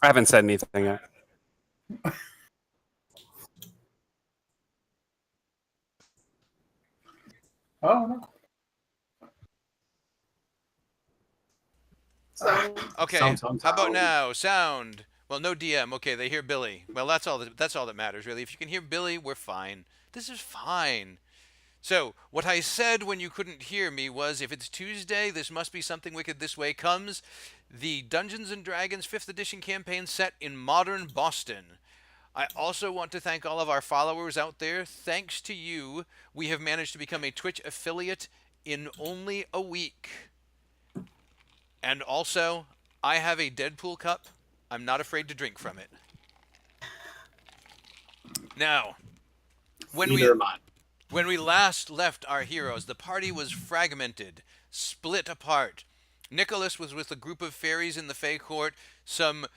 I haven't said anything yet. Oh no. Okay, Sound. how about now? Sound. Well, no DM. Okay, they hear Billy. Well, that's all that matters, really. If you can hear Billy, we're fine. This is fine. So, what I said when you couldn't hear me was, if it's Tuesday, this must be something wicked this way comes. The Dungeons & Dragons 5th edition campaign set in modern Boston. I also want to thank all of our followers out there. Thanks to you, we have managed to become a Twitch affiliate in only a week. And also, I have a Deadpool cup. I'm not afraid to drink from it. Now, when we last left our heroes, the party was fragmented, split apart. Nicholas was with a group of fairies in the Fey Court, some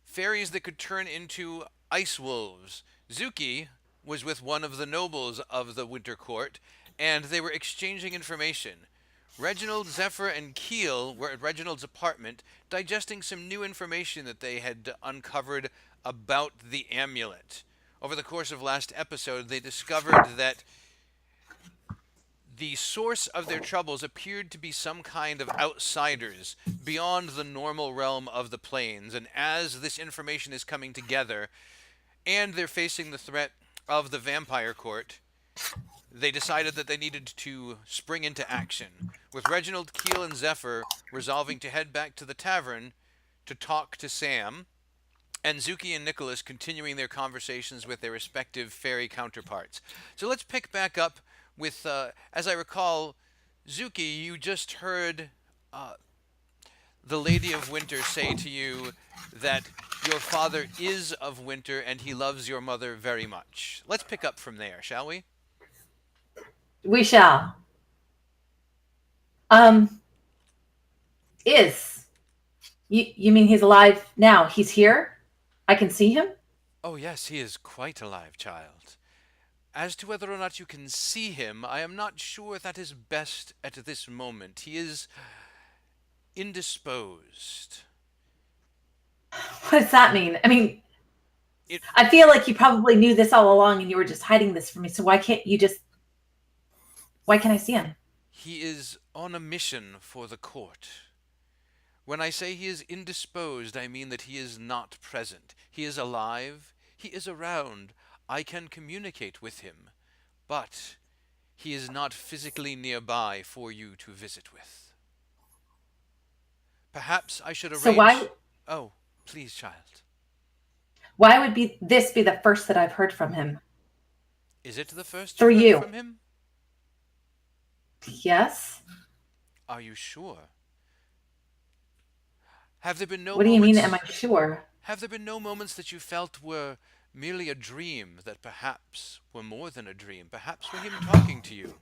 fairies that could turn into ice wolves. Zuki was with one of the nobles of the Winter Court, and they were exchanging information. Reginald, Zephyr, and Keel were at Reginald's apartment, digesting some new information that they had uncovered about the amulet. Over the course of last episode, they discovered that the source of their troubles appeared to be some kind of outsiders beyond the normal realm of the planes. And as this information is coming together, and they're facing the threat of the vampire court, they decided that they needed to spring into action, with Reginald, Keel, and Zephyr resolving to head back to the tavern to talk to Sam, and Zuki and Nicholas continuing their conversations with their respective fairy counterparts. So let's pick back up with, as I recall, Zuki, you just heard the Lady of Winter say to you that your father is of winter and he loves your mother very much. Let's pick up from there, shall we? We shall. You mean he's alive now? He's here? I can see him? Oh yes, he is quite alive, child. As to whether or not you can see him, I am not sure that is best at this moment. He is indisposed. What does that mean? I mean, I feel like you probably knew this all along and you were just hiding this from me. So why can't I see him? He is on a mission for the court. When I say he is indisposed, I mean that he is not present. He is alive. He is around. I can communicate with him. But he is not physically nearby for you to visit with. Perhaps I should arrange... So why... Oh, please, child. Why would this be the first that I've heard from him? Is it the first you've heard from him? Yes. Are you sure? Have there been no What do you mean, am I sure? Have there been no moments that you felt were merely a dream, that perhaps were more than a dream? Perhaps were him talking to you?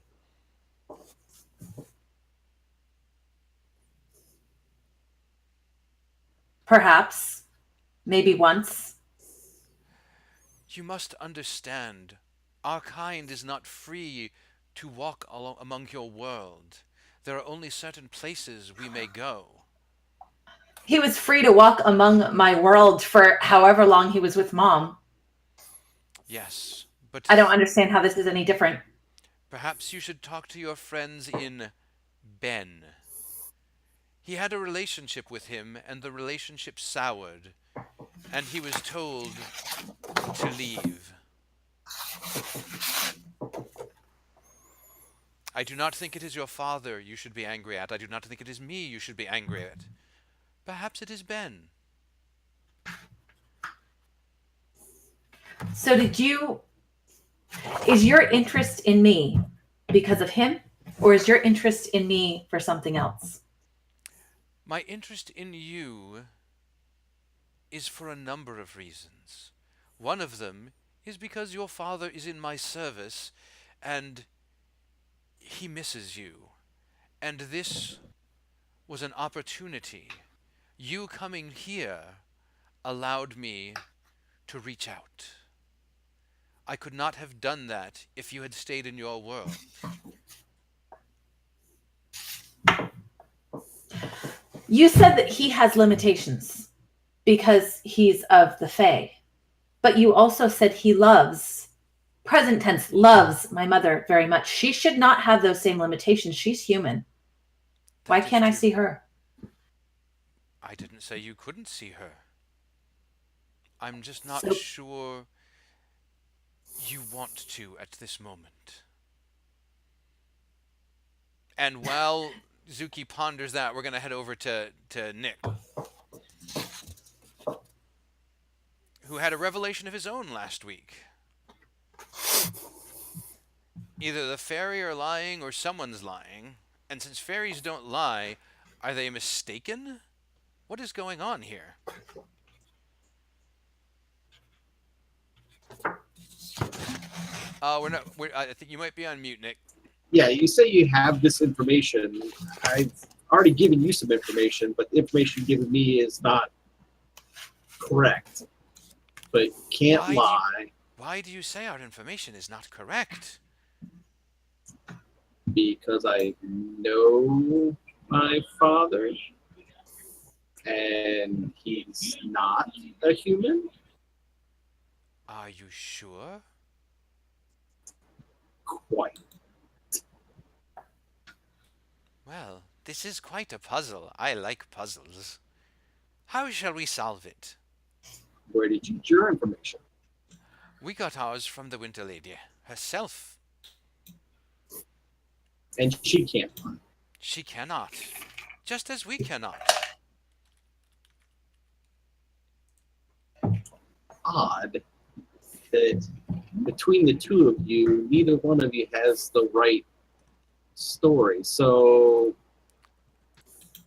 Perhaps. Maybe once. You must understand, our kind is not free to walk among your world. There are only certain places we may go. He was free to walk among my world for however long he was with Mom. Yes, but... I don't understand how this is any different. Perhaps you should talk to your friends in Ben. He had a relationship with him, and the relationship soured, and he was told to leave. I do not think it is your father you should be angry at. I do not think it is me you should be angry at. Perhaps it is Ben. So is your interest in me because of him, or is your interest in me for something else? My interest in you is for a number of reasons. One of them is because your father is in my service and he misses you. And this was an opportunity. You coming here allowed me to reach out. I could not have done that if you had stayed in your world. You said that he has limitations because he's of the Fae, but you also said he loves, present tense, loves my mother very much. She should not have those same limitations. She's human. Why That is can't I true. see her? I didn't say you couldn't see her. I'm just not So sure you want to at this moment. And while Zuki ponders that, we're going to head over to Nick, who had a revelation of his own last week. Either the fairy are lying or someone's lying. And since fairies don't lie, are they mistaken? What is going on here? I think you might be on mute, Nick. Yeah, you say you have this information. I've already given you some information, but the information you've given me is not correct. But can't lie Why do you say our information is not correct? because I know my father and he's not a human. Are you sure? Quite. Well, this is quite a puzzle. I like puzzles. How shall we solve it? Where did you get your information? We got ours from the Winter Lady herself. And she can't lie. She cannot. Just as we cannot. Odd that between the two of you, neither one of you has the right story. So,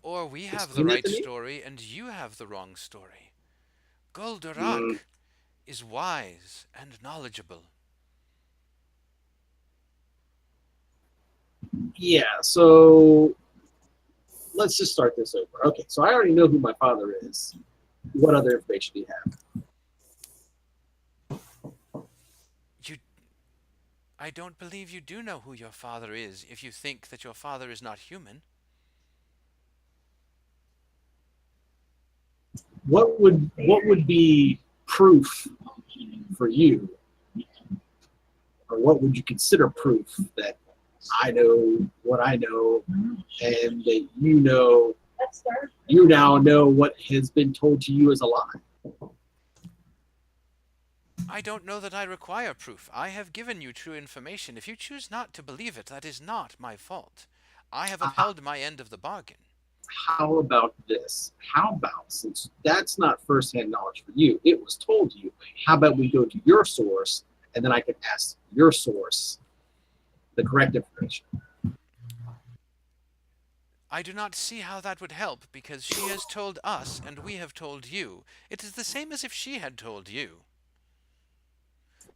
Or we have the Explain that right to me? story and you have the wrong story. Goldorak is wise and knowledgeable. yeah, so let's just start this over. Okay, so I already know who my father is. What other information do you have? I don't believe you do know who your father is if you think that your father is not human. What would be proof for you? Or what would you consider proof that I know what I know and that you now know what has been told to you as a lie? I don't know that I require proof. I have given you true information. If you choose not to believe it, that is not my fault. I have upheld my end of the bargain. How about this? How about, since that's not firsthand knowledge for you, it was told to you, how about we go to your source and then I can ask your source the correct information? I do not see how that would help because she has told us and we have told you. It is the same as if she had told you.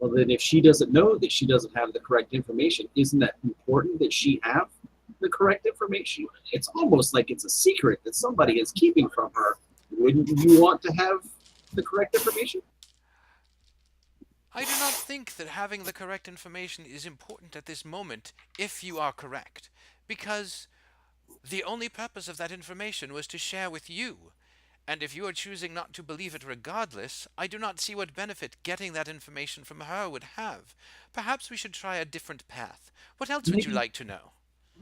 Well, then if she doesn't know that she doesn't have the correct information, isn't that important that she have the correct information? It's almost like it's a secret that somebody is keeping from her. Wouldn't you want to have the correct information? I do not think that having the correct information is important at this moment, if you are correct, because the only purpose of that information was to share with you. And if you are choosing not to believe it regardless, I do not see what benefit getting that information from her would have. Perhaps we should try a different path. What else would you like to know?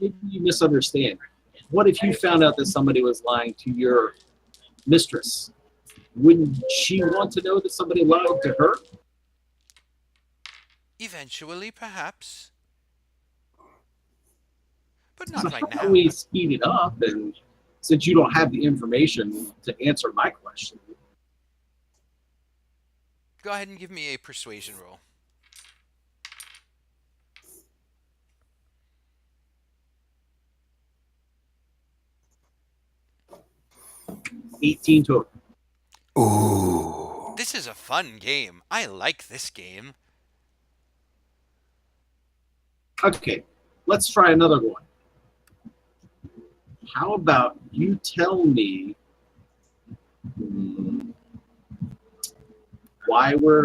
Maybe you misunderstand. What if you found out that somebody was lying to your mistress? Wouldn't she want to know that somebody lied to her? Eventually, perhaps. But So not how right about now. we speed it up, and since you don't have the information to answer my question, Go ahead and give me a persuasion roll. 18 total. Ooh. This is a fun game. I like this game. Okay, let's try another one. How about you tell me why we're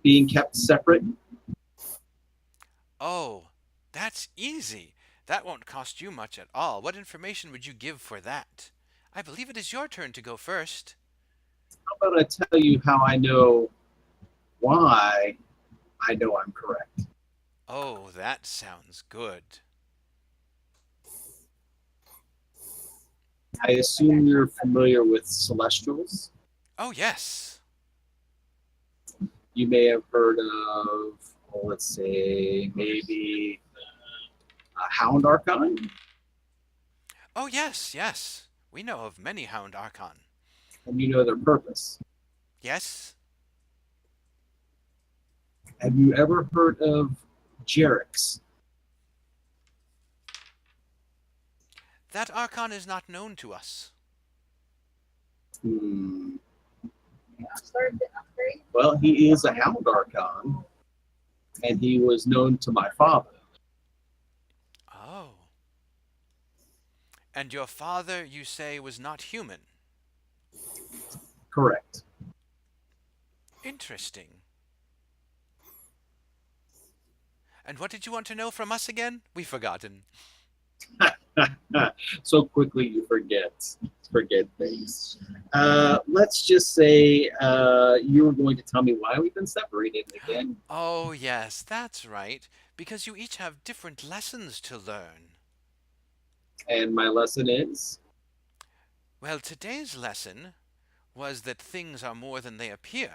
being kept separate? Oh, that's easy. That won't cost you much at all. What information would you give for that? I believe it is your turn to go first. How about I tell you how I know why I know I'm correct? Oh, that sounds good. I assume you're familiar with celestials. Oh, yes. You may have heard of, let's say, maybe a Hound Archon, Oh, yes, yes. We know of many Hound Archon. and you know their purpose. Yes? Have you ever heard of Jerix? That Archon is not known to us. Well, he is a Hound Archon, and he was known to my father. Oh. And your father, you say, was not human. Correct. Interesting. And what did you want to know from us again? We've forgotten. So quickly you forget things. Let's just say you were going to tell me why we've been separated again. Oh, yes, that's right. Because you each have different lessons to learn. And my lesson is? Well, today's lesson was that things are more than they appear.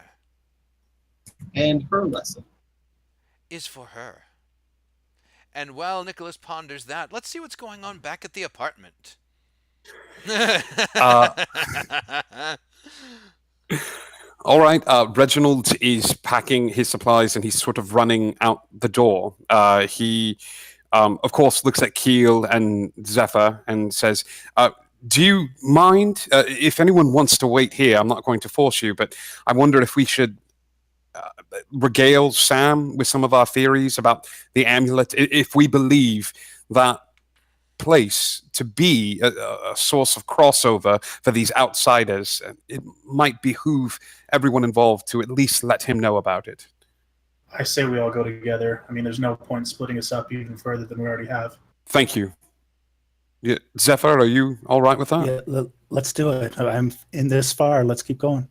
And her lesson? Is for her. And while Nicholas ponders that, let's see what's going on back at the apartment. All right. Reginald is packing his supplies and he's sort of running out the door. He, of course, looks at Keel and Zephyr and says, do you mind if anyone wants to wait here? I'm not going to force you, but I wonder if we should regale Sam with some of our theories about the amulet. If we believe that place to be a source of crossover for these outsiders, it might behoove everyone involved to at least let him know about it. I say we all go together. I mean, there's no point splitting us up even further than we already have. Thank you. Yeah, Zephyr, are you all right with that? Yeah, let's do it. I'm in this far. Let's keep going.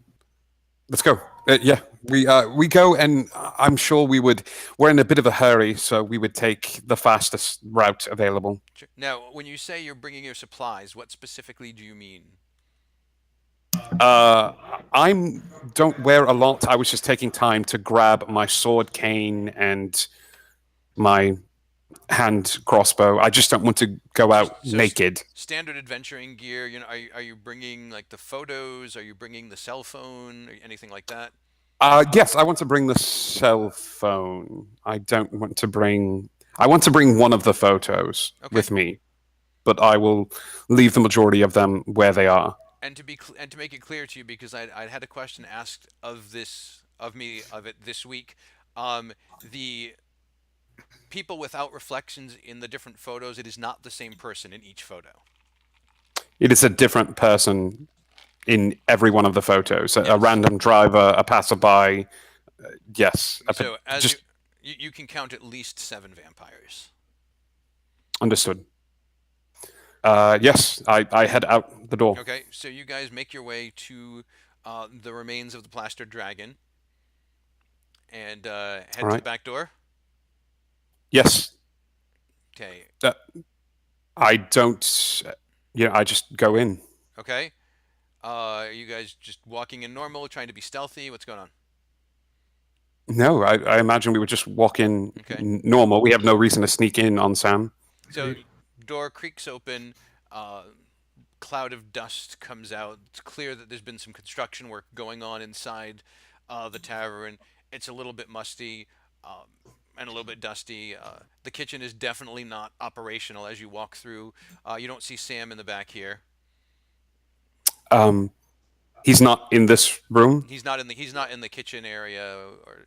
Let's go. Yeah, we go, and I'm sure we're in a bit of a hurry, so we would take the fastest route available. Sure. Now, when you say you're bringing your supplies, what specifically do you mean? I don't wear a lot. I was just taking time to grab my sword cane and my hand crossbow. I just don't want to go out naked. Standard adventuring gear. You know, are you bringing like the photos? Are you bringing the cell phone? Or anything like that? Yes, I want to bring the cell phone. I want to bring one of the photos with me, but I will leave the majority of them where they are. And to make it clear to you, because I had a question asked of it this week, the people without reflections in the different photos, it is not the same person in each photo. It is a different person in every one of the photos. Yes. A random driver, a passerby. Yes. So you can count at least 7 vampires. Understood. Yes, I head out the door. Okay, so you guys make your way to the remains of the plastered dragon and head to the back door? Yes. Okay. I don't... I just go in. Okay. Are you guys just walking in normal, trying to be stealthy? What's going on? No, I imagine we would just walk in normal. We have no reason to sneak in on Sam. So, door creaks open, cloud of dust comes out. It's clear that there's been some construction work going on inside. the tavern. It's a little bit musty and a little bit dusty. The kitchen is definitely not operational as you walk through. You don't see Sam in the back here. He's not in this room. He's not in the kitchen area. Or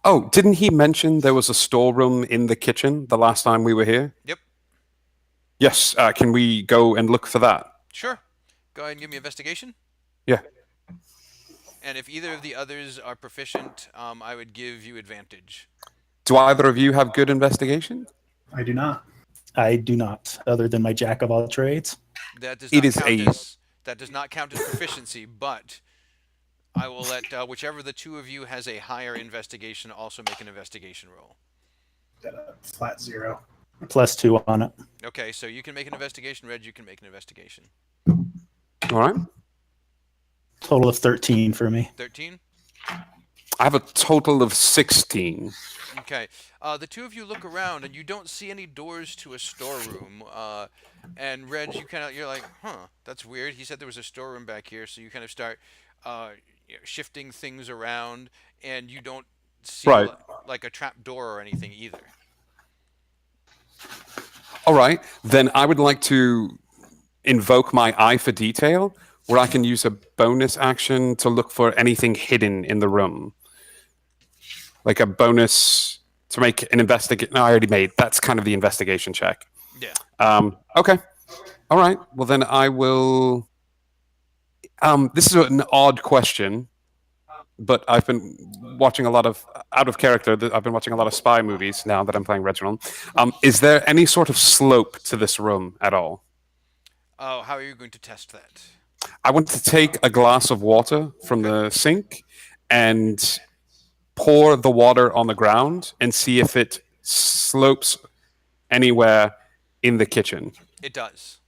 Oh, didn't he mention there was a storeroom in the kitchen the last time we were here? Yep. Yes. Can we go and look for that? Sure. Go ahead and give me investigation. Yeah. And if either of the others are proficient, I would give you advantage. Do either of you have good investigation? I do not. I do not, other than my jack of all trades. That does It not is count a- as that does not count as proficiency, but I will let whichever the two of you has a higher investigation also make an investigation roll. Got a flat 0. +2 on it. Okay, so you can make an investigation, Reg. You can make an investigation. All right. Total of 13 for me. 13. I have a total of 16. Okay. The two of you look around and you don't see any doors to a storeroom. And Reg, you're like, huh, that's weird. He said there was a storeroom back here, so you kind of start shifting things around, and you don't see Right. like a trap door or anything either. All right. Then I would like to invoke my eye for detail, where I can use a bonus action to look for anything hidden in the room. Like a bonus to make an investigation. No, I already made. That's kind of the investigation check. Yeah. Okay. All right. Well, then I will. This is an odd question, but I've been watching a lot of out of character. I've been watching a lot of spy movies now that I'm playing Reginald. Is there any sort of slope to this room at all? Oh, how are you going to test that? I want to take a glass of water from the sink and pour the water on the ground and see if it slopes anywhere in the kitchen. It does.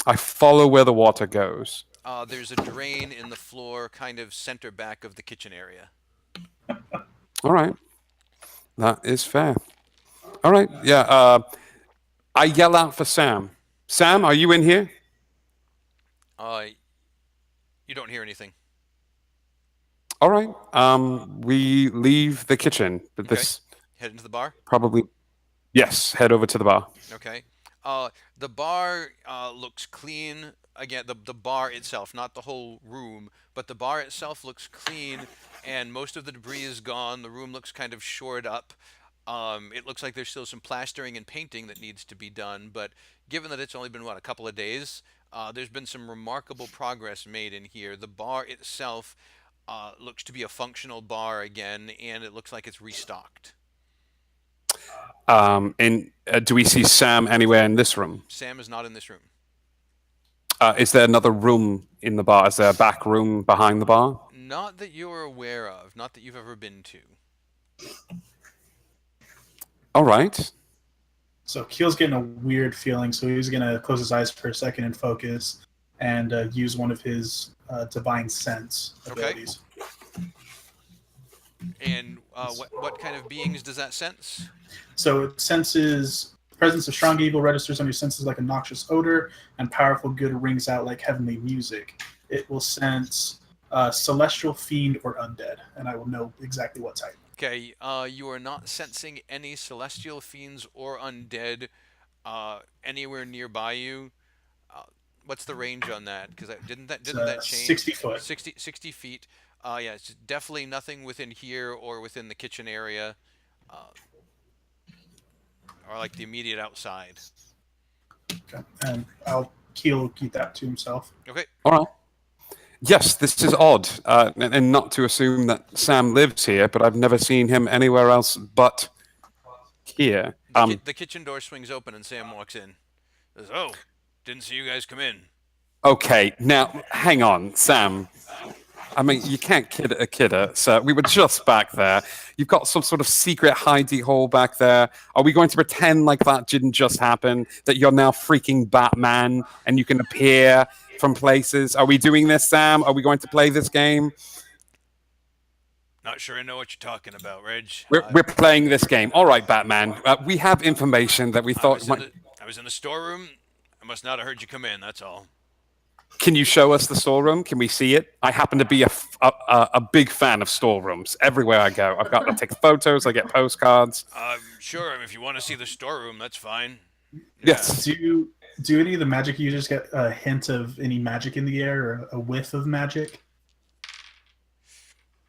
I follow where the water goes. There's a drain in the floor, kind of center back of the kitchen area. All right. That is fair. All right. Yeah. I yell out for Sam. Sam, are you in here? You don't hear anything. All right. We leave the kitchen, but this Head into the bar. probably. Yes. Head over to the bar. Okay. The bar looks clean. Again, the bar itself, not the whole room, but the bar itself looks clean, and most of the debris is gone. The room looks kind of shored up. It looks like there's still some plastering and painting that needs to be done, but given that it's only been, a couple of days, there's been some remarkable progress made in here. The bar itself looks to be a functional bar again, and it looks like it's restocked. And do we see Sam anywhere in this room? Sam is not in this room. Is there another room in the bar? Is there a back room behind the bar? Not that you're aware of, not that you've ever been to. All right. So Keel's getting a weird feeling, so he's going to close his eyes for a second and focus and use one of his divine sense abilities. And what kind of beings does that sense? So it senses presence of strong evil registers on your senses like a noxious odor, and powerful good rings out like heavenly music. It will sense celestial, fiend, or undead, and I will know exactly what type. Okay, you are not sensing any celestial fiends or undead anywhere nearby you. What's the range on that? Because didn't that change? 60 foot. 60 feet. Yeah, it's definitely nothing within here or within the kitchen area, or like the immediate outside. Okay. And Keel keep that to himself. Okay. All right. Yes, this is odd, and not to assume that Sam lives here, but I've never seen him anywhere else but here. The kitchen door swings open and Sam walks in. Says, "Oh, didn't see you guys come in." Okay, now hang on, Sam. I mean, you can't kid a kidder, sir. We were just back there. You've got some sort of secret hidey hole back there. Are we going to pretend like that didn't just happen? That you're now freaking Batman and you can appear from places? Are we doing this, Sam? Are we going to play this game? Not sure I know what you're talking about, Reg. We're playing this game. All right, Batman. We have information that we thought I was in the storeroom. I must not have heard you come in. That's all. Can you show us the storeroom? Can we see it? I happen to be a big fan of storerooms. Everywhere I go, I take photos, I get postcards. Sure. If you want to see the storeroom, that's fine. Yes. Do any of the magic users get a hint of any magic in the air or a whiff of magic?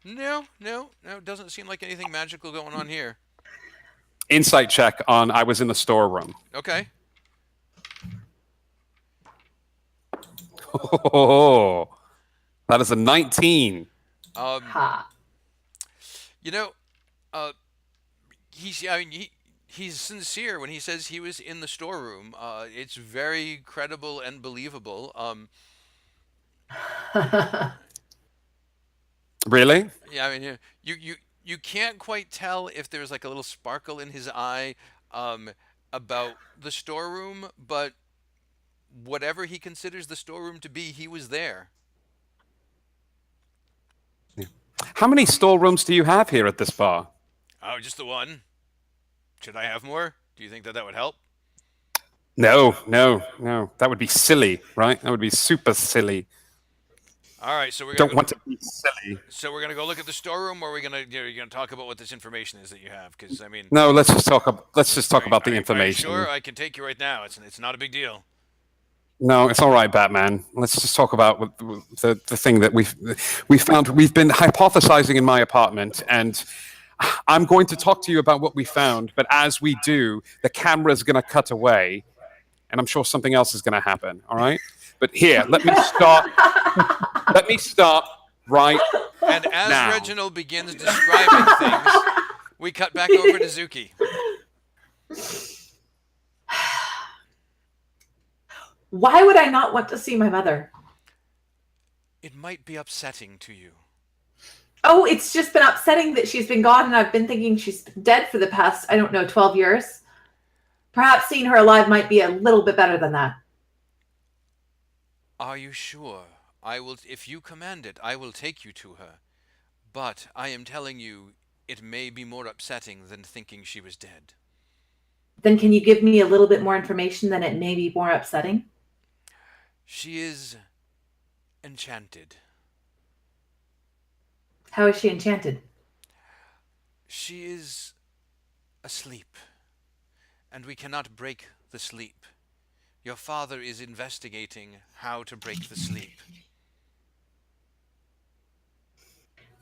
No. It doesn't seem like anything magical going on here. Insight check on I was in the storeroom. Okay. Oh, that is a 19. Ha. You know, he's sincere when he says he was in the storeroom. It's very credible and believable. Really? Yeah, I mean, you can't quite tell if there's like a little sparkle in his eye about the storeroom, but whatever he considers the storeroom to be, he was there. How many storerooms do you have here at this bar? Oh, just the one. Should I have more? Do you think that would help? No. That would be silly, right? That would be super silly. All right, so we're Don't want to be silly. So we're gonna go look at the storeroom, or are we gonna you're gonna talk about what this information is that you have? Because I mean, No, let's just talk about the are you information. sure, I can take you right now. It's not a big deal. No, it's all right, Batman. Let's just talk about the thing that we found. We've been hypothesizing in my apartment, and I'm going to talk to you about what we found. But as we do, the camera's going to cut away, and I'm sure something else is going to happen. All right. But here, let me start. Let me start right. And as now. Reginald begins describing things, we cut back over to Zuki. Why would I not want to see my mother? It might be upsetting to you. Oh, it's just been upsetting that she's been gone, and I've been thinking she's dead for the past, 12 years. Perhaps seeing her alive might be a little bit better than that. Are you sure? I will, if you command it, I will take you to her. But I am telling you, it may be more upsetting than thinking she was dead. Then can you give me a little bit more information than it may be more upsetting? She is enchanted. How is she enchanted? She is asleep, and we cannot break the sleep. Your father is investigating how to break the sleep.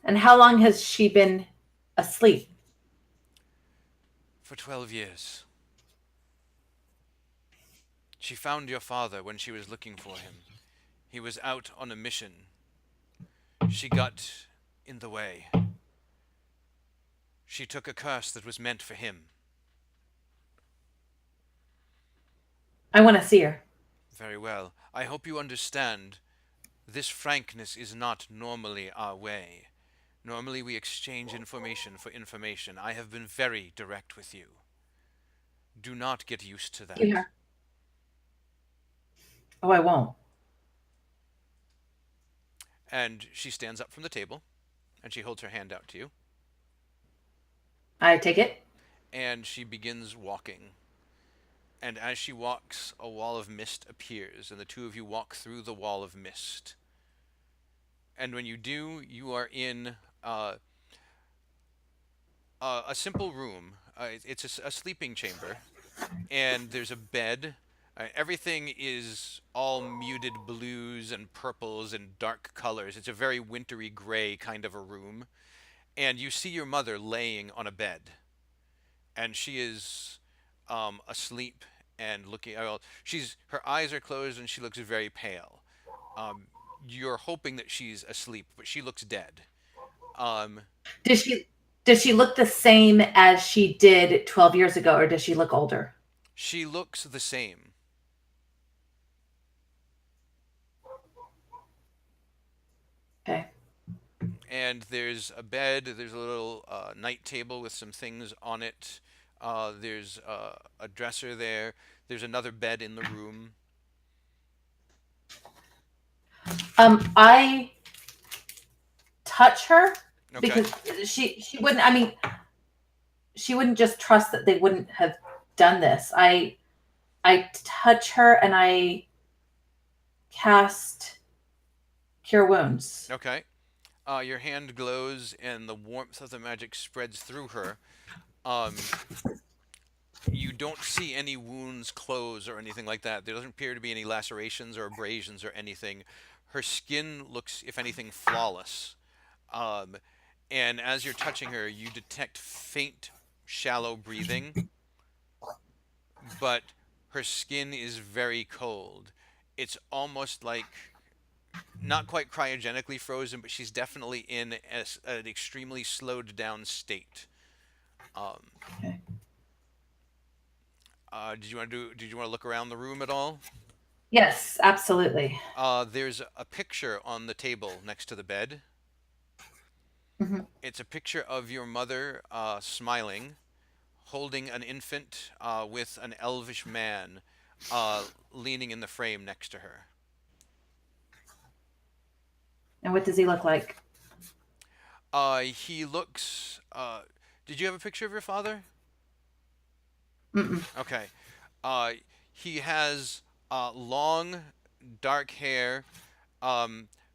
And how long has she been asleep? For 12 years. She found your father when she was looking for him. He was out on a mission. She got in the way. She took a curse that was meant for him. I want to see her. Very well. I hope you understand. This frankness is not normally our way. Normally we exchange information for information. I have been very direct with you. Do not get used to that. Yeah. Oh, I won't. And she stands up from the table, and she holds her hand out to you, I take it. and she begins walking. And as she walks, a wall of mist appears, and the two of you walk through the wall of mist. And when you do, you are in a simple room. It's a sleeping chamber, and there's a bed. Everything is all muted blues and purples and dark colors. It's a very wintry gray kind of a room. And you see your mother laying on a bed. And she is asleep and looking. Well, her eyes are closed and she looks very pale. You're hoping that she's asleep, but she looks dead. Does she look the same as she did 12 years ago, or does she look older? She looks the same. Okay. And there's a bed, there's a little night table with some things on it. There's a dresser there. There's another bed in the room. I touch her Okay. because she wouldn't. I mean, she wouldn't just trust that they wouldn't have done this. I touch her and I cast Cure Wounds. Okay. Your hand glows, and the warmth of the magic spreads through her. You don't see any wounds close or anything like that. There doesn't appear to be any lacerations or abrasions or anything. Her skin looks, if anything, flawless. And as you're touching her, you detect faint, shallow breathing, but her skin is very cold. It's almost like, not quite cryogenically frozen, but she's definitely in an extremely slowed down state. Okay. Did you want to look around the room at all? Yes, absolutely. There's a picture on the table next to the bed. Mhm. It's a picture of your mother smiling, holding an infant with an elvish man leaning in the frame next to her. And what does he look like? He looks. Did you have a picture of your father? Mm-mm. Okay. He has long, dark hair,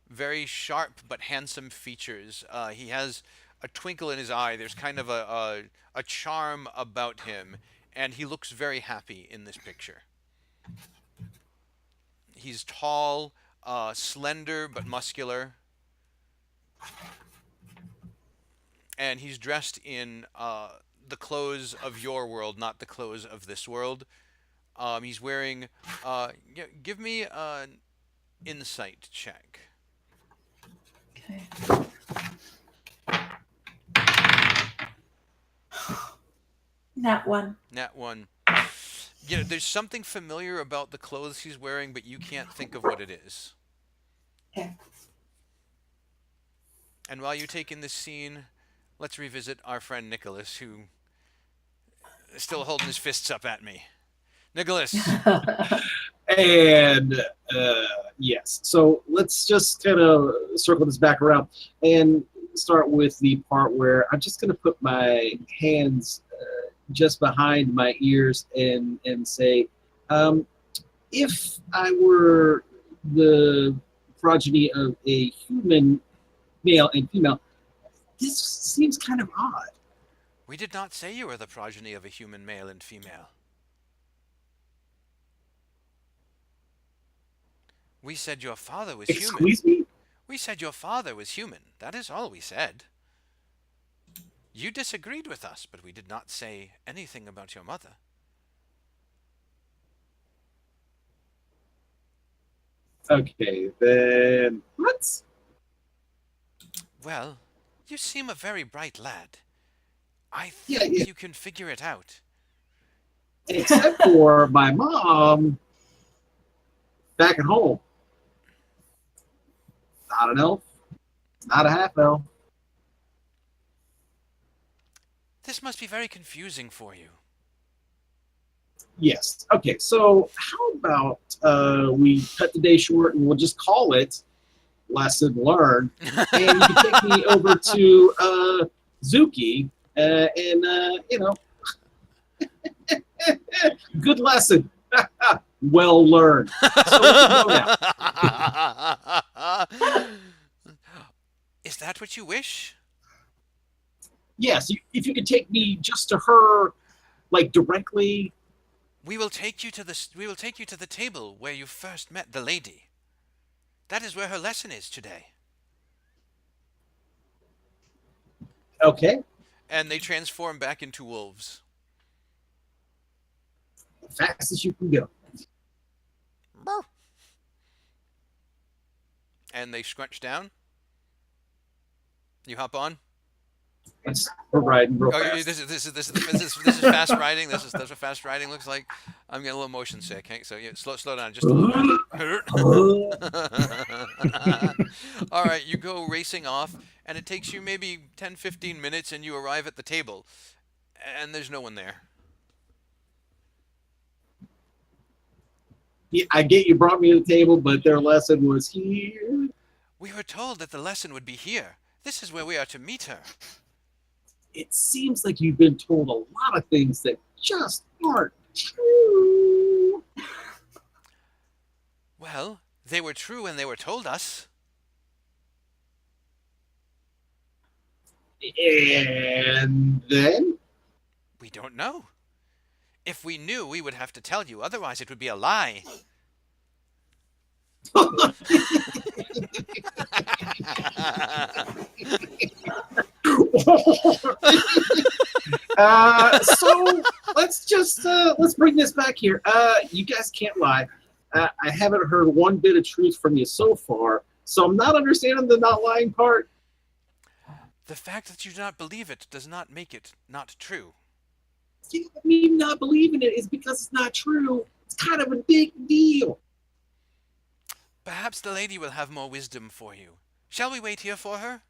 very sharp but handsome features. He has a twinkle in his eye. There's kind of a charm about him, and he looks very happy in this picture. He's tall, slender but muscular, and he's dressed in the clothes of your world, not the clothes of this world. He's wearing. Give me an insight check. Okay. Nat 1. Nat 1. There's something familiar about the clothes he's wearing, but you can't think of what it is. Okay. And while you take in this scene, let's revisit our friend Nicholas, who is still holding his fists up at me. Nicholas. And yes, so let's just kind of circle this back around and start with the part where I'm just going to put my hands just behind my ears and say, if I were the progeny of a human male and female, this seems kind of odd. We did not say you were the progeny of a human male and female. We said your father was human. Excuse me? We said your father was human. That is all we said. You disagreed with us, but we did not say anything about your mother. Okay, then what? Well, you seem a very bright lad. I Yeah, think yeah. you can figure it out. Except for my mom back at home. Not an elf, not a half elf. This must be very confusing for you. Yes. Okay, so how about we cut the day short and we'll just call it lesson learned. And you can take me over to Zuki and, good lesson. Well learned. So we can go now. Is that what you wish? Yes, if you could take me just to her, like directly. We will take you to the table where you first met the lady. That is where her lesson is today. Okay. And they transform back into wolves. Fast as you can go. And they scrunch down. You hop on. We're riding real Oh, fast. this is fast riding. This is what fast riding looks like. I'm getting a little motion sick. Okay? So yeah, slow down just a little bit. All right, you go racing off, and it takes you maybe 10-15 minutes, and you arrive at the table, and there's no one there. Yeah, I get you brought me to the table, but their lesson was here. We were told that the lesson would be here. This is where we are to meet her. It seems like you've been told a lot of things that just aren't true. Well, They were true when they were told us. And then? We don't know. If we knew, we would have to tell you. Otherwise, it would be a lie. So let's bring this back here. You guys can't lie. I haven't heard one bit of truth from you so far, so I'm not understanding the not lying part. The fact that you do not believe it does not make it not true. Me not believing it is because it's not true. It's kind of a big deal. Perhaps the lady will have more wisdom for you. Shall we wait here for her?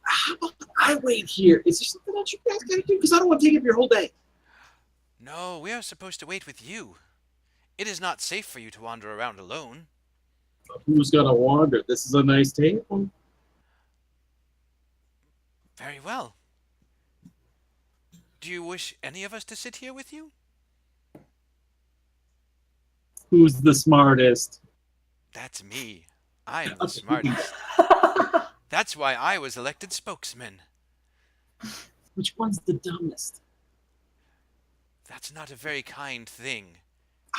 How about I wait here? Is there something else you guys gotta do? Because I don't want to take up your whole day. No, we are supposed to wait with you. It is not safe for you to wander around alone. Who's gonna wander? This is a nice table. Very well. Do you wish any of us to sit here with you? Who's the smartest? That's me. I am the smartest. That's why I was elected spokesman. Which one's the dumbest? That's not a very kind thing.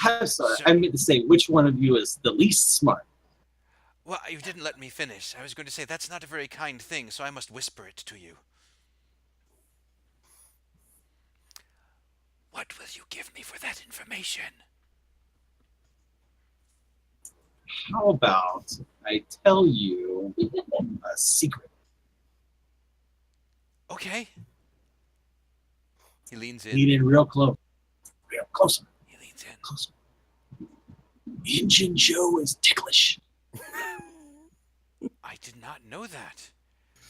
I'm sorry. I meant to say which one of you is the least smart. Well, you didn't let me finish. I was going to say that's not a very kind thing, so I must whisper it to you. What will you give me for that information? How about I tell you a secret? Okay. He leans in. Lean in real close. Real closer. He leans in. Closer. Injun Joe is ticklish. I did not know that.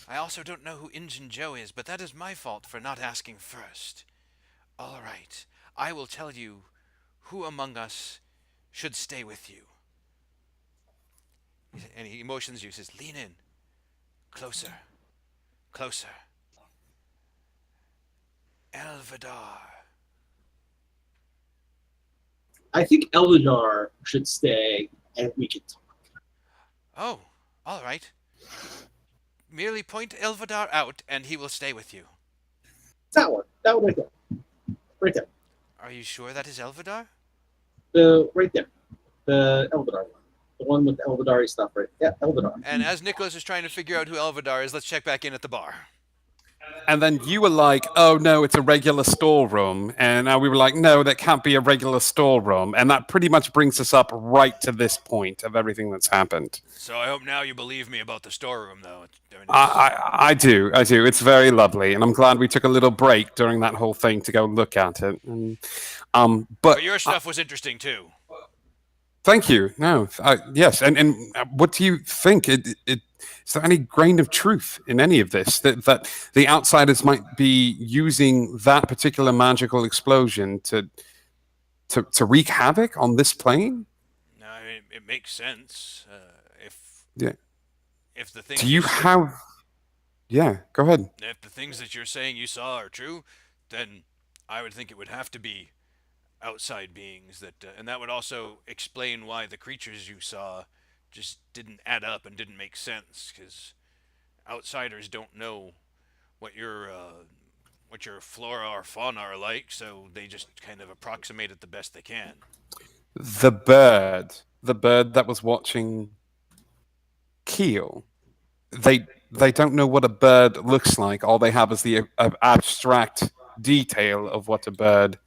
I also don't know who Injun Joe is, but that is my fault for not asking first. All right. I will tell you who among us should stay with you. And he motions you, says, lean in. Closer. Closer. Elvidar. I think Eldar should stay and we can talk. Oh, all right. Merely point Elvidar out, and he will stay with you. That one. That one right there. Right there. Are you sure that is Elvidar? Right there. The Eldar one. The one with the Elvidari stuff, right? Yeah, Eldar. And as Nicholas is trying to figure out who Elvidar is, let's check back in at the bar. And then you were like, oh no, it's a regular storeroom. And now we were like, no, that can't be a regular storeroom. And that pretty much brings us up right to this point of everything that's happened. So I hope now you believe me about the storeroom, though. I do. It's very lovely. And I'm glad we took a little break during that whole thing to go look at it. And, But your stuff was interesting, too. thank you. No, yes. And what do you think? Is there any grain of truth in any of this that the outsiders might be using that particular magical explosion to wreak havoc on this plane? No, I mean, it makes sense. Yeah. If the things Do you have? Yeah. Go ahead. if the things that you're saying you saw are true, then I would think it would have to be outside beings that, and that would also explain why the creatures you saw just didn't add up and didn't make sense, because outsiders don't know what your flora or fauna are like, so they just kind of approximate it the best they can. The bird that was watching Keel. They don't know what a bird looks like. All they have is the abstract detail of what a bird.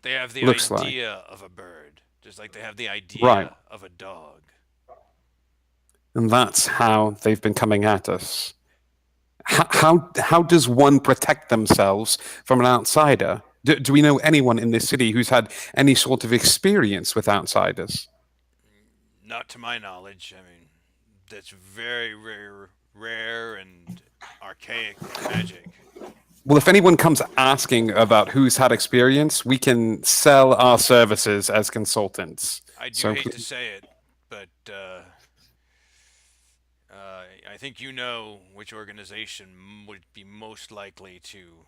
They have the Looks idea of a bird, just like they have the idea Right. of a dog. And that's how they've been coming at us. How does one protect themselves from an outsider? Do we know anyone in this city who's had any sort of experience with outsiders? Not to my knowledge. I mean, that's very rare and archaic magic. Well, if anyone comes asking about who's had experience, we can sell our services as consultants. I do So hate to please- say it, but I think you know which organization would be most likely to.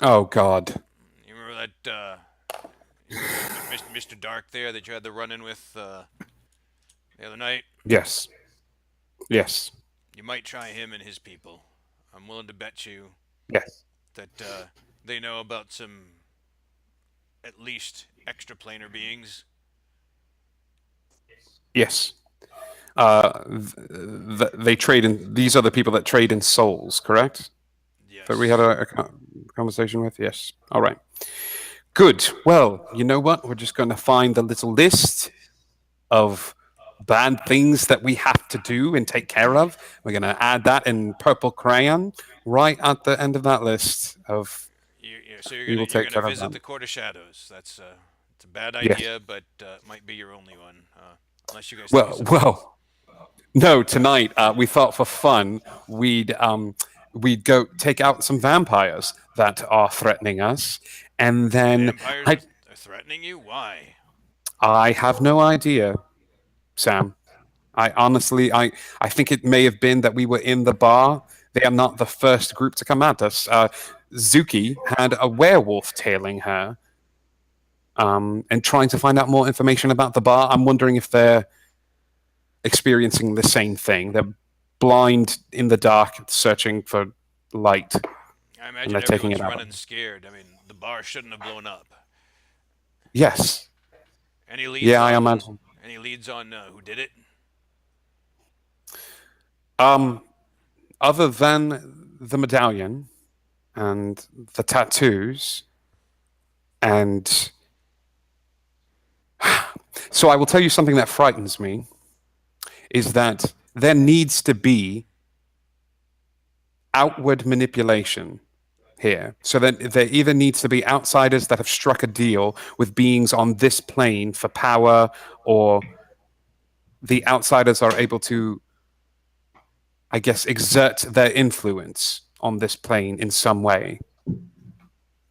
Oh God. You remember that? Mr. Dark there that you had the run-in with the other night. Yes. Yes. You might try him and his people. I'm willing to bet you Yes. that they know about some at least extraplanar Yes. They trade in. These are the people that trade in souls, correct? Yes. That we had a conversation with. Yes. All right. Good. Well, you know what? We're just going to find a little list of bad things that we have to do and take care of. We're going to add that in purple crayon right at the end of that list of. So We you're will gonna take care of visit them. the Court of Shadows. That's it's a bad Yes. idea, but it might be your only one. Unless you guys. Well. No, tonight we thought for fun we'd go take out some vampires that are threatening us, and then Vampires are threatening you. Why? I have no idea, Sam. I honestly, I think it may have been that we were in the bar. They are not the first group to come at us. Zuki had a werewolf tailing her, and trying to find out more information about the bar. I'm wondering if they're experiencing the same thing. They're blind in the dark, searching for light. I imagine they're taking everyone's it out. running scared. I mean, the bar shouldn't have blown up. Yes. Any leads? Yeah, on, I imagine. Any leads on who did it? Other than the medallion and the tattoos, and so I will tell you something that frightens me is that there needs to be outward manipulation here. So that there either needs to be outsiders that have struck a deal with beings on this plane for power, or the outsiders are able to, I guess, exert their influence on this plane in some way.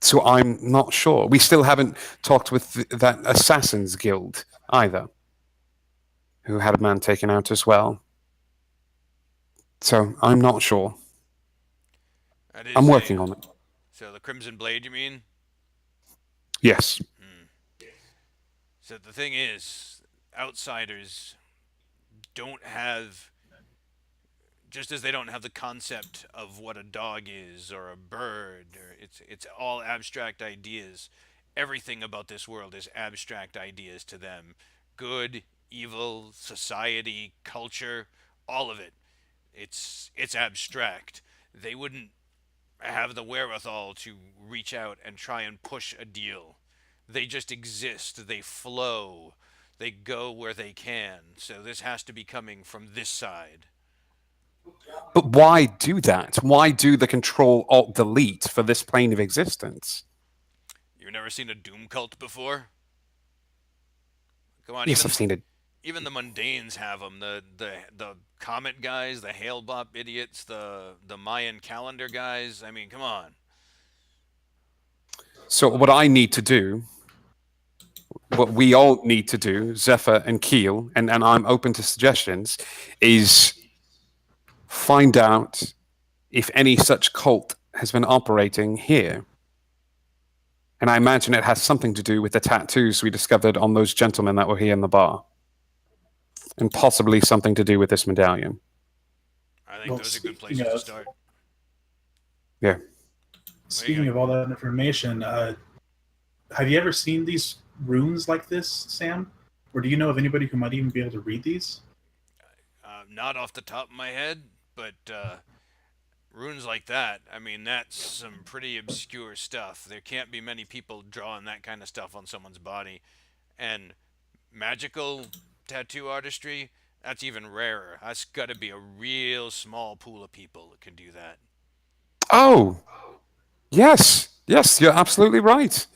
So I'm not sure. We still haven't talked with that Assassin's Guild either, who had a man taken out as well. So I'm not sure. That is I'm working on it. So the Crimson Blade, you mean? Yes. So the thing is, outsiders don't have, just as they don't have the concept of what a dog is or a bird, or it's all abstract ideas. Everything about this world is abstract ideas to them. Good, evil, society, culture, all of it. It's abstract. They wouldn't have the wherewithal to reach out and try and push a deal. They just exist. They flow. They go where they can. So this has to be coming from this side. But why do that? Why do the Control Alt Delete for this plane of existence? You've never seen a Doom cult before? Come on, Yes, I've seen it. even the mundanes have them. The comet guys, the Hale Bop idiots, the Mayan calendar guys. I mean, come on. So what I need to do, what we all need to do, Zephyr and Keel, and I'm open to suggestions, is find out if any such cult has been operating here. And I imagine it has something to do with the tattoos we discovered on those gentlemen that were here in the bar. And possibly something to do with this medallion. I think Well, those are good speaking places to of- start. Yeah. Speaking of all that information, have you ever seen these runes like this, Sam? Or do you know of anybody who might even be able to read these? Not off the top of my head, but runes like that, I mean, that's some pretty obscure stuff. There can't be many people drawing that kind of stuff on someone's body. And magical tattoo artistry, that's even rarer. That's got to be a real small pool of people that can do that. Oh, yes. Yes, you're absolutely right.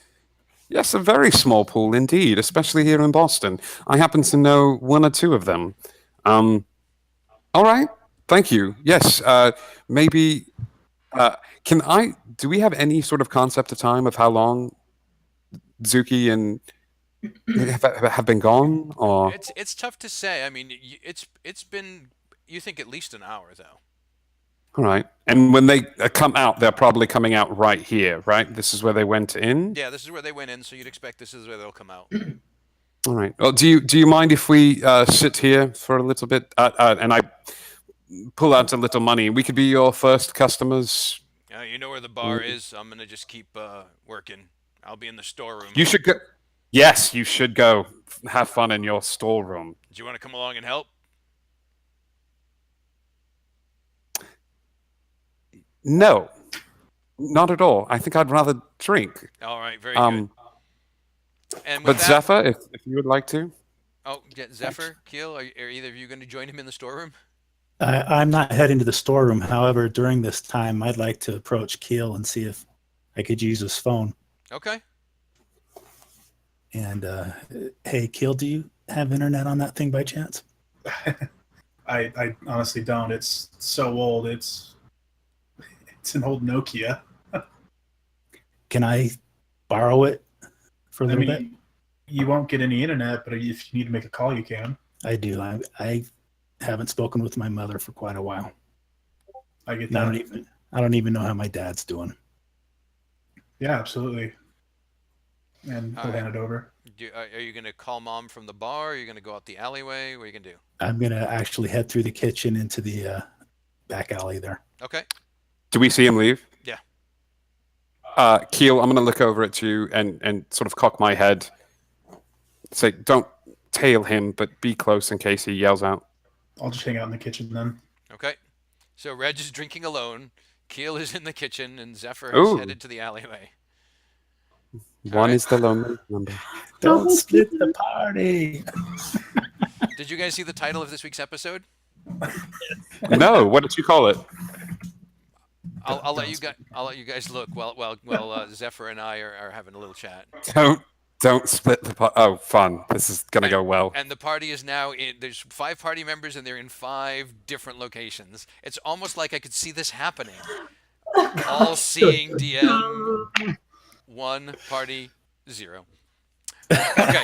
Yes, a very small pool indeed, especially here in Boston. I happen to know one or two of them. All right. Thank you. Yes. Maybe. Do we have any sort of concept of time of how long Zuki and have been gone? Or It's tough to say. I mean, it's been, you think at least an hour though. All right. And when they come out, they're probably coming out right here, right? This is where they went in. Yeah, this is where they went in, so you'd expect this is where they'll come out. All right. Well, do you mind if we sit here for a little bit, and I pull out a little money? We could be your first customers. You know where the bar is. I'm gonna just keep working. I'll be in the storeroom. You should go. Yes, you should go. Have fun in your storeroom. Do you want to come along and help? No, not at all. I think I'd rather drink. All right, very good. And with But that, Zephyr, if you would like to. oh, yeah, Zephyr, Keel, are either of you going to join him in the storeroom? I'm not heading to the storeroom. However, during this time, I'd like to approach Keel and see if I could use his phone. Okay. And hey, Keel, do you have internet on that thing by chance? I honestly don't. It's so old. It's an old Nokia. Can I borrow it for a I little bit? mean, you won't get any internet, but if you need to make a call, you can. I do. I haven't spoken with my mother for quite a while. I get And that. I don't even know how my dad's doing. Yeah, absolutely. And All he'll right. hand it over. Are you going to call mom from the bar? Are you going to go out the alleyway? What are you going to do? I'm gonna actually head through the kitchen into the back alley there. Okay. Do we see him leave? Yeah. Keel, I'm going to look over at you and sort of cock my head. Say, don't tail him, but be close in case he yells out. I'll just hang out in the kitchen then. Okay. So Reg is drinking alone. Keel is in the kitchen, and Zephyr Ooh. is headed to the alleyway. One right. is the lonely number. Don't split the party. Did you guys see the title of this week's episode? No, what did you call it? I'll let you guys look while Zephyr and I are having a little chat. Don't split the pot. Oh, fun. This is going to go well. And the party is now in. There's 5 party members, and they're in 5 different locations. It's almost like I could see this happening. All seeing DM. 1 party 0. Okay.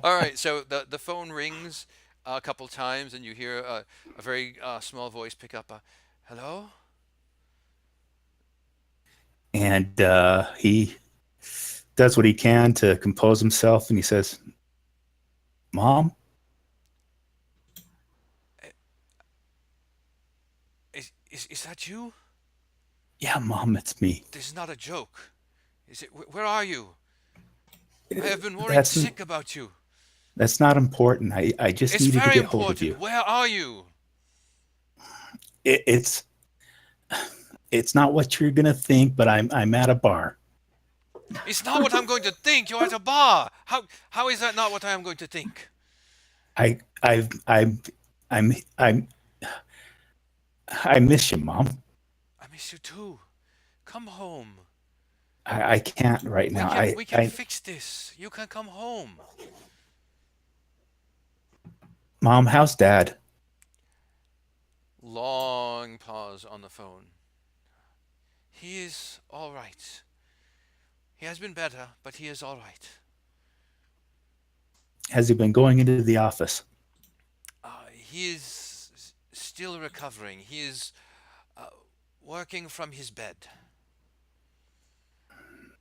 All right. So the phone rings a couple times, and you hear a very small voice pick up. Hello. And he does what he can to compose himself, and he says, "Mom, Is that you? yeah, Mom, it's me." This is not a joke. Is it? Where are you? I have been worried That's- sick about you. That's not important. I just It's needed to very get hold of you. important. Where are you? It's not what you're gonna think, but I'm at a bar. It's not what I'm going to think. You're at a bar. How is that not what I am going to think? I miss you, Mom. I miss you too. Come home. I can't right now. We can fix this. You can come home. Mom, how's Dad? Long pause on the phone. He is all right. He has been better, but he is all right. Has he been going into the office? He is still recovering. He is working from his bed.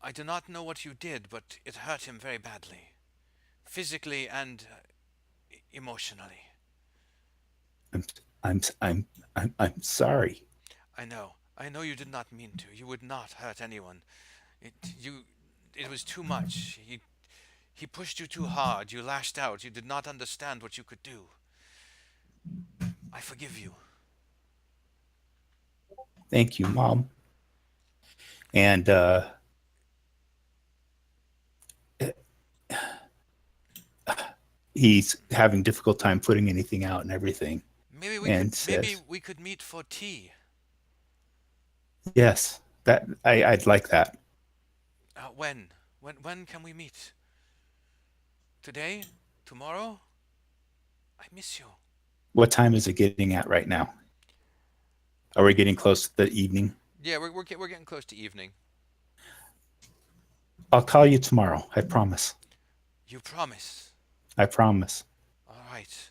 I do not know what you did, but it hurt him very badly, physically and emotionally. I'm sorry. I know you did not mean to. You would not hurt anyone. It was too much. He pushed you too hard. You lashed out. You did not understand what you could do. I forgive you. Thank you, Mom. And he's having difficult time putting anything out and everything. Maybe we could meet for tea. Yes, that I'd like that. When can we meet? Today? Tomorrow? I miss you. What time is it getting at right now? Are we getting close to the evening? Yeah, we're getting close to evening. I'll call you tomorrow. I promise. You promise? I promise. All right.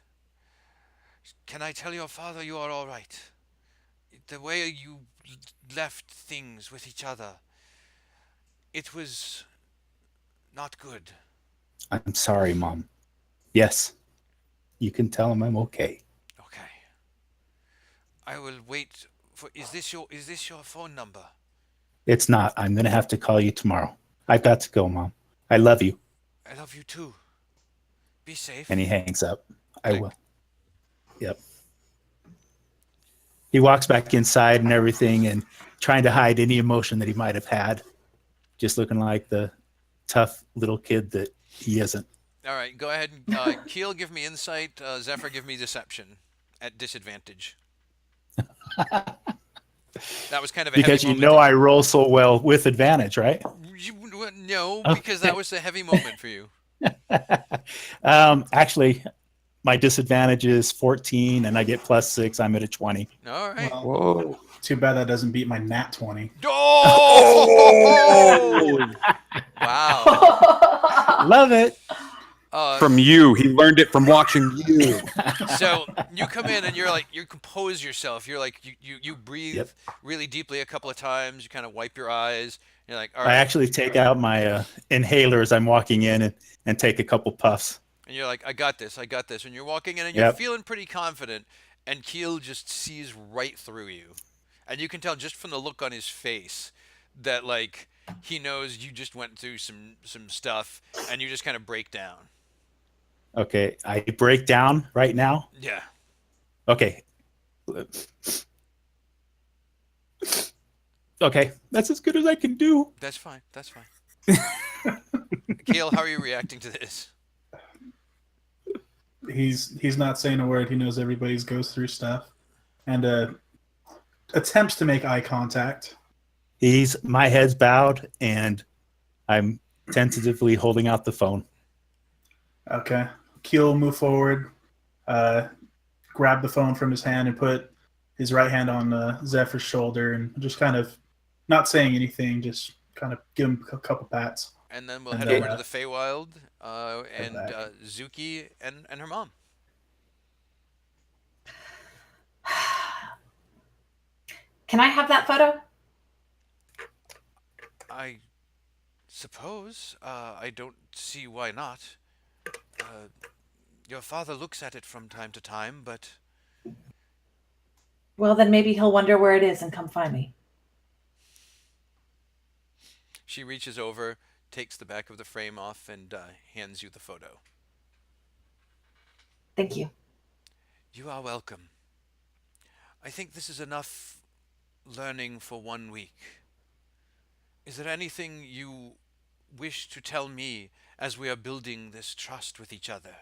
Can I tell your father you are all right? The way you left things with each other, it was not good. I'm sorry, Mom. Yes, you can tell him I'm okay. Okay. I will wait for. Is this your phone number? It's not. I'm going to have to call you tomorrow. I've got to go, Mom. I love you. I love you too. Be safe. And he hangs up. I Thank- will. Yep. He walks back inside and everything and trying to hide any emotion that he might have had. Just looking like the tough little kid that he isn't. All right, go ahead. Keel, give me insight. Zephyr, give me deception at disadvantage. That was kind of a Because heavy you know moment. I roll so well with advantage, right? No, because that was a heavy moment for you. Actually, my disadvantage is 14 and I get +6. I'm at a 20. All right. Well, Whoa. too bad that doesn't beat my nat 20. Oh! Wow. Love it. From you. He learned it from watching you. So you come in and you're like, you compose yourself. You're like, you breathe Yep. really deeply a couple of times. You kind of wipe your eyes. You're like, all I right. actually take out my inhaler as I'm walking in and take a couple puffs. And you're like, I got this. And you're walking in and you're Yep. feeling pretty confident. And Keel just sees right through you. And you can tell just from the look on his face that, like, he knows you just went through some stuff and you just kind of break down. Okay, I break down right now. Yeah. Okay. Okay, that's as good as I can do. That's fine. Keel, how are you reacting to this? He's not saying a word. He knows everybody's goes through stuff, and attempts to make eye contact. My head's bowed and I'm tentatively holding out the phone. Okay. Keel move forward, grab the phone from his hand and put his right hand on Zephyr's shoulder and just kind of not saying anything, just kind of give him a couple pats. And then we'll And head then, over to the Feywild and back. Zuki and her mom. Can I have that photo? I suppose. I don't see why not. Your father looks at it from time to time, but Well, then maybe he'll wonder where it is and come find me. she reaches over, takes the back of the frame off, and hands you the photo. Thank you. You are welcome. I think this is enough learning for 1 week. Is there anything you wish to tell me as we are building this trust with each other?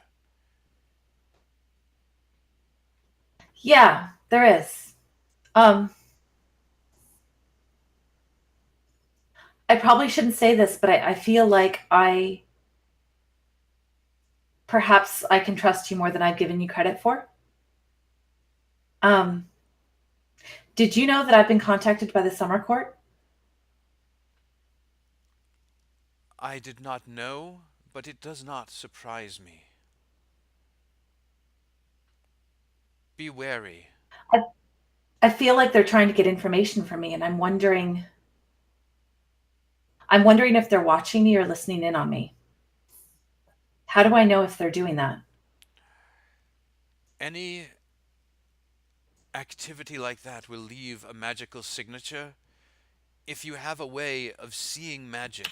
Yeah, there is. I probably shouldn't say this, but I feel like perhaps I can trust you more than I've given you credit for. Did you know that I've been contacted by the Summer Court? I did not know, but it does not surprise me. Be wary. I feel like they're trying to get information from me, and I'm wondering if they're watching me or listening in on me. How do I know if they're doing that? Any activity like that will leave a magical signature. If you have a way of seeing magic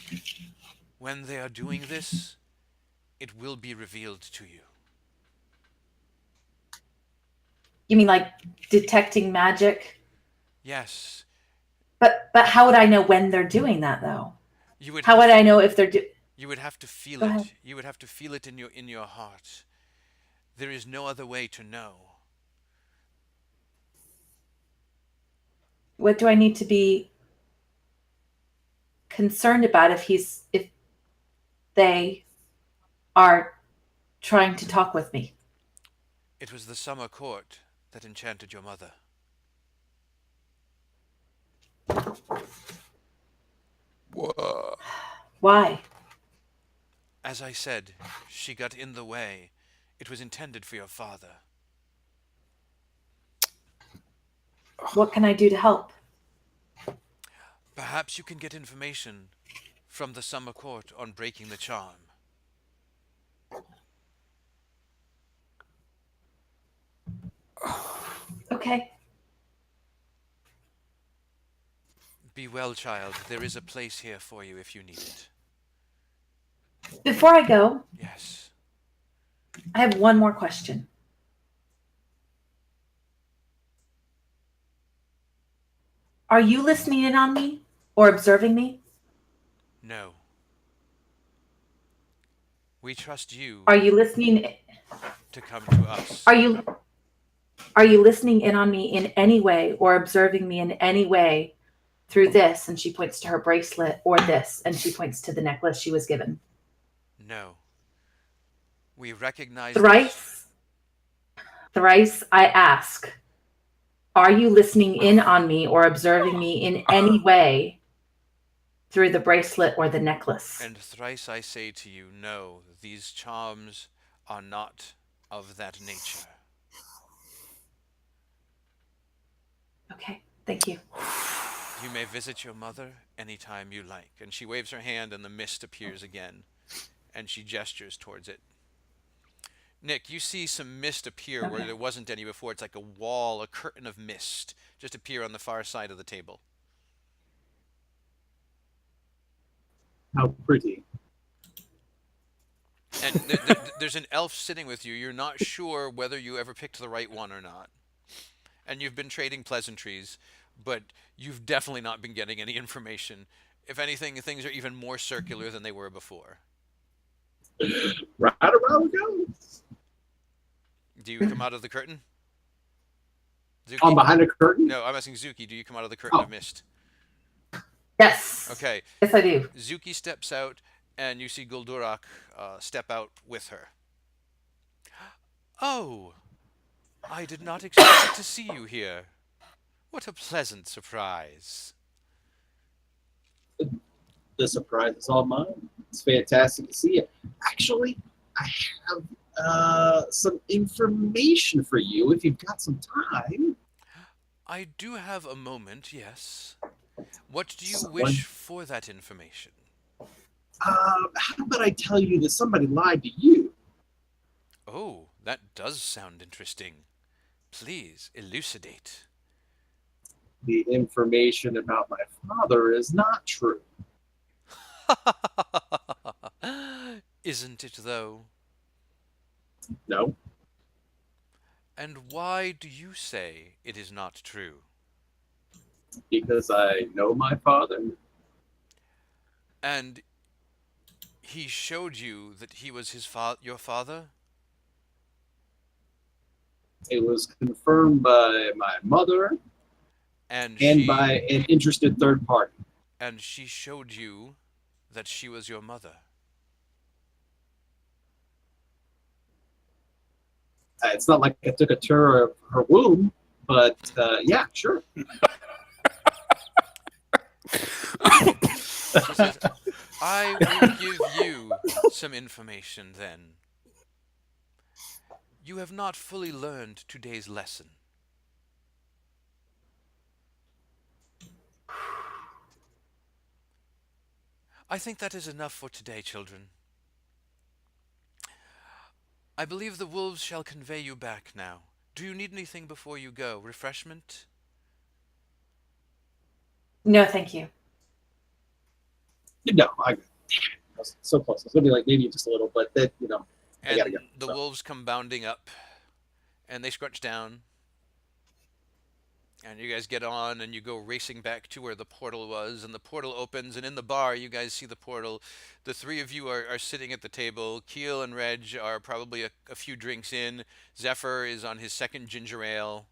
when they are doing this, it will be revealed to you. You mean like detecting magic? Yes, But how would I know when they're doing that though? you would. How would I know if they're You would have to feel Go it. ahead. You would have to feel it in your heart. There is no other way to know. What do I need to be concerned about if they are trying to talk with me? It was the summer court that enchanted your mother. Whoa. Why? As I said, she got in the way. It was intended for your father. What can I do to help? Perhaps you can get information from the Summer Court on breaking the charm. Okay. Be well, child. There is a place here for you if you need it. Before I go, Yes. I have one more question. Are you listening in on me or observing me? No. We trust you Are you listening? to come to us. Are you listening in on me in any way or observing me in any way through this? And she points to her bracelet, or this, and she points to the necklace she was given. No. We recognize Thrice I ask, are you listening in on me or observing me in any way through the bracelet or the necklace? And thrice I say to you, no, these charms are not of that nature. Okay, thank you. You may visit your mother anytime you like. And she waves her hand and the mist appears again. And she gestures towards it. Nick, you see some mist appear where there wasn't any before. It's like a wall, a curtain of mist just appear on the far side of the table. How pretty. And there's an elf sitting with you. You're not sure whether you ever picked the right one or not. And you've been trading pleasantries, but you've definitely not been getting any information. If anything, things are even more circular than they were before. Right around we go. Do you come out of the curtain? Zuki? I'm behind a curtain? No, I'm asking Zuki, do you come out of the curtain of mist? Yes. Okay. Yes, I do. Zuki steps out, and you see Guldurak step out with her. Oh, I did not expect to see you here. What a pleasant surprise. The surprise is all mine. It's fantastic to see you. Actually, I have some information for you if you've got some time. I do have a moment, yes. What do you wish for that information? How about I tell you that somebody lied to you? Oh, that does sound interesting. Please elucidate. The information about my father is not true. Isn't it, though? No. And why do you say it is not true? Because I know my father. And he showed you that he was your father? It was confirmed by my mother And by an interested third party. And she showed you that she was your mother. It's not like I took a tour of her womb, but yeah, sure. She says, I will give you some information then. You have not fully learned today's lesson. I think that is enough for today, children. I believe the wolves shall convey you back now. Do you need anything before you go? Refreshment? No, thank you. No, I was so close. It's gonna be like maybe just a little, but that I And gotta go. the wolves come bounding up, and they scrunch down. And you guys get on, and you go racing back to where the portal was, and the portal opens, and in the bar, you guys see the portal. The three of you are sitting at the table. Keel and Reg are probably a few drinks in. Zephyr is on his second ginger ale.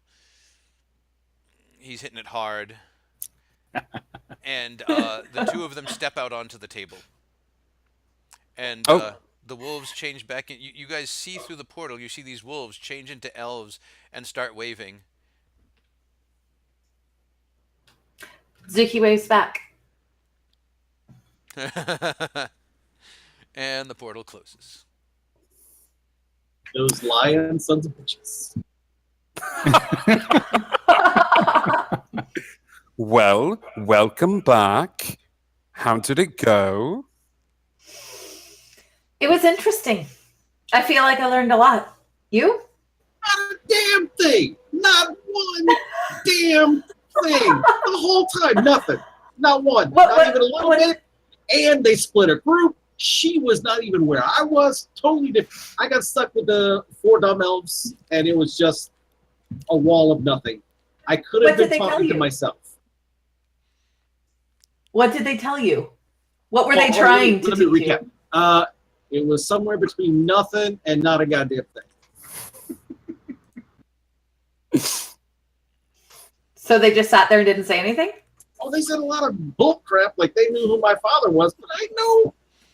He's hitting it hard. And the two of them step out onto the table. And the wolves change back. You guys see through the portal, you see these wolves change into elves and start waving. Zuki waves back. And the portal closes. Those lion sons of bitches. Well, welcome back. How did it go? It was interesting. I feel like I learned a lot. You? Not a damn thing. Not one damn thing. The whole time, nothing. Not one. Not even a little bit. And they split a group. She was not even where I was. Totally different. I got stuck with the 4 dumb elves, and it was just a wall of nothing. I could have What did been they tell talking to you? myself. What did they tell you? What were they trying to let me teach you? recap. It was somewhere between nothing and not a goddamn thing. So they just sat there and didn't say anything? Oh, they said a lot of bull crap, like they knew who my father was, but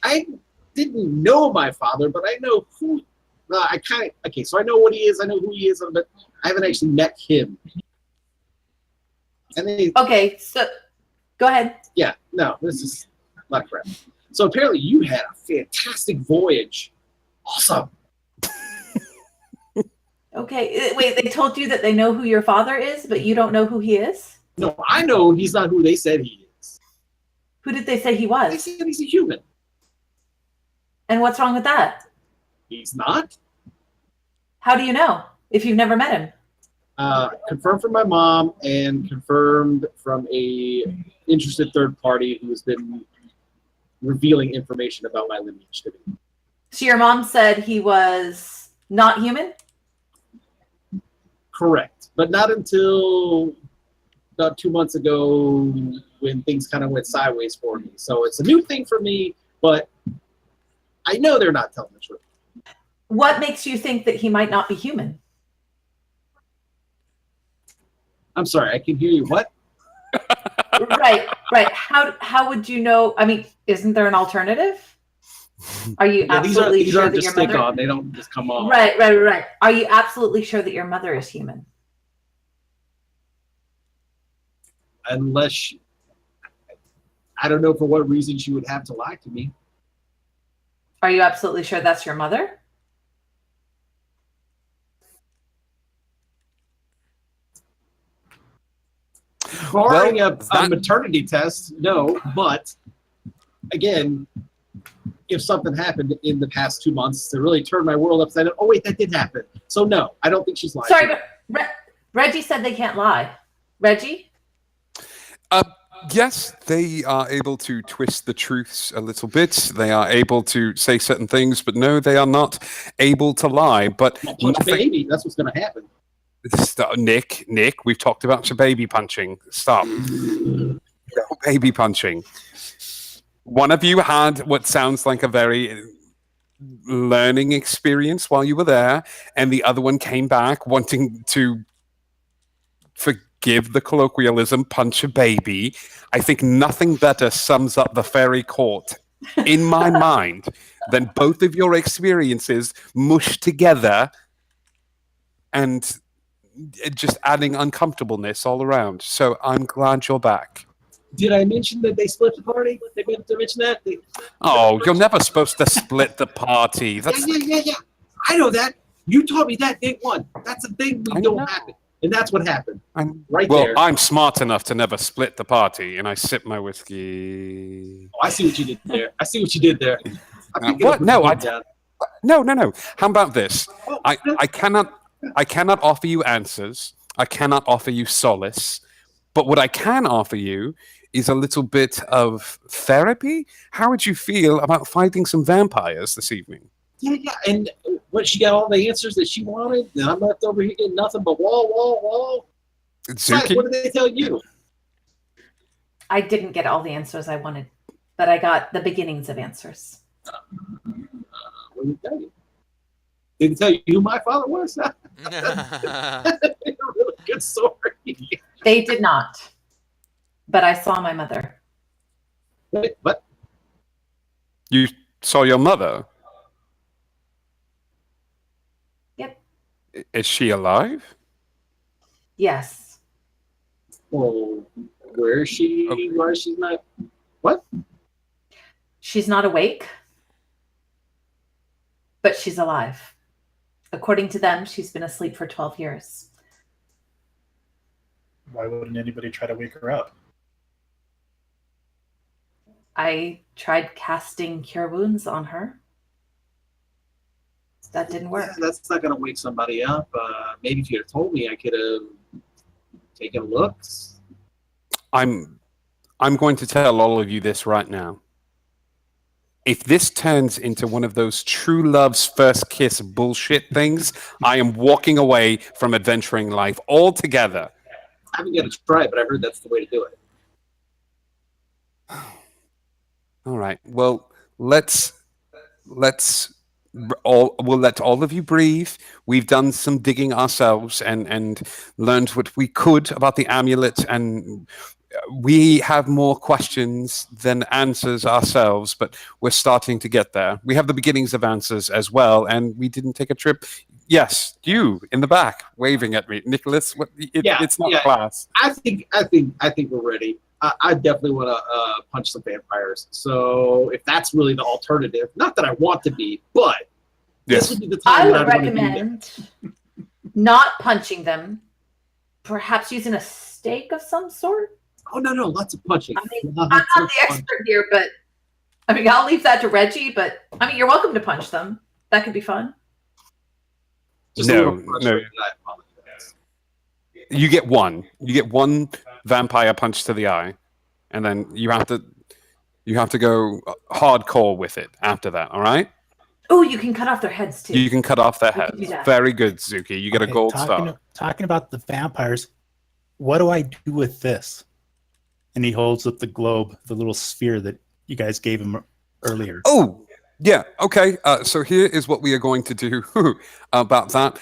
I didn't know my father, but I know who. So I know what he is, I know who he is, but I haven't actually met him. And they, Okay, so go ahead. yeah, no, this is a lot of crap. So apparently you had a fantastic voyage. Awesome. Okay, wait, they told you that they know who your father is, but you don't know who he is? No, I know he's not who they said he is. Who did they say he They was? said he's a human. And what's wrong with that? He's not. How do you know if you've never met him? Confirmed from my mom and confirmed from a interested third party who has been revealing information about my lineage to me. So your mom said he was not human? Correct. But not until about 2 months ago when things kind of went sideways for me. So it's a new thing for me, but I know they're not telling the truth. What makes you think that he might not be human? I'm sorry, I can hear you. What? Right. How would you know? I mean, isn't there an alternative? Are you Yeah, absolutely these sure aren't that just your stick mother? on. They don't just come on. Right. Are you absolutely sure that your mother is human? Unless I don't know for what reason she would have to lie to me. Are you absolutely sure that's your mother? Barring Well, a maternity test, no. But again, if something happened in the past 2 months to really turn my world upside down, oh wait, that did happen. So no, I don't think she's lying. Sorry, but Reggie said they can't lie. Reggie? Yes, they are able to twist the truths a little bit. They are able to say certain things, but no, they are not able to lie. But I'll punch a baby. That's what's going to happen. Nick, we've talked about your baby punching. Stop. No baby punching. One of you had what sounds like a very learning experience while you were there, and the other one came back wanting to, forgive the colloquialism, punch a baby. I think nothing better sums up the fairy court in my mind than both of your experiences mushed together and just adding uncomfortableness all around. So I'm glad you're back. Did I mention that they split the party? They meant to mention that? Oh, you're never supposed to split the party. That's Yeah. I know that. You taught me that day one. That's a thing I we don't know. happen. And that's what happened. well, There. I'm smart enough to never split the party, and I sip my whiskey. Oh, I see what you did there. I I'm picking What? up what No, you I- put down. No. How about this? Oh, I cannot offer you answers. I cannot offer you solace. But what I can offer you is a little bit of therapy. How would you feel about fighting some vampires this evening? yeah. And what, she got all the answers that she wanted, and I'm left over here getting nothing but wall. Besides, Zuki? what did they tell you? I didn't get all the answers I wanted, but I got the beginnings of answers. What did they tell you? Did they tell you who my father was? A really good story. They did not, but I saw my mother. Wait, what? You saw your mother? Yep. Is she alive? Yes. Well, where is she? Okay. Why is she not? She's not awake, but she's alive. According to them, she's been asleep for 12 years. Why wouldn't anybody try to wake her up? I tried casting Cure Wounds on her. That didn't work. Yeah, that's not going to wake somebody up. Maybe if you had told me, I could have taken looks. I'm going to tell all of you this right now. If this turns into one of those true love's first kiss bullshit things, I am walking away from adventuring life altogether. I haven't yet tried, but I heard that's the way to do it. All right. Well, we'll let all of you breathe. We've done some digging ourselves and learned what we could about the amulet, and we have more questions than answers ourselves, but we're starting to get there. We have the beginnings of answers as well, and we didn't take a trip. Yes, you in the back waving at me, Nicholas. It's not class. I think we're ready. I definitely want to punch some vampires. So if that's really the alternative, not that I want to be, but Yes. this would be the time. I when would I'd wanna be there. recommend not punching them, perhaps using a stake of some sort. Oh no, lots of punching. I mean, Lots I'm not of the punching. expert here, but I mean, I'll leave that to Reggie. But I mean, you're welcome to punch them. That could be fun. Just a No, little no. frustrated, I apologize. You get one. You get one vampire punch to the eye, and then you have to go hardcore with it after that. All right? Oh, you can cut off their heads too. You can cut off their We can heads. do that. Very good, Zuki. You get a Okay, gold talking, star. Talking about the vampires, what do I do with this? And he holds up the globe, the little sphere that you guys gave him earlier. Oh, yeah. Okay. So here is what we are going to do about that.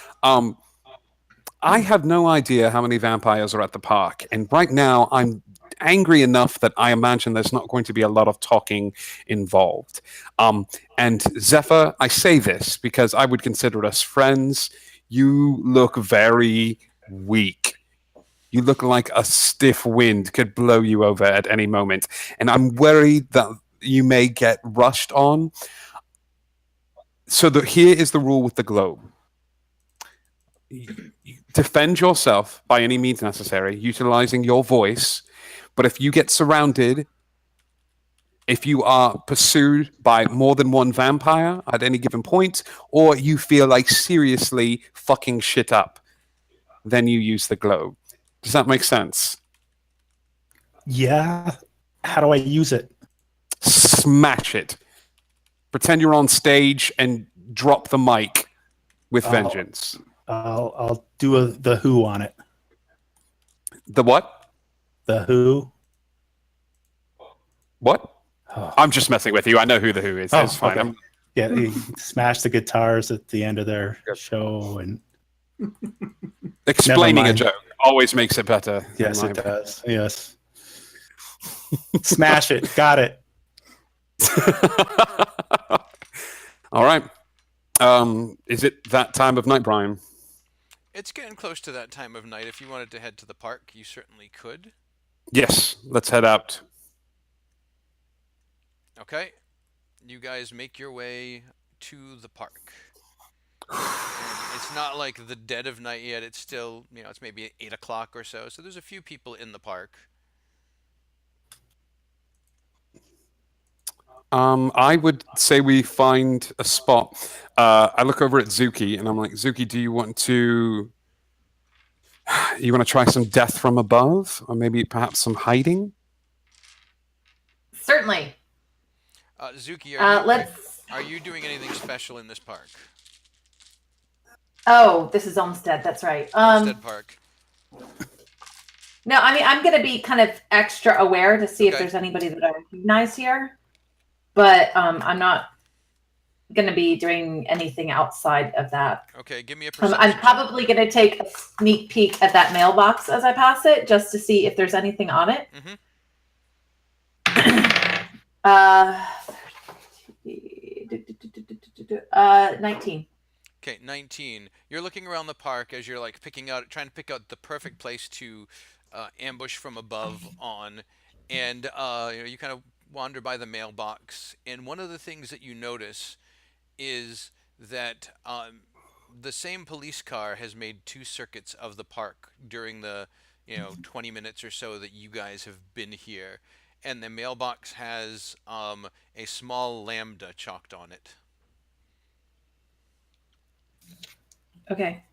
I have no idea how many vampires are at the park, and right now I'm angry enough that I imagine there's not going to be a lot of talking involved. And Zephyr, I say this because I would consider us friends. You look very weak. You look like a stiff wind could blow you over at any moment. And I'm worried that you may get rushed on. So here is the rule with the globe. Defend yourself by any means necessary, utilizing your voice. But if you get surrounded, if you are pursued by more than one vampire at any given point, or you feel like seriously fucking shit up, then you use the globe. Does that make sense? Yeah. How do I use it? Smash it. Pretend you're on stage and drop the mic with Oh. vengeance. I'll do the Who on it. The what? The Who. What? Oh, I'm just messing with you. I know who the Who is. Oh, It's fine. okay. yeah, he smashed the guitars at the end of their show, and Explaining a mind. joke always makes it better. yes, in it my does. Yes. Smash it. Got it. All right. Is it that time of night, Brian? It's getting close to that time of night. If you wanted to head to the park, you certainly could. Yes. Let's head out. Okay. You guys make your way to the park. And it's not like the dead of night yet. It's still, it's maybe 8 o'clock or so. So there's a few people in the park. I would say we find a spot. I look over at Zuki and I'm like, Zuki, do you want to try some death from above, or maybe perhaps some hiding? Certainly. Zuki, Let's. are you doing anything special in this park? Oh, this is Olmsted. That's right. Olmsted Park. No, I mean, I'm going to be kind of extra aware to see if Okay. there's anybody that I recognize here. But I'm not going to be doing anything outside of that. Okay, give me a perception. I'm probably going to take a sneak peek at that mailbox as I pass it, just to see if there's anything on it. Mhm. 19. Okay, 19. You're looking around the park as you're like trying to pick out the perfect place to ambush from above on, and you kind of wander by the mailbox. And one of the things that you notice is that the same police car has made 2 circuits of the park during the 20 minutes or so that you guys have been here, and the mailbox has a small lambda chalked on it. Okay.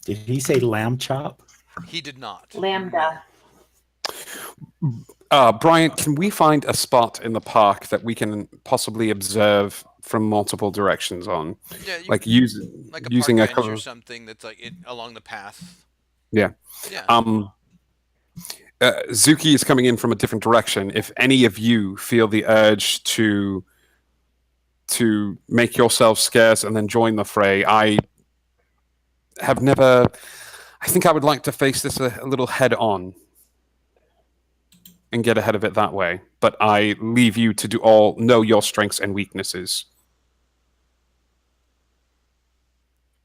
Did he say lamb chop? He did not. Lambda. Bryant, can we find a spot in the park that we can possibly observe from multiple directions on? Yeah, Like like a using park a bench or something that's like along the path. Yeah. Yeah. Zuki is coming in from a different direction. If any of you feel the urge to make yourselves scarce and then join the fray, I think I would like to face this a little head on and get ahead of it that way. But I leave you to know your strengths and weaknesses.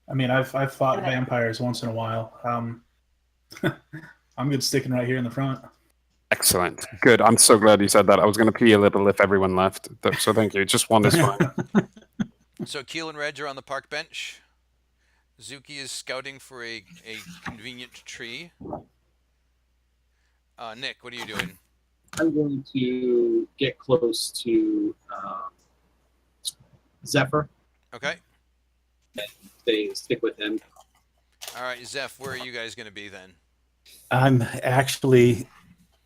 I mean, I've fought Okay. vampires once in a while. I'm good sticking right here in the front. Excellent. Good. I'm so glad you said that. I was going to pee a little if everyone left. So thank you. Just one is fine. So Keel and Reg are on the park bench. Zuki is scouting for a convenient tree. Nick, what are you doing? I'm going to get close to Zephyr. Okay. Stick with him. All right, Zeph, where are you guys going to be then? I'm actually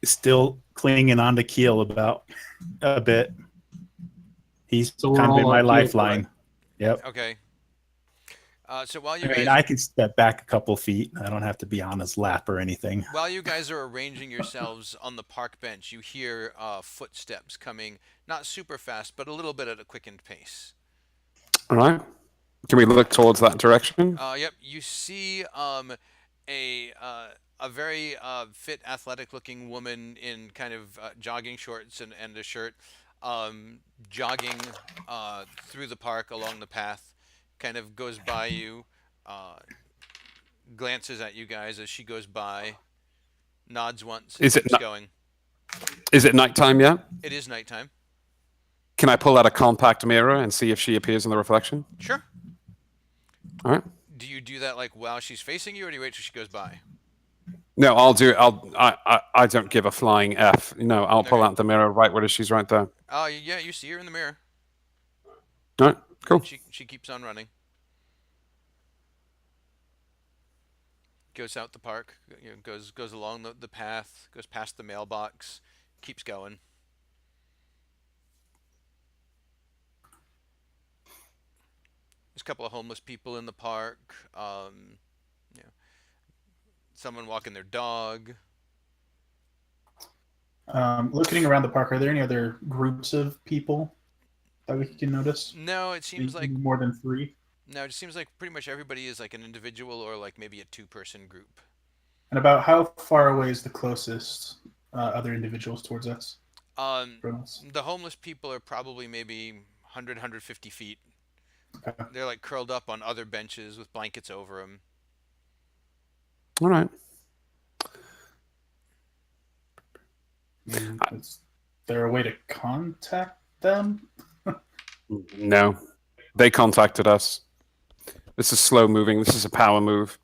still clinging on to Keel about a bit. He's So we're kind of been all my on Keel, lifeline. Yep. Okay. So while you I guys mean, I can step back a couple feet. I don't have to be on his lap or anything. while you guys are arranging yourselves on the park bench, you hear footsteps coming, not super fast, but a little bit at a quickened pace. All right. Can we look towards that direction? Yep, you see a very fit, athletic-looking woman in kind of jogging shorts and a shirt, jogging through the park along the path, kind of goes by you, glances at you guys as she goes by, nods once, and Is it keeps not- going. Is it nighttime yet? It is nighttime. Can I pull out a compact mirror and see if she appears in the reflection? Sure. All right. Do you do that like while she's facing you, or do you wait till she goes by? No, I'll do it. I don't give a flying F. No, I'll pull Okay. out the mirror right where she's right there. Oh, yeah, you see her in the mirror. All right. Cool. She keeps on running. Goes out the park, goes along the path, goes past the mailbox, keeps going. There's a couple of homeless people in the park. Someone walking their dog. Looking around the park, are there any other groups of people that we can notice? No, it seems like more than 3. no, it seems like pretty much everybody is like an individual or like maybe a 2-person group. And about how far away is the closest other individuals towards us? From us? The homeless people are probably maybe 100, 150 feet. Okay. They're like curled up on other benches with blankets over them. All right. Is there a way to contact them? No, they contacted us. This is slow moving. This is a power move.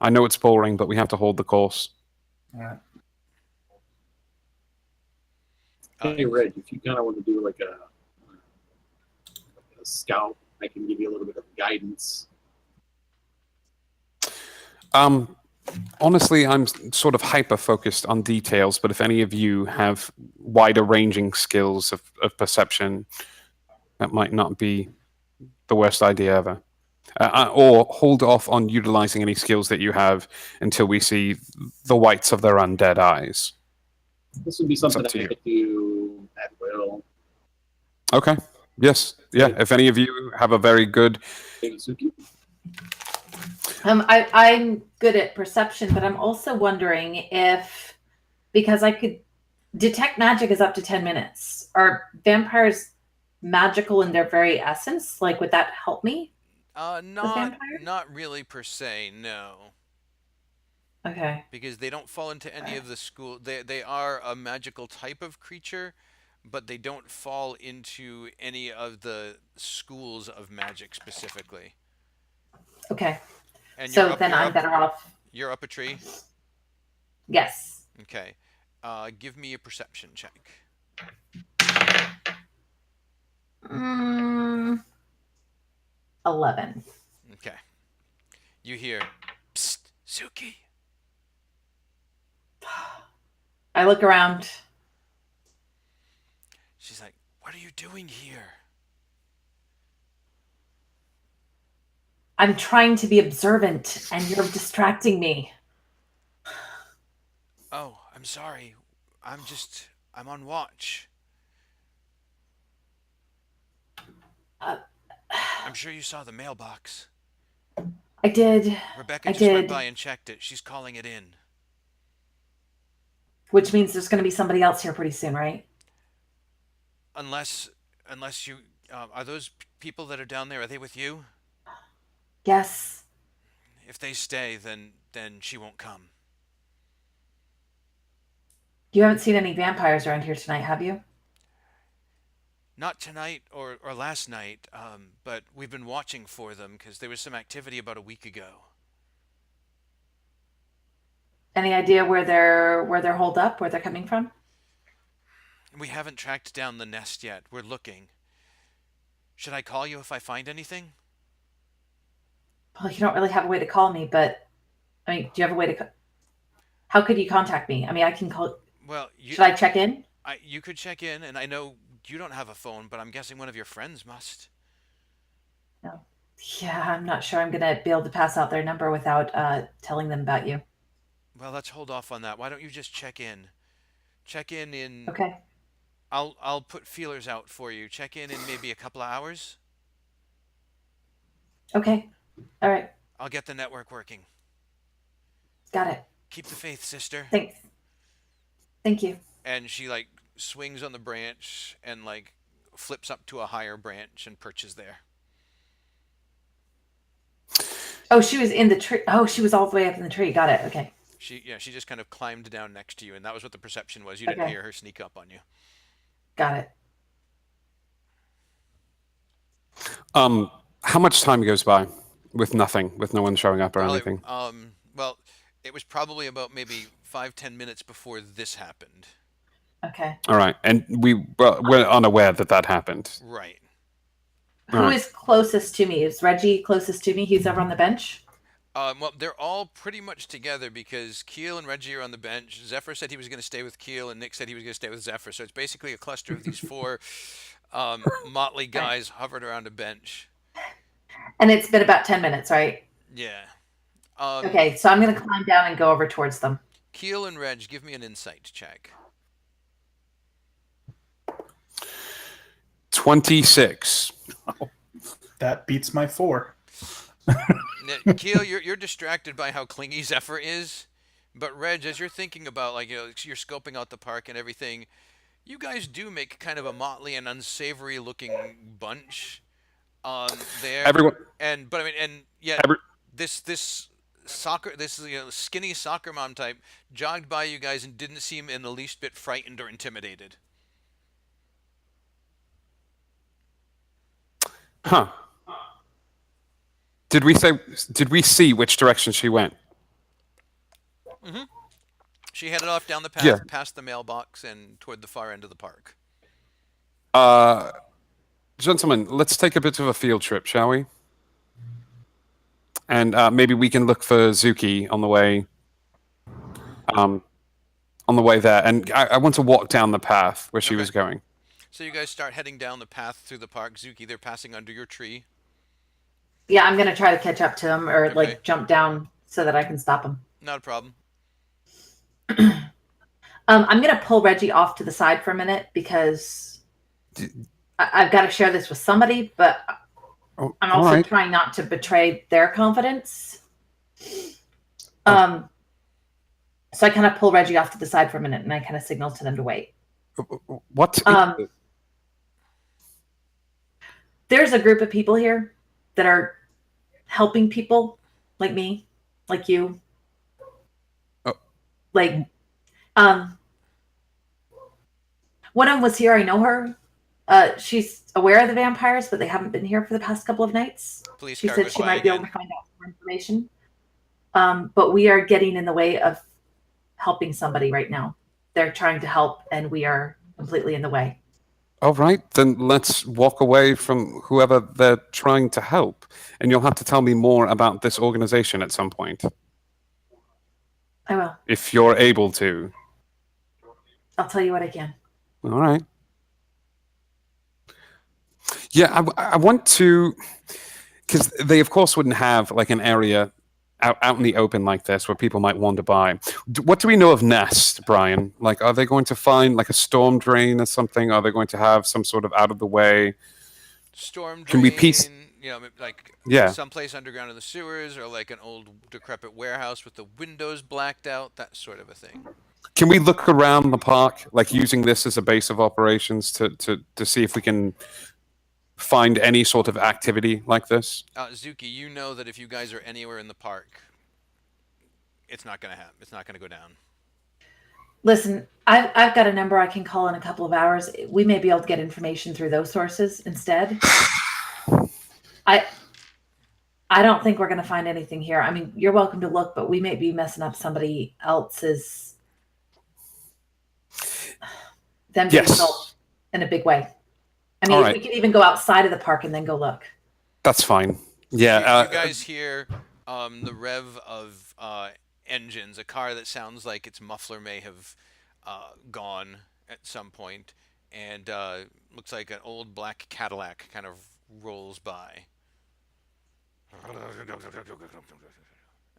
I know it's boring, but we have to hold the course. Alright. Hey, Reg, if you kind of want to do like a scout, I can give you a little bit of guidance. Honestly, I'm sort of hyper focused on details, but if any of you have wider ranging skills of perception, that might not be the worst idea ever. Or hold off on utilizing any skills that you have until we see the whites of their undead eyes. This would be something up to I you. could do at will. Okay. Yes. Yeah. If any of you have a very good. Hey, Suki. I'm good at perception, but I'm also wondering if, because I could detect magic is up to 10 minutes. Are vampires magical in their very essence? Like, would that help me? Not really per se, no. Okay. Because they don't fall into any of the school. They are a magical type of creature, but they don't fall into any of the schools of magic specifically. Okay. And So then I'm better off. You're up a tree? Yes. Okay. Give me a perception check. 11. Okay. You hear, "Psst, Suki." I look around. She's like, "What are you doing here?" I'm trying to be observant, and you're distracting me. Oh, I'm sorry. I'm on watch. I'm sure you saw the mailbox. I did, Rebecca I just went did. by and checked it. She's calling it in. Which means there's going to be somebody else here pretty soon, right? Unless you, are those people that are down there, are they with you? Yes. If they stay, then she won't come. You haven't seen any vampires around here tonight, have you? Not tonight or last night, but we've been watching for them because there was some activity about a week ago. Any idea where they're holed up, where they're coming from? We haven't tracked down the nest yet. We're looking. Should I call you if I find anything? Well, you don't really have a way to call me, but I mean, do you have a way to? How could you contact me? I mean, I can call. Well, Should I check in? you could check in, and I know you don't have a phone, but I'm guessing one of your friends must. No. Yeah, I'm not sure I'm gonna be able to pass out their number without telling them about you. Well, let's hold off on that. Why don't you just check in? Check in. Okay. I'll put feelers out for you. Check in maybe a couple of hours. Okay. All right. I'll get the network working. Got it. Keep the faith, sister. Thanks. Thank you. And she like swings on the branch and like flips up to a higher branch and perches there. Oh, she was in the tree. Oh, she was all the way up in the tree. Got it. Okay. She just kind of climbed down next to you, and that was what the perception was. You didn't Okay. hear her sneak up on you. Got it. How much time goes by with nothing, with no one showing up or Well, anything? it was probably about maybe 5-10 minutes before this happened. Okay. All right, and we're unaware that happened. Right. Who Alright. is closest to me? Is Reggie closest to me? He's over on the bench. Well, they're all pretty much together because Keel and Reggie are on the bench. Zephyr said he was going to stay with Keel, and Nick said he was going to stay with Zephyr. So it's basically a cluster of these four motley guys hovered around a bench. And it's been about 10 minutes, right? Yeah. Okay, so I'm going to climb down and go over towards them. Keel and Reg, give me an insight check. 26. That beats my 4. Keel, you're distracted by how clingy Zephyr is, but Reg, as you're thinking about you're scoping out the park and everything, you guys do make kind of a motley and unsavory looking bunch there. Everyone, This skinny soccer mom type jogged by you guys and didn't seem in the least bit frightened or intimidated. huh? Did we see which direction she went? Mm-hmm. She headed off down the path, Yeah. past the mailbox, and toward the far end of the park. Gentlemen, let's take a bit of a field trip, shall we? And maybe we can look for Zuki on the way. On the way there, and I want to walk down the path where she Okay. was going. So you guys start heading down the path through the park. Zuki, they're passing under your tree. Yeah, I'm going to try to catch up to him or Okay. like jump down so that I can stop him. Not a problem. I'm going to pull Reggie off to the side for a minute because I've got to share this with somebody, but Oh, I'm all also right. trying not to betray their confidence. So I kind of pull Reggie off to the side for a minute and I kind of signal to them to wait. What? There's a group of people here that are helping people like me, like you. Oh. Like, one of them was here. I know her. She's aware of the vampires, but they haven't been here for the past couple of nights. Police She car said goes she by might be able again. to find out more information. But we are getting in the way of helping somebody right now. They're trying to help, and we are completely in the way. All right, then let's walk away from whoever they're trying to help. And you'll have to tell me more about this organization at some point, I will. if you're able to. I'll tell you what I can. All right. Yeah, I want to, because they, of course, wouldn't have like an area out in the open like this where people might wander by. What do we know of Nest, Brian? Like, are they going to find like a storm drain or something? Are they going to have some sort of out of the way? Storm drain, Can we piece- you know, like Yeah. someplace underground in the sewers, or like an old decrepit warehouse with the windows blacked out, that sort of a thing. Can we look around the park, like using this as a base of operations to see if we can find any sort of activity like this? Zuki, you know that if you guys are anywhere in the park, it's not gonna happen. It's not gonna go down. Listen, I've got a number I can call in a couple of hours. We may be able to get information through those sources instead. I don't think we're going to find anything here. I mean, you're welcome to look, but we may be messing up somebody else's. Them being Yes. helped in a big way. I mean, All if right. we could even go outside of the park and then go look. That's fine. Yeah. You guys hear the rev of engines, a car that sounds like its muffler may have gone at some point, and looks like an old black Cadillac kind of rolls by.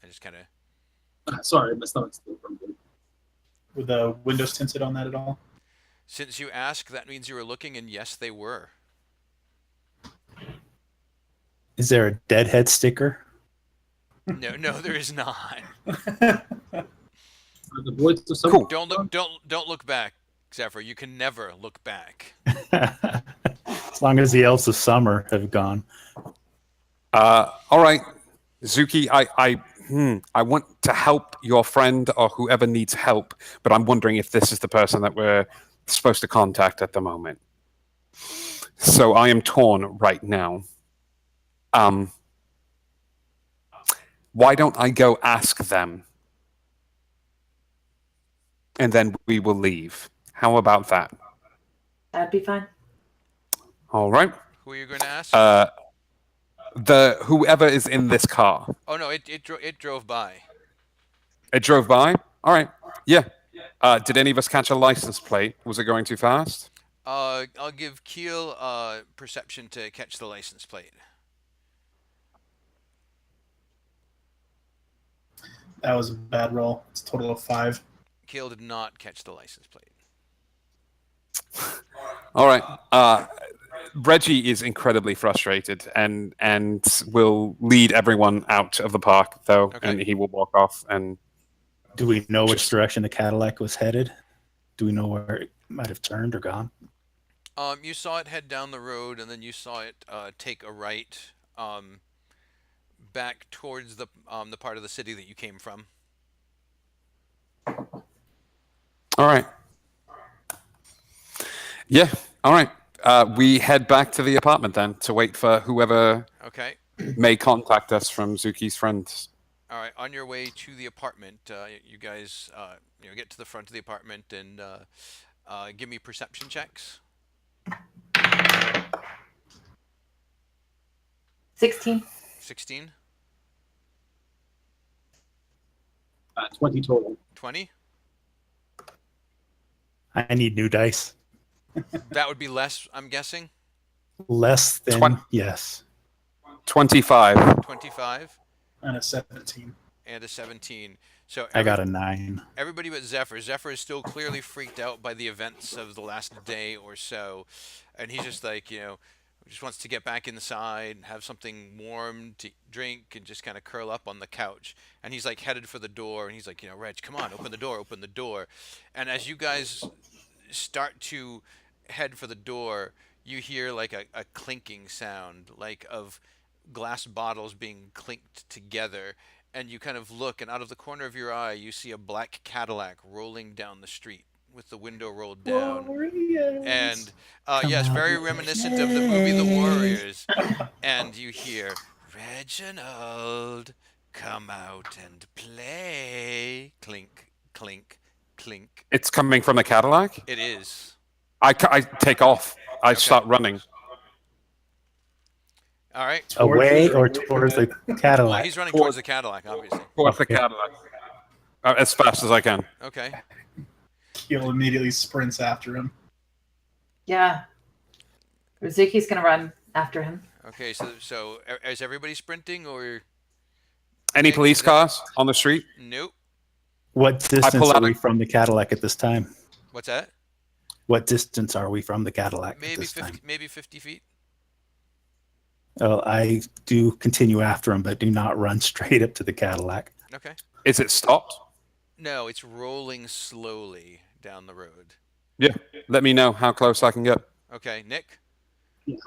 I just kind of, Sorry, my stomach's still grumbling. Were the windows tinted on that at all? since you asked, that means you were looking, and yes, they were. Is there a deadhead sticker? No, there is not. The voice of some Cool. Don't look back, Zephyr. You can never look back. As long as the elves of summer have gone. All right, Zuki, I want to help your friend or whoever needs help, but I'm wondering if this is the person that we're supposed to contact at the moment. So I am torn right now. Why don't I go ask them? And then we will leave. How about that? That'd be fine. All right. Who are you going to ask? The whoever is in this car. Oh no, it drove by. It drove by? All right. Yeah. Did any of us catch a license plate? Was it going too fast? I'll give Keel perception to catch the license plate. That was a bad roll. It's a total of 5. Keel did not catch the license plate. All right. Reggie is incredibly frustrated and will lead everyone out of the park, though, Okay. and he will walk off. And Do we know which direction the Cadillac was headed? Do we know where it might have turned or gone? You saw it head down the road, and then you saw it take a right back towards the part of the city that you came from. all right. Yeah. All right. We head back to the apartment then to wait for whoever Okay. may contact us from Zuki's friends. All right. On your way to the apartment, you guys get to the front of the apartment and give me perception checks. 16. 16, 20 total. 20. I need new dice. That would be less, I'm guessing. Less than, Twen- yes. 25. 25 And a 17. and a 17. So I got a 9. everybody but Zephyr. Zephyr is still clearly freaked out by the events of the last day or so, and he's just like, just wants to get back inside and have something warm to drink and just kind of curl up on the couch. And he's like headed for the door, and he's like, Reg, come on, open the door, open the door. And as you guys start to head for the door, you hear like a clinking sound, like of glass bottles being clinked together. And you kind of look, and out of the corner of your eye, you see a black Cadillac rolling down the street with the window rolled down. Warriors. And Come yes, out very with reminiscent of the movie The Warriors. And you hear, Reginald, Come out and play. Clink, clink, clink. It's coming from the Cadillac. It is. I take off. I Okay. start running. All right. Away or towards the Well, Cadillac? he's running towards the Cadillac, obviously. Towards the Okay. Cadillac. As fast as I can. Okay. Keel immediately sprints after him. Yeah. Rizuki's gonna run after him. Okay. So is everybody sprinting or Any Okay, police that- cars on the street? nope? What distance pull are out we a- from the Cadillac at this time? What's that? What distance are we from the Cadillac at Maybe this 50, time? maybe 50 feet. Oh, I do continue after him, but do not run straight up to the Cadillac. Okay. Is it stopped? No, it's rolling slowly down the road. Yeah. Let me know how close I can get. Okay, Nick. Yeah,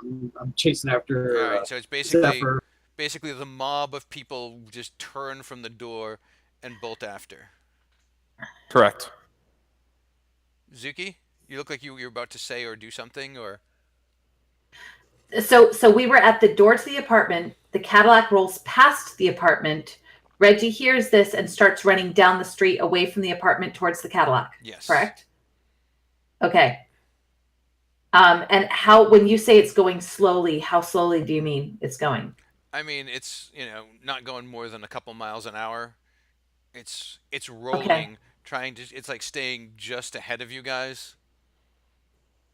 I'm chasing after All right. So it's basically Zephyr. basically the mob of people just turn from the door and bolt after. Correct. Zuki, you look like you were about to say or do something, or So we were at the door to the apartment. The Cadillac rolls past the apartment. Reggie hears this and starts running down the street away from the apartment towards the Cadillac. yes. Correct? Okay. And how, when you say it's going slowly, how slowly do you mean it's going? I mean, it's not going more than a couple miles an hour. It's rolling, trying to. It's like staying just ahead of you guys.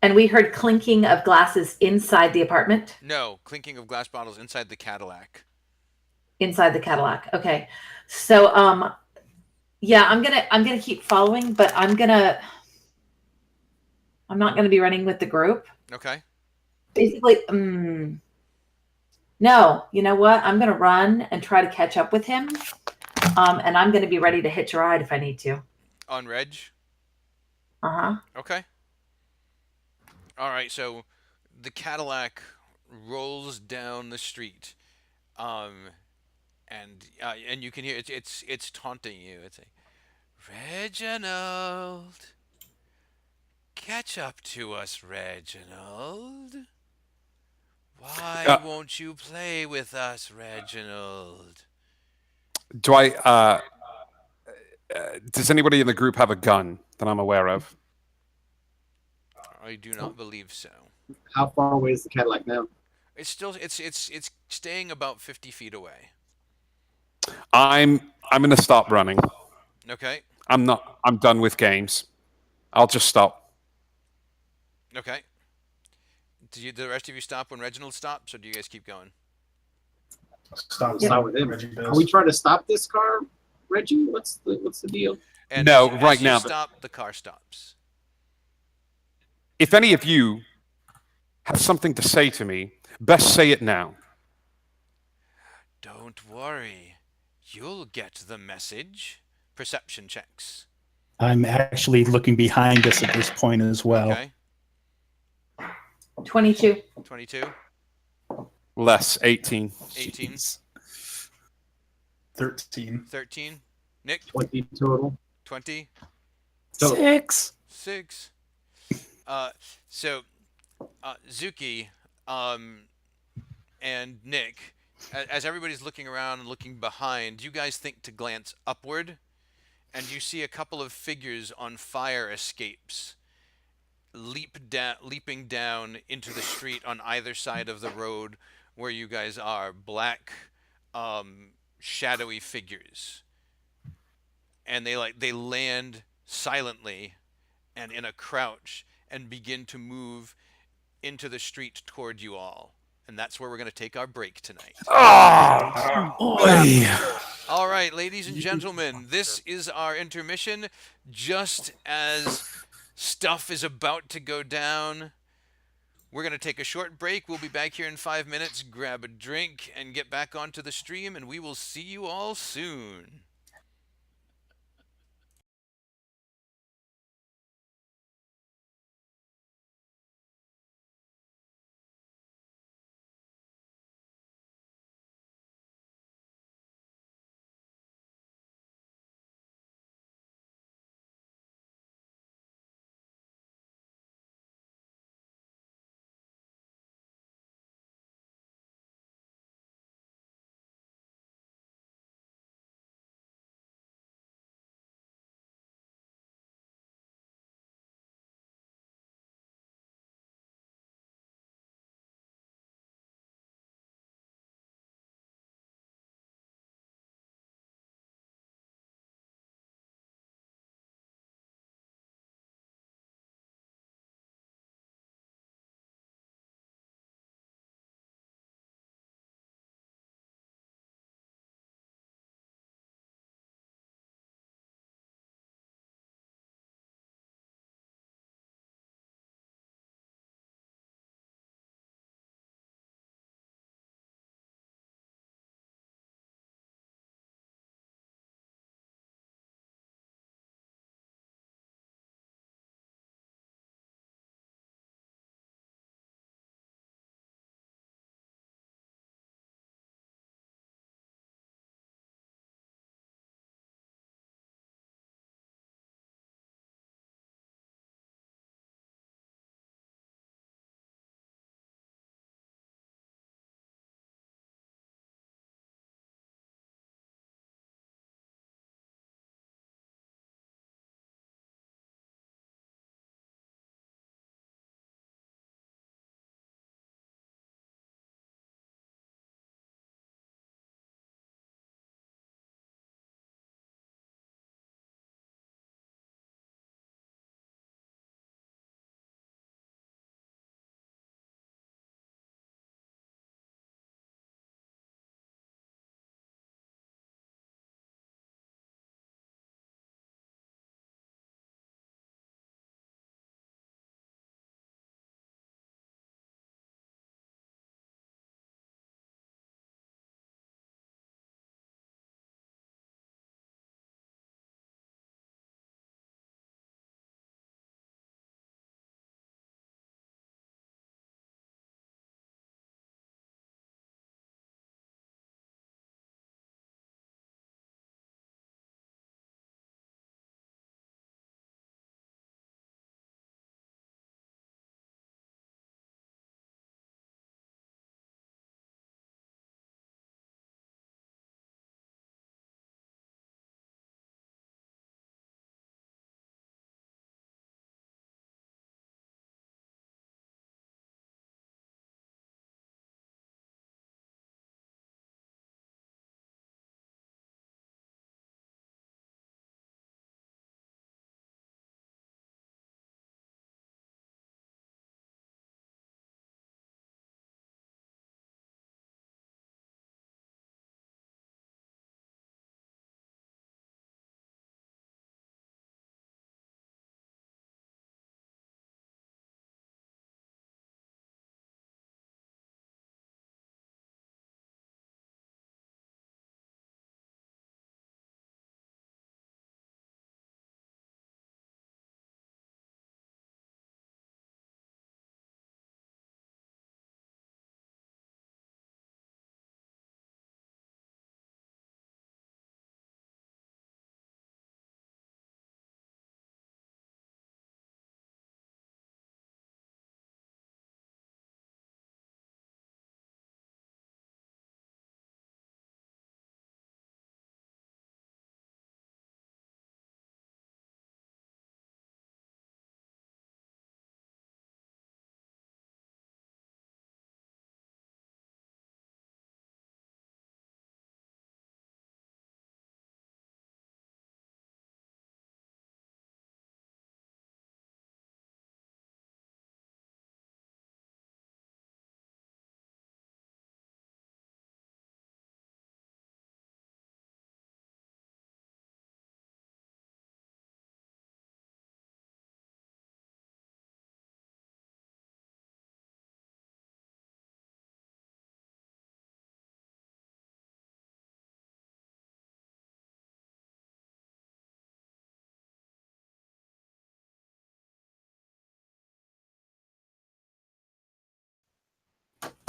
And we heard clinking of glasses inside the apartment, No, clinking of glass bottles inside the Cadillac. inside the Cadillac. Okay. So, yeah, I'm gonna keep following, but I'm not gonna be running with the group. Okay. Basically, no, you know what? I'm gonna run and try to catch up with him. And I'm gonna be ready to hitch a ride if I need to. On Reg. Uh-huh. Okay. All right. So the rolls down the street, and you can hear it's taunting you. It's a Reginald. Catch up to us, Reginald. Why won't you play with us, Reginald? Do I? Does anybody in the group have a gun that I'm aware of? I do not believe so. How far away is the Cadillac now? It's still it's staying about 50 feet away. I'm gonna stop running. Okay. I'm not. I'm done with games. I'll just stop. Okay. Do the rest of you stop when Reginald stops, or do you guys keep going? Stop, Stop with him. Reggie Are we trying to stop this car, Reggie? What's the deal? And No, as right you now- stop, the car stops. If any of you have something to say to me, best say it now. Don't worry. You'll get the message. Perception checks. I'm actually looking behind us at this point as well. Okay. 22. 22, Less 18. 18, Jeez. 13. 13. Nick, 20 total. 20, So- 6. 6. So, Zuki, and Nick, as everybody's looking around and looking behind, you guys think to glance upward, and you see a couple of figures on fire escapes leaping down into the street on either side of the road where you guys are. Black, shadowy figures, and they land silently and in a crouch and begin to move into the street toward you all. And that's where we're going to take our break tonight. Boy. All right, ladies and gentlemen, this is our intermission. Just as stuff is about to go down, we're going to take a short break. We'll be back here in 5 minutes, grab a drink, and get back onto the stream, and we will see you all soon.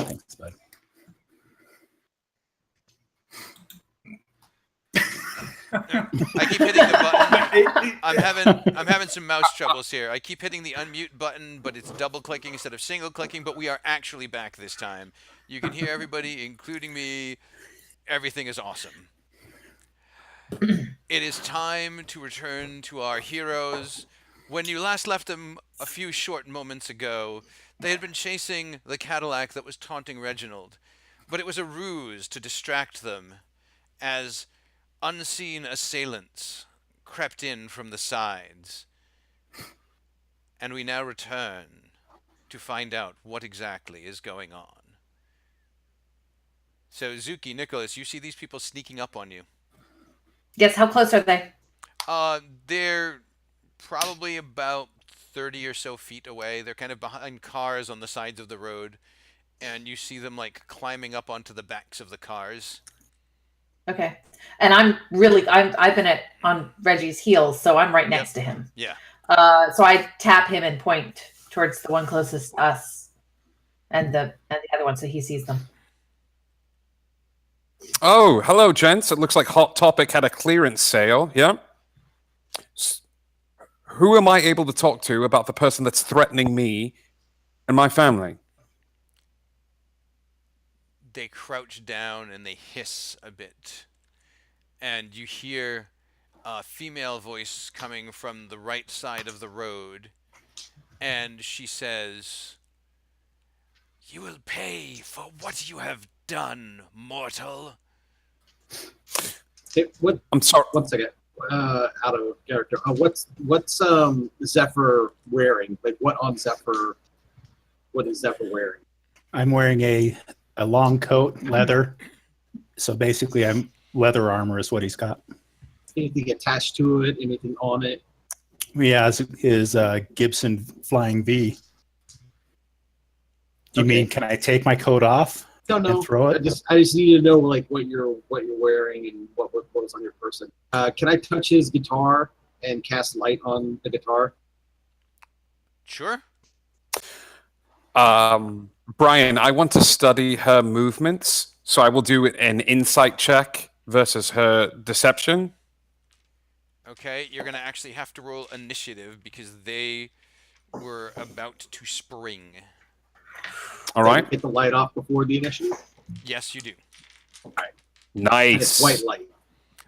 Thanks, bud. I keep hitting the button. I'm having some mouse troubles here. I keep hitting the unmute button, but it's double clicking instead of single clicking. But we are actually back this time. You can hear everybody, including me. Everything is awesome. It is time to return to our heroes. When you last left them a few short moments ago, they had been chasing the Cadillac that was taunting Reginald, but it was a ruse to distract them as unseen assailants crept in from the sides. And we now return to find out what exactly is going on. So, Zuki, Nicholas, you see these people sneaking up on you. Yes, how close are they? They're probably about 30 or so feet away. They're kind of behind cars on the sides of the road, and you see them like climbing up onto the backs of the cars. Okay. And I've been on Reggie's heels, so I'm right next to him. Yeah. So I tap him and point towards the one closest to us and the other one so he sees them. Oh, hello, gents. It looks like Hot Topic had a clearance sale. Yeah. Who am I able to talk to about the person that's threatening me and my family? They crouch down and they hiss a bit. And you hear a female voice coming from the right side of the road. And she says, "You will pay for what you have done, mortal." Hey, what? I'm sorry. One second. Out of character. What's Zephyr wearing? Like, what on Zephyr? What is Zephyr wearing? I'm wearing a long coat, leather. So basically, I'm leather armor is what he's got. Anything attached to it? Anything on it? He has his Gibson Flying V. Do you mean can I take my coat off? No. And throw it? I just need to know like what you're wearing and what goes on your person. Can I touch his guitar and cast light on the guitar? Sure. Brian, I want to study her movements, so I will do an insight check versus her deception. Okay, you're going to actually have to roll initiative because they were about to spring. All right. Get the light off before the initiative. Yes, you do. And Nice. it's white light.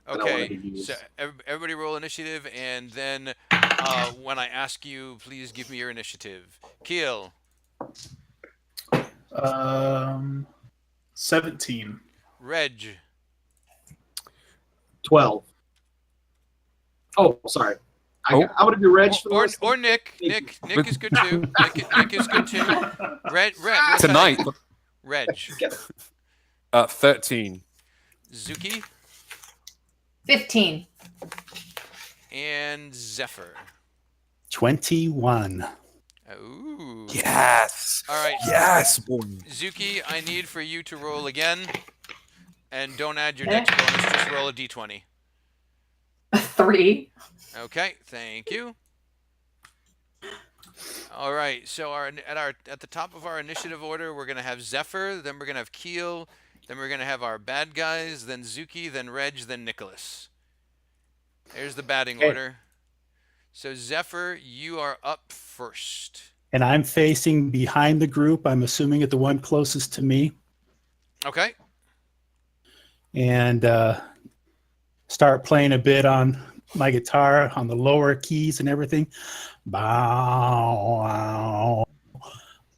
I don't want Okay, to use- so everybody roll initiative, and then when I ask you, please give me your initiative. Keel, 17. Reg, 12. Oh, sorry. Oh. I would have been Reg for the rest or of- Nick. Nick is good too. Nick is good too. Reg, Tonight, Reg, 13. Zuki, 15. and Zephyr. 21. Ooh. Yes. All right. Yes, boy. Zuki, I need for you to roll again, and don't add your Okay. dex bonus. Just roll a d20. 3. Okay, thank you. All right, so at the top of our initiative order, we're gonna have Zephyr, then we're gonna have Keel, then we're gonna have our bad guys, then Zuki, then Reg, then Nicholas. There's the batting Okay. order. So Zephyr, you are up first. And I'm facing behind the group. I'm assuming at the one closest to me. Okay. And start playing a bit on my guitar on the lower keys and everything. Bow, wow.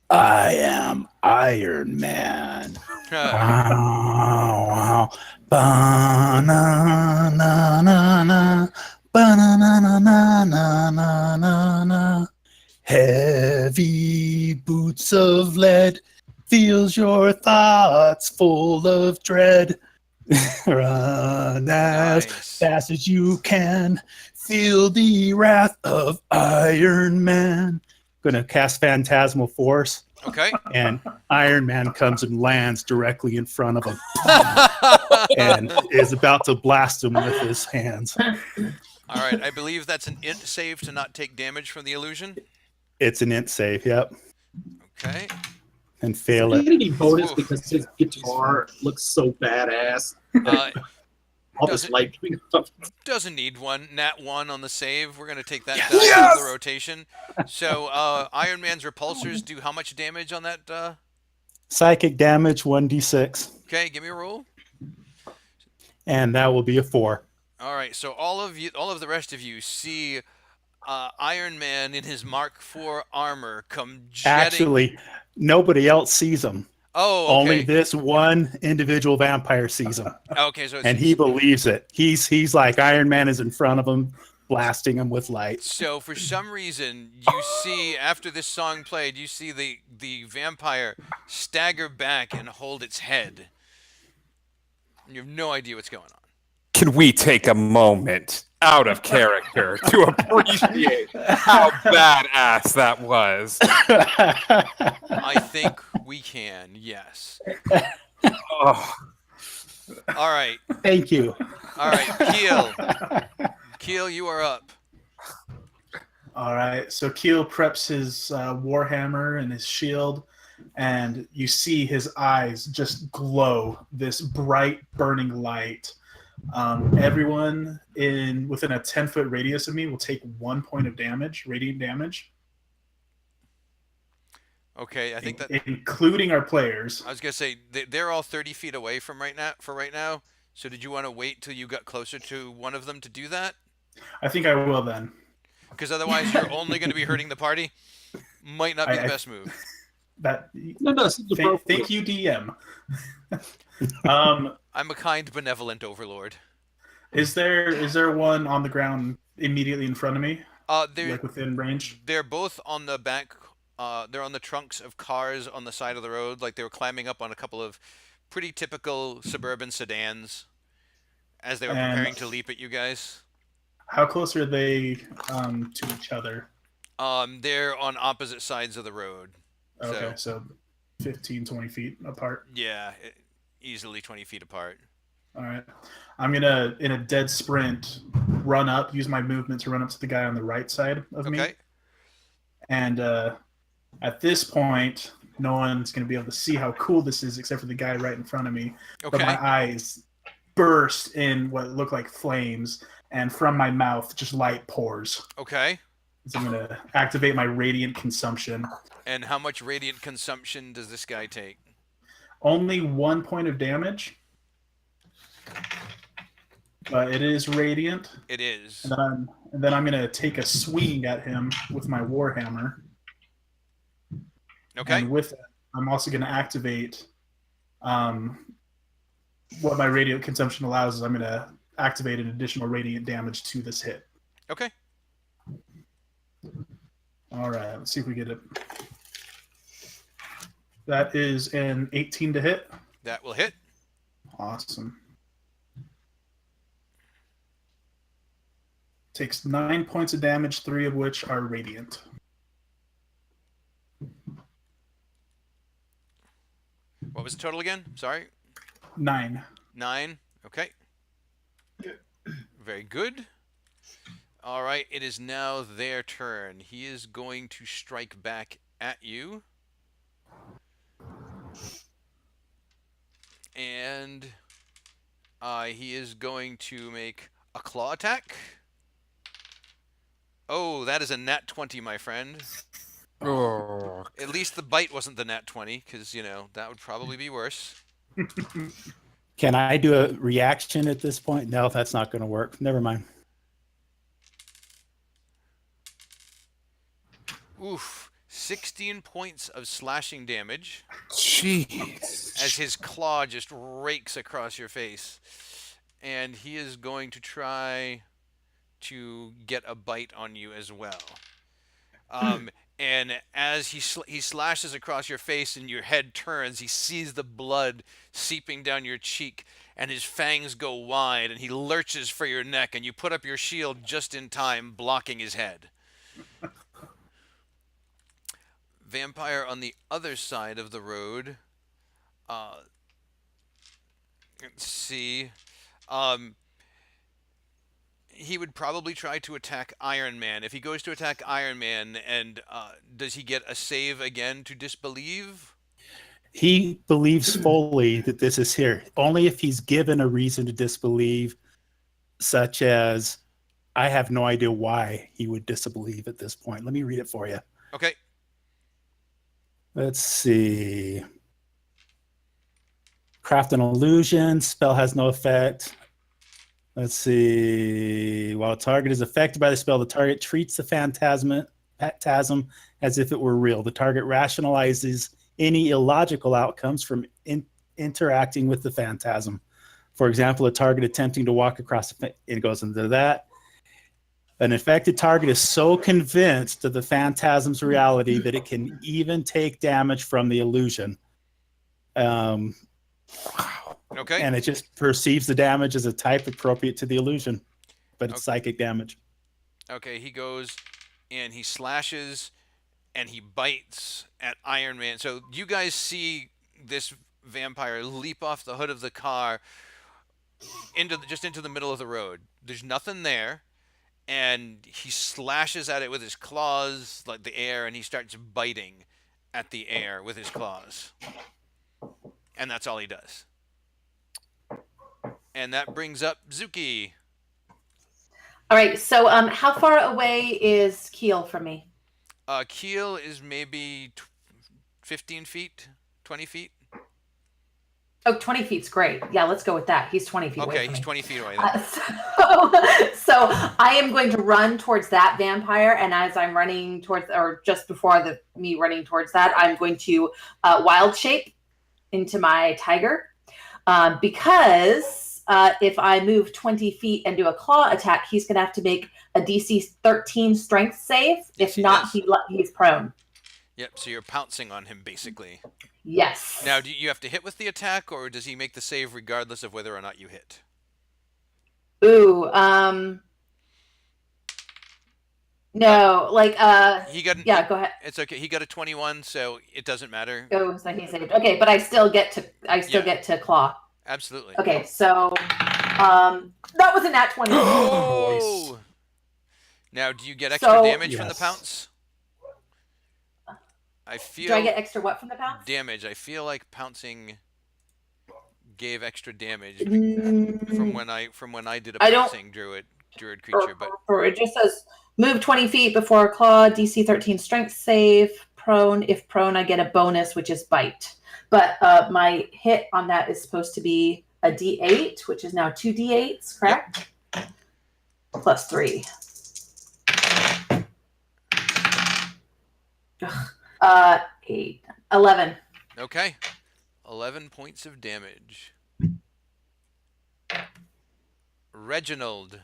I am Iron Man. Wow, wow. Ba-na-na-na-na. Ba-na-na-na-na-na-na-na. Heavy boots of lead fills your thoughts full of dread. Run as Nice. fast as you can. Feel the wrath of Iron Man. Gonna cast Phantasmal Force, Okay. and Iron Man comes and lands directly in front of him and is about to blast him with his hands. All right, I believe that's an int save to not take damage from the illusion. It's an int save, yep. Okay. and fail it. Get any bonus Oof. because his guitar looks so badass. All this doesn't- light coming up. Doesn't need one. Nat 1 on the save. We're going to take that Yes. die out Yes! of the rotation. So Iron Man's repulsors do how much damage on that? Psychic damage 1d6, Okay, give me a roll. and that will be a 4. All right, so all of the rest of you see Iron Man in his Mark IV armor come jetting. Actually, nobody else sees him. Oh, okay. Only this one individual vampire sees him, Okay, so it's, and he believes it. He's like Iron Man is in front of him, blasting him with light. so for some reason you see after this song played, you see the vampire stagger back and hold its head. You have no idea what's going on. Can we take a moment out of character to appreciate how badass that was? I think we can, yes. Oh, All right, Thank you. all right, Keel. Keel, you are up. All right, so Keel preps his warhammer and his shield, and you see his eyes just glow this bright, burning light. Everyone within a 10-foot radius of me will take 1 point of damage, radiant damage, Okay, I think that including our players. I was gonna say they're all 30 feet away from right now. So did you want to wait till you got closer to one of them to do that? I think I will then. Because otherwise you're only going to be hurting the party. Might not be the best move. That No, this is appropriate. thank you, DM. I'm a kind, benevolent overlord. Is there one on the ground immediately in front of me, They're like within range? they're both on the back. They're on the trunks of cars on the side of the road. Like they were climbing up on a couple of pretty typical suburban sedans as they were And- preparing to leap at you guys. How close are they to each other? They're on opposite sides of the road. Okay, so 15, 20 feet apart. Yeah, easily 20 feet apart. All right. I'm going to, in a dead sprint, run up, use my movement to run up to the guy on the right side of me. Okay. And at this point, no one's going to be able to see how cool this is except for the guy right in front of me. But Okay. my eyes burst in what look like flames, and from my mouth, just light pours. Okay. So I'm going to activate my radiant consumption. And how much radiant consumption does this guy take? Only 1 point of damage, but it is radiant. It is. And then I'm going to take a swing at him with my warhammer. Okay. And with it, I'm also going to activate what my radiant consumption allows is I'm going to activate an additional radiant damage to this hit. Okay. All right, let's see if we get it. That is an 18 to hit. That will hit. Awesome. Takes 9 points of damage, 3 of which are radiant. What was the total again? Sorry. 9. 9. Okay. Very good. All right. It is now their turn. He is going to strike back at you. And he is going to make a claw attack. Oh, that is a nat 20, my friend. oh. At least the bite wasn't the nat 20, because, you know, that would probably be worse. Can I do a reaction at this point? No, that's not going to work. Never mind. Oof. 16 points of slashing damage Jeez. as his claw just rakes across your face. And he is going to try to get a bite on you as well. And as he slashes across your face and your head turns, he sees the blood seeping down your cheek, and his fangs go wide, and he lurches for your neck, and you put up your shield just in time, blocking his head. Vampire on the other side of the road. Let's see. He would probably try to attack Iron Man. If he goes to attack Iron Man, and does he get a save again to disbelieve? He believes fully that this is here. Only if he's given a reason to disbelieve, such as, I have no idea why he would disbelieve at this point. Let me read it for you. Okay. Let's see. Craft an illusion. Spell has no effect. Let's see. While a target is affected by the spell, the target treats the phantasm as if it were real. The target rationalizes any illogical outcomes from interacting with the phantasm. For example, a target attempting to walk across it goes into that. An affected target is so convinced of the phantasm's reality that it can even take damage from the illusion. Okay. And it just perceives the damage as a type appropriate to the illusion, but it's psychic damage. Okay, he goes and he slashes and he bites at Iron Man. So you guys see this vampire leap off the hood of the car into the middle of the road. There's nothing there, and he slashes at it with his claws, like the air, and he starts biting at the air with his claws. And that's all he does. And that brings up Zuki. All right. So, how far away is Keel from me? Keel is maybe 15 feet, 20 feet. Oh, 20 feet's great. Yeah, let's go with that. He's 20 feet away Okay, from he's me. 20 feet away then. So I am going to run towards that vampire, and as I'm running towards, or just before me running towards that, I'm going to wild shape into my tiger, because if I move 20 feet and do a claw attack, he's going to have to make a DC 13 strength save. If not, he's prone. Yep, so you're pouncing on him, basically. Yes. Now, do you have to hit with the attack, or does he make the save regardless of whether or not you hit? Ooh, no, like, He got yeah, go ahead. It's okay. He got a 21, so it doesn't matter. Oh, so he saved. Okay, but I still get to claw. Absolutely. Okay, so, that was a nat 20. Oh! Now, do you get extra damage from the Yes. pounce? I feel. Do I get extra what from the pounce? Damage? I feel like pouncing gave extra damage Mm, from when I did a I don't- pouncing druid creature, but or it just says move 20 feet before a claw, DC 13 strength save, prone. If prone, I get a bonus, which is bite. But my hit on that is supposed to be a D8, which is now 2 D8s, correct? Yep. Plus 3. 8, 11. okay. 11 points of damage. Reginald.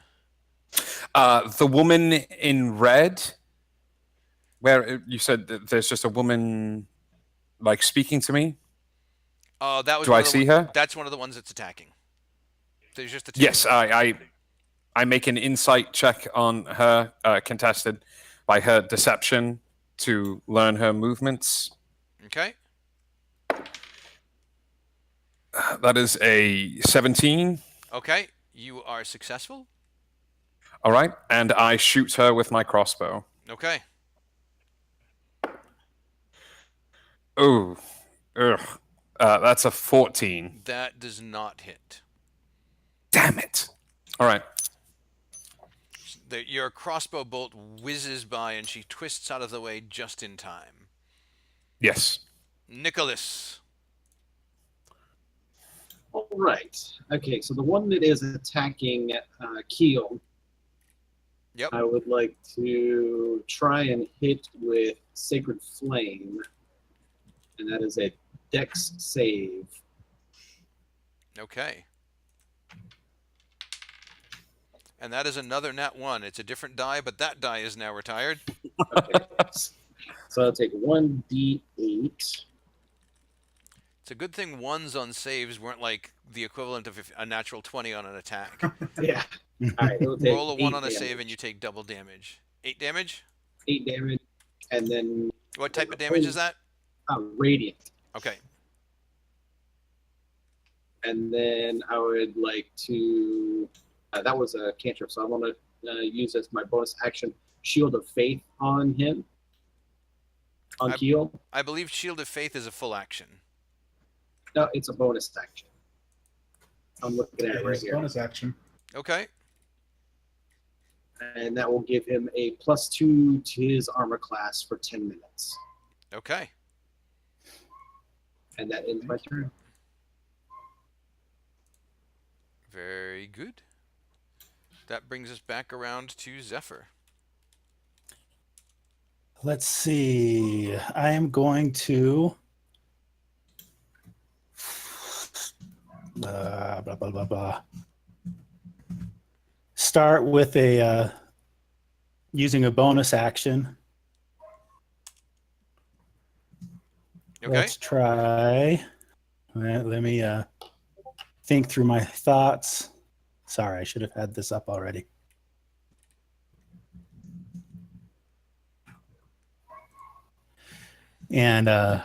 The woman in red, where you said that there's just a woman, like, speaking to me. Oh, that was. Do I see her? That's one of the ones that's attacking. There's just a two. Yes, I make an insight check on her, contested by her deception, to learn her movements. Okay. That is a 17. Okay. You are successful. All right, and I shoot her with my crossbow. Okay. Oh, ugh. That's a 14. That does not hit. Damn it. All right. Your crossbow bolt whizzes by and she twists out of the way just in time. Yes. Nicholas. All right. Okay, so the one that is attacking Keel, Yep. I would like to try and hit with Sacred Flame, and that is a Dex save. Okay. And that is another nat 1. It's a different die, but that die is now retired. Okay. So I'll take 1d8. It's a good thing ones on saves weren't like the equivalent of a natural 20 on an attack. Yeah. All right. It'll take Roll a 1 on a 8 save damage. and you take double damage. 8 damage? 8 damage, and then What type of damage is that? radiant. Okay. And then I would like to. That was a cantrip, so I want to use as my bonus action Shield of Faith on him. On Keel. I believe Shield of Faith is a full action. No, it's a bonus action. I'm looking at it right His here. bonus action. Okay. And that will give him a +2 to his armor class for 10 minutes. Okay. And that ends my turn. Very good. That brings us back around to Zephyr. Let's see. I am going to blah blah blah blah. Start with a using a bonus action. Okay. Let's try. Let me think through my thoughts. Sorry, I should have had this up already. And it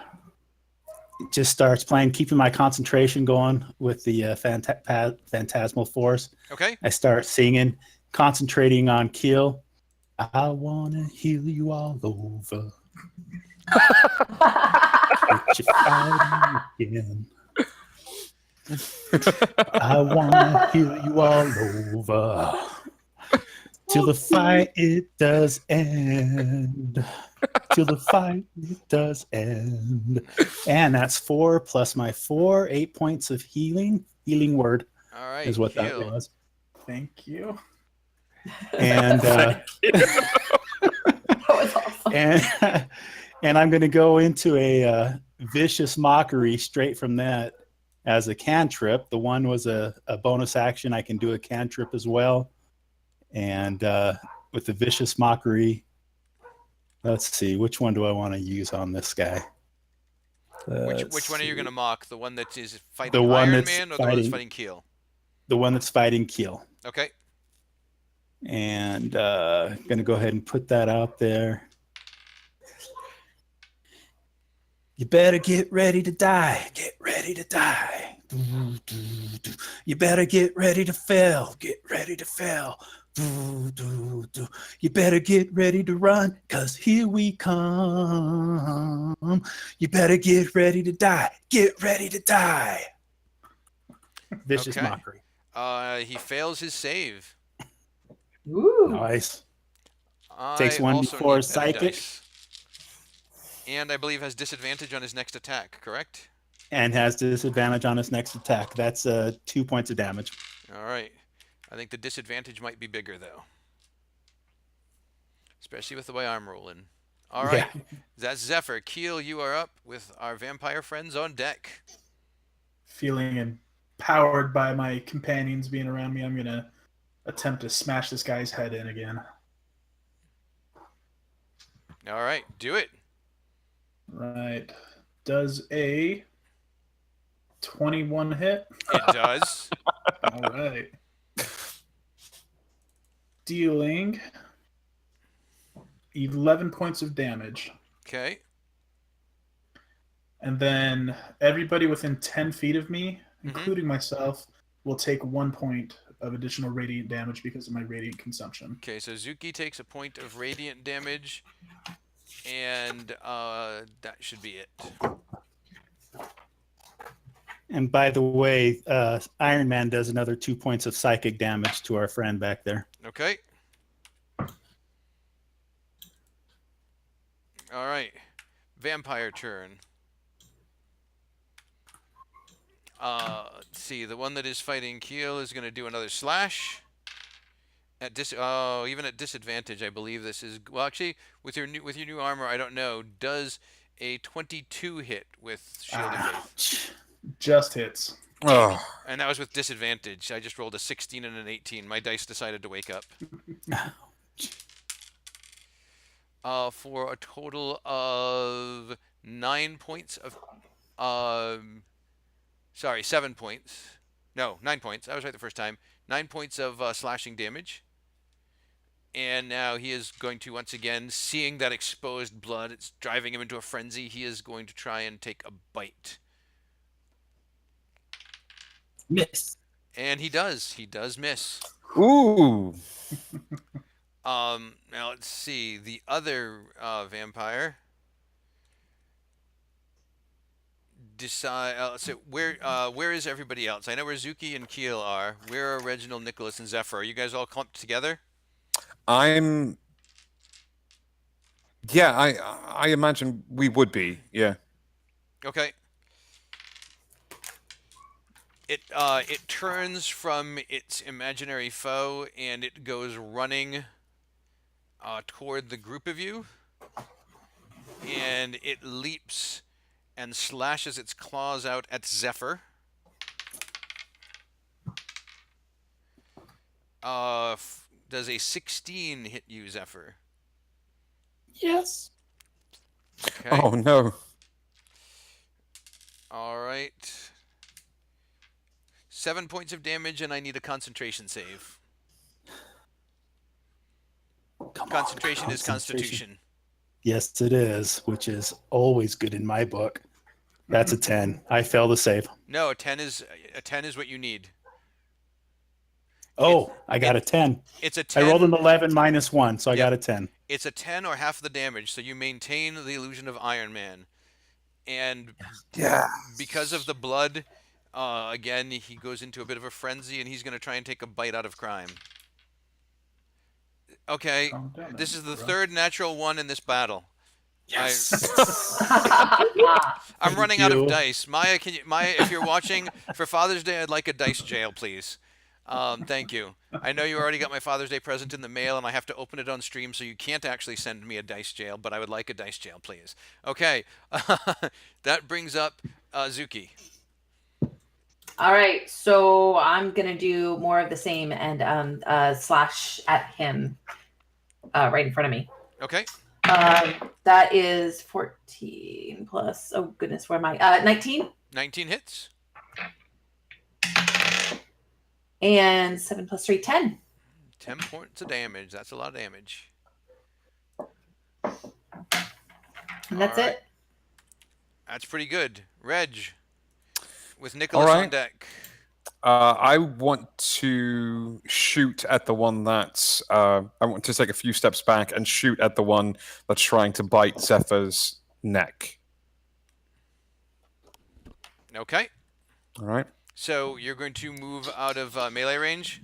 just starts playing, keeping my concentration going with the Phantasmal Force. Okay. I start singing, concentrating on Keel. I want to heal you all over. Get you fighting again. I want to heal you all over. Till the fight it does end. Till the fight it does end. And that's 4 plus my 4, 8 points of healing. Healing word All right. is what that heal. was. Thank you. And That was awesome. and I'm going to go into a vicious mockery straight from that as a cantrip. The one was a bonus action. I can do a cantrip as well. And with the vicious mockery, let's see, which one do I want to use on this guy? Which one are you going to mock? The one that is fighting The one Iron that's Man or the one that's fighting- fighting Keel? The one that's fighting Keel. Okay. And going to go ahead and put that out there. You better get ready to die. Get ready to die. You better get ready to fail. Get ready to fail. You better get ready to run, cause here we come. You better get ready to die. Get ready to die. Vicious Okay. mockery. He fails his save. Ooh. Nice. I Takes also 1d4 need better psychic. dice. And I believe has disadvantage on his next attack, correct? And has disadvantage on his next attack. That's 2 points of damage. All right. I think the disadvantage might be bigger, though. Especially with the way I'm rolling. All right. Yeah. That's Zephyr. Keel, you are up with our vampire friends on deck. Feeling empowered by my companions being around me, I'm going to attempt to smash this guy's head in again. All right. Do it. Right. Does a 21 hit? It does. All right. Dealing 11 points of damage. Okay. And then everybody within 10 feet of me, Mhm. including myself, will take 1 point of additional radiant damage because of my radiant consumption. Okay, so Zuki takes a point of radiant damage, and that should be it. And by the way, Iron Man does another 2 points of psychic damage to our friend back there. Okay. All right. Vampire turn. Let's see. The one that is fighting Keel is going to do another slash. At even at disadvantage, I believe this is well. Actually, with your new armor, I don't know. Does a 22 hit with Shield of Faith? Just hits. Oh, And that was with disadvantage. I just rolled a 16 and an 18. My dice decided to wake up. For a total of 9 points of, 7 points. No, 9 points. I was right the first time. 9 points of slashing damage. And now he is going to, once again, seeing that exposed blood, it's driving him into a frenzy. He is going to try and take a bite. Miss. And he does. He does miss. ooh. Now let's see. The other vampire decide. So where is everybody else? I know where Zuki and Keel are. Where are Reginald, Nicholas, and Zephyr? Are you guys all clumped together? I'm. Yeah, I imagine we would be. Yeah. Okay. It turns from its imaginary foe and it goes running toward the group of you, and it leaps and slashes its claws out at Zephyr. Does a 16 hit you, Zephyr? Yes. Okay. Oh no. All right. 7 points of damage, and I need a concentration save. Come on, Concentration is Constitution. Yes, it is, which is always good in my book. That's a 10. I fail the save. No, a 10 is what you need. Oh, I got a 10. It's a I 10. rolled an 11 minus 1, so I Yep. got a 10. It's a 10 or half the damage, so you maintain the illusion of Iron Man. And Yeah. because of the blood, again, he goes into a bit of a frenzy, and he's going to try and take a bite out of crime. Okay, Calm down, this is the bro. third natural one in this battle. Yes. I'm running out of you. dice. Maya, if you're watching, for Father's Day, I'd like a dice jail, please. Thank you. I know you already got my Father's Day present in the mail, and I have to open it on stream, so you can't actually send me a dice jail, but I would like a dice jail, please. Okay, that brings up Zuki. All right, so I'm gonna do more of the same and slash at him right in front of me. Okay, That is 14 plus. Oh goodness, where am I? 19 19 hits. and 7 plus 3, 10. 10 points of damage. That's a lot of damage. And that's All right. it. That's pretty good. Reg, with Nicholas on right. deck. I want to shoot at the one that's. I want to take a few steps back and shoot at the one that's trying to bite Zephyr's neck. Okay, All right. so you're going to move out of melee range,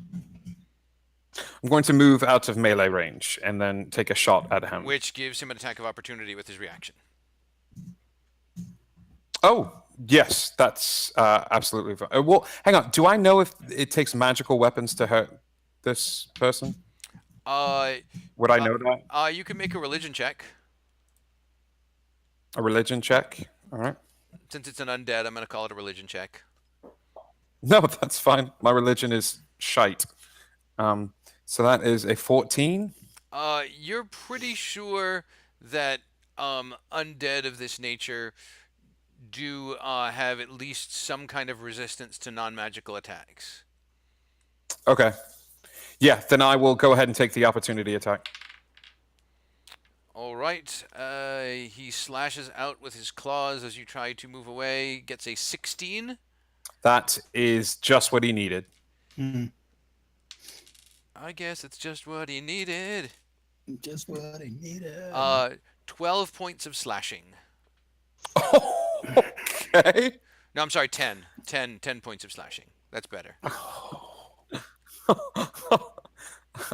I'm going to move out of melee range and then take a shot at him. which gives him an attack of opportunity with his reaction. Oh, yes, that's absolutely fine. Well, hang on. Do I know if it takes magical weapons to hurt this person? Would I know that? You can make a religion check. A religion check? All right. Since it's an undead, I'm going to call it a religion check. No, that's fine. My religion is shite. So that is a 14. You're pretty sure that undead of this nature do have at least some kind of resistance to non-magical attacks. Okay. Yeah, then I will go ahead and take the opportunity attack. All right. He slashes out with his claws as you try to move away. Gets a 16. That is just what he needed. Mm, I guess it's just what he needed. just what I needed. 12 points of slashing. Okay. No, I'm sorry, 10. 10 points of slashing. That's better.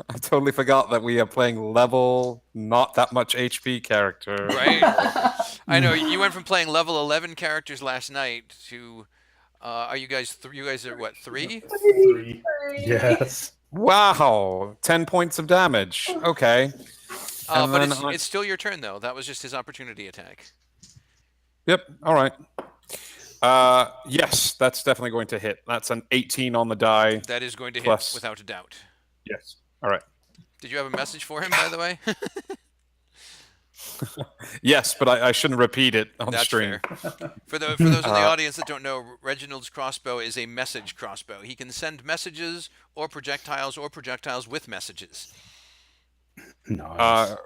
I totally forgot that we are playing level, not that much HP character. Right? I know, you went from playing level 11 characters last night to... are you guys... you guys are, what, 3? 3. Yes. Wow, 10 points of damage. Okay. And But then it's still your turn, though. That was just his opportunity attack. Yep. All right. Yes, that's definitely going to hit. That's an 18 on the die. That is going to hit, Plus- without a doubt. Yes. All right. Did you have a message for him, by the way? Yes, but I shouldn't repeat it on That's stream. fair. For those in the audience that don't know, Reginald's crossbow is a message crossbow. He can send messages or projectiles with messages. Nice.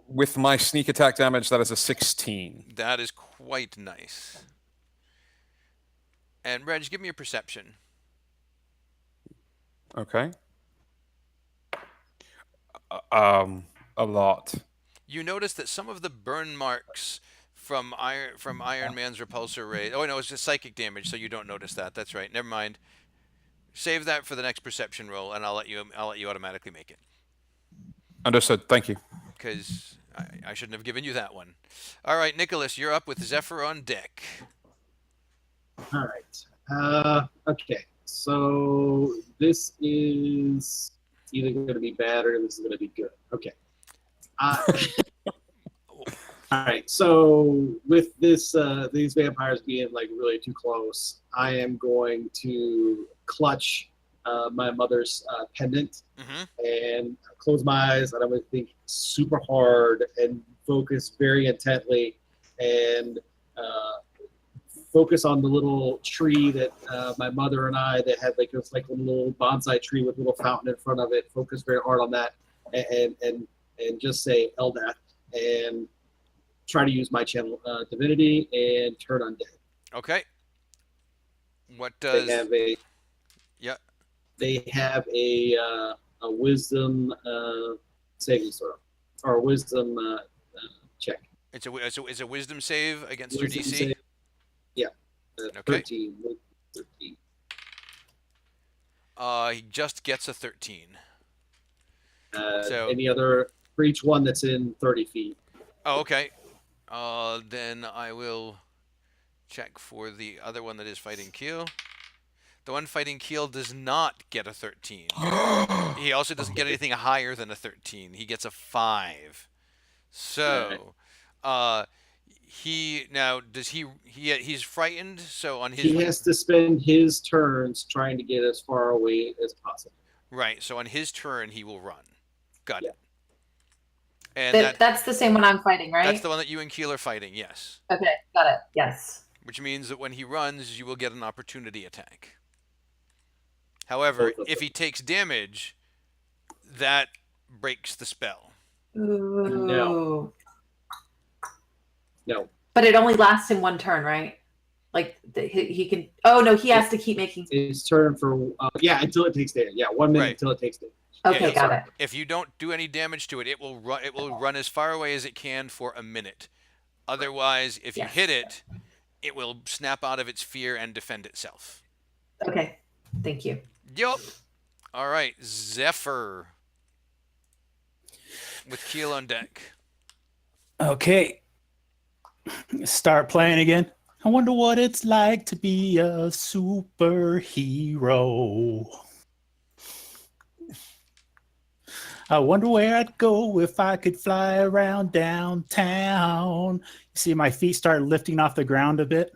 With my sneak attack damage, that is a 16. That is quite nice. And Reg, give me a perception. Okay. A lot. You notice that some of the burn marks from Iron Man's repulsor ray. Oh no, it's just psychic damage, so you don't notice that. That's right. Never mind. Save that for the next perception roll, and I'll let you automatically make it Understood. Thank you. because I shouldn't have given you that one. All right, Nicholas, you're up with Zephyr on deck. All right. Okay. So this is either going to be bad or this is going to be good. Okay. All right. So with this, these vampires being like really too close, I am going to clutch my mother's pendant and close my eyes, and I'm going to think super hard and focus very intently and focus on the little tree that my mother and I that had like it was like a little bonsai tree with a little fountain in front of it. Focus very hard on that and just say Eldath and try to use my channel divinity and turn undead. Okay. What does? They have a Yeah. They have a wisdom saving throw or a wisdom check. It's a wisdom save against your Wisdom DC. save. Yeah. Okay. 13. 13. He just gets a 13. Any other for each one that's in 30 feet. Oh, okay. Then I will check for the other one that is fighting Keel. The one fighting Keel does not get a 13. He also doesn't get anything higher than a 13. He gets a 5. So, he's frightened. So on his He has to spend his turns trying to get as far away as possible. right. So on his turn, he will run. Got Yeah. it. And That's the same one I'm fighting, right? that's the one that you and Keel are fighting. Yes. Okay, got it. Yes. Which means that when he runs, you will get an opportunity attack. However, Both of if he takes damage, that breaks the spell. Ooh. No. But it only lasts him one turn, right? Like he can. Oh no, he has to keep making. His turn for until it takes damage. Yeah, 1 minute Right. until it takes damage. Okay, Yeah, got it. If you don't do any damage to it, it will run as far away as it can for a minute. Otherwise, if you Yes. hit it, it will snap out of its fear and defend itself. Okay, thank you. Yup. All right, Zephyr with Keel on deck. Okay. Start playing again. I wonder what it's like to be a superhero. I wonder where I'd go if I could fly around downtown. You see my feet start lifting off the ground a bit.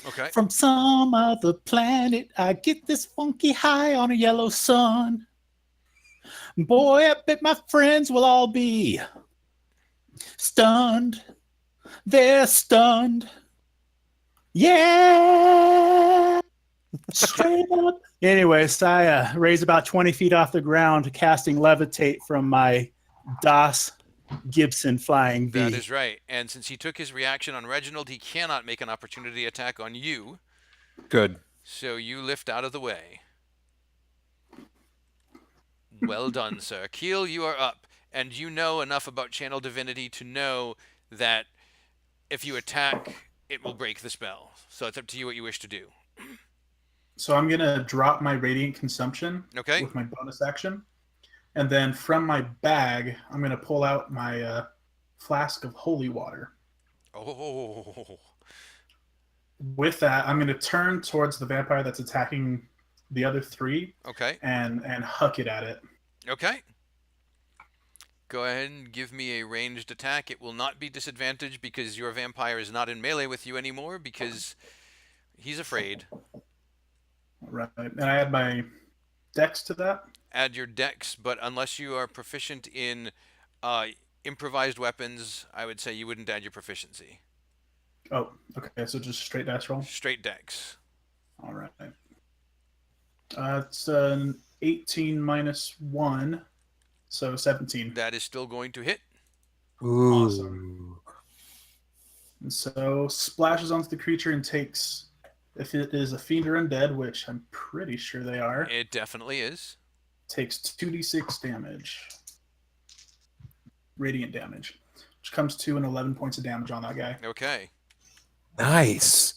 Okay. From some other planet, I get this funky high on a yellow sun. Boy, I bet my friends will all be stunned. They're stunned. Yeah! Straight up. Anyways, I raise about 20 feet off the ground, casting levitate from my DOS Gibson flying V. That is right. And since he took his reaction on Reginald, he cannot make an opportunity attack on you. Good. So you lift out of the way. Well done, sir. Keel, you are up. And you know enough about Channel Divinity to know that if you attack, it will break the spell. So it's up to you what you wish to do. So I'm going to drop my Radiant Consumption Okay? with my bonus action. And then from my bag, I'm going to pull out my flask of holy water. Oh. With that, I'm going to turn towards the vampire that's attacking the other three Okay. and huck it at it. Okay. Go ahead and give me a ranged attack. It will not be disadvantaged because your vampire is not in melee with you anymore because he's afraid. Right. And I add my dex to that. Add your dex, but unless you are proficient in improvised weapons, I would say you wouldn't add your proficiency. Oh, okay. So just straight dice roll. Straight dex. All right. It's an 18 minus 1, so 17. That is still going to hit. Awesome. And so splashes onto the creature and takes, if it is a fiend or undead, which I'm pretty sure they are, It definitely is. takes 2d6 damage. Radiant damage. which comes to an 11 points of damage on that guy. Okay. Nice.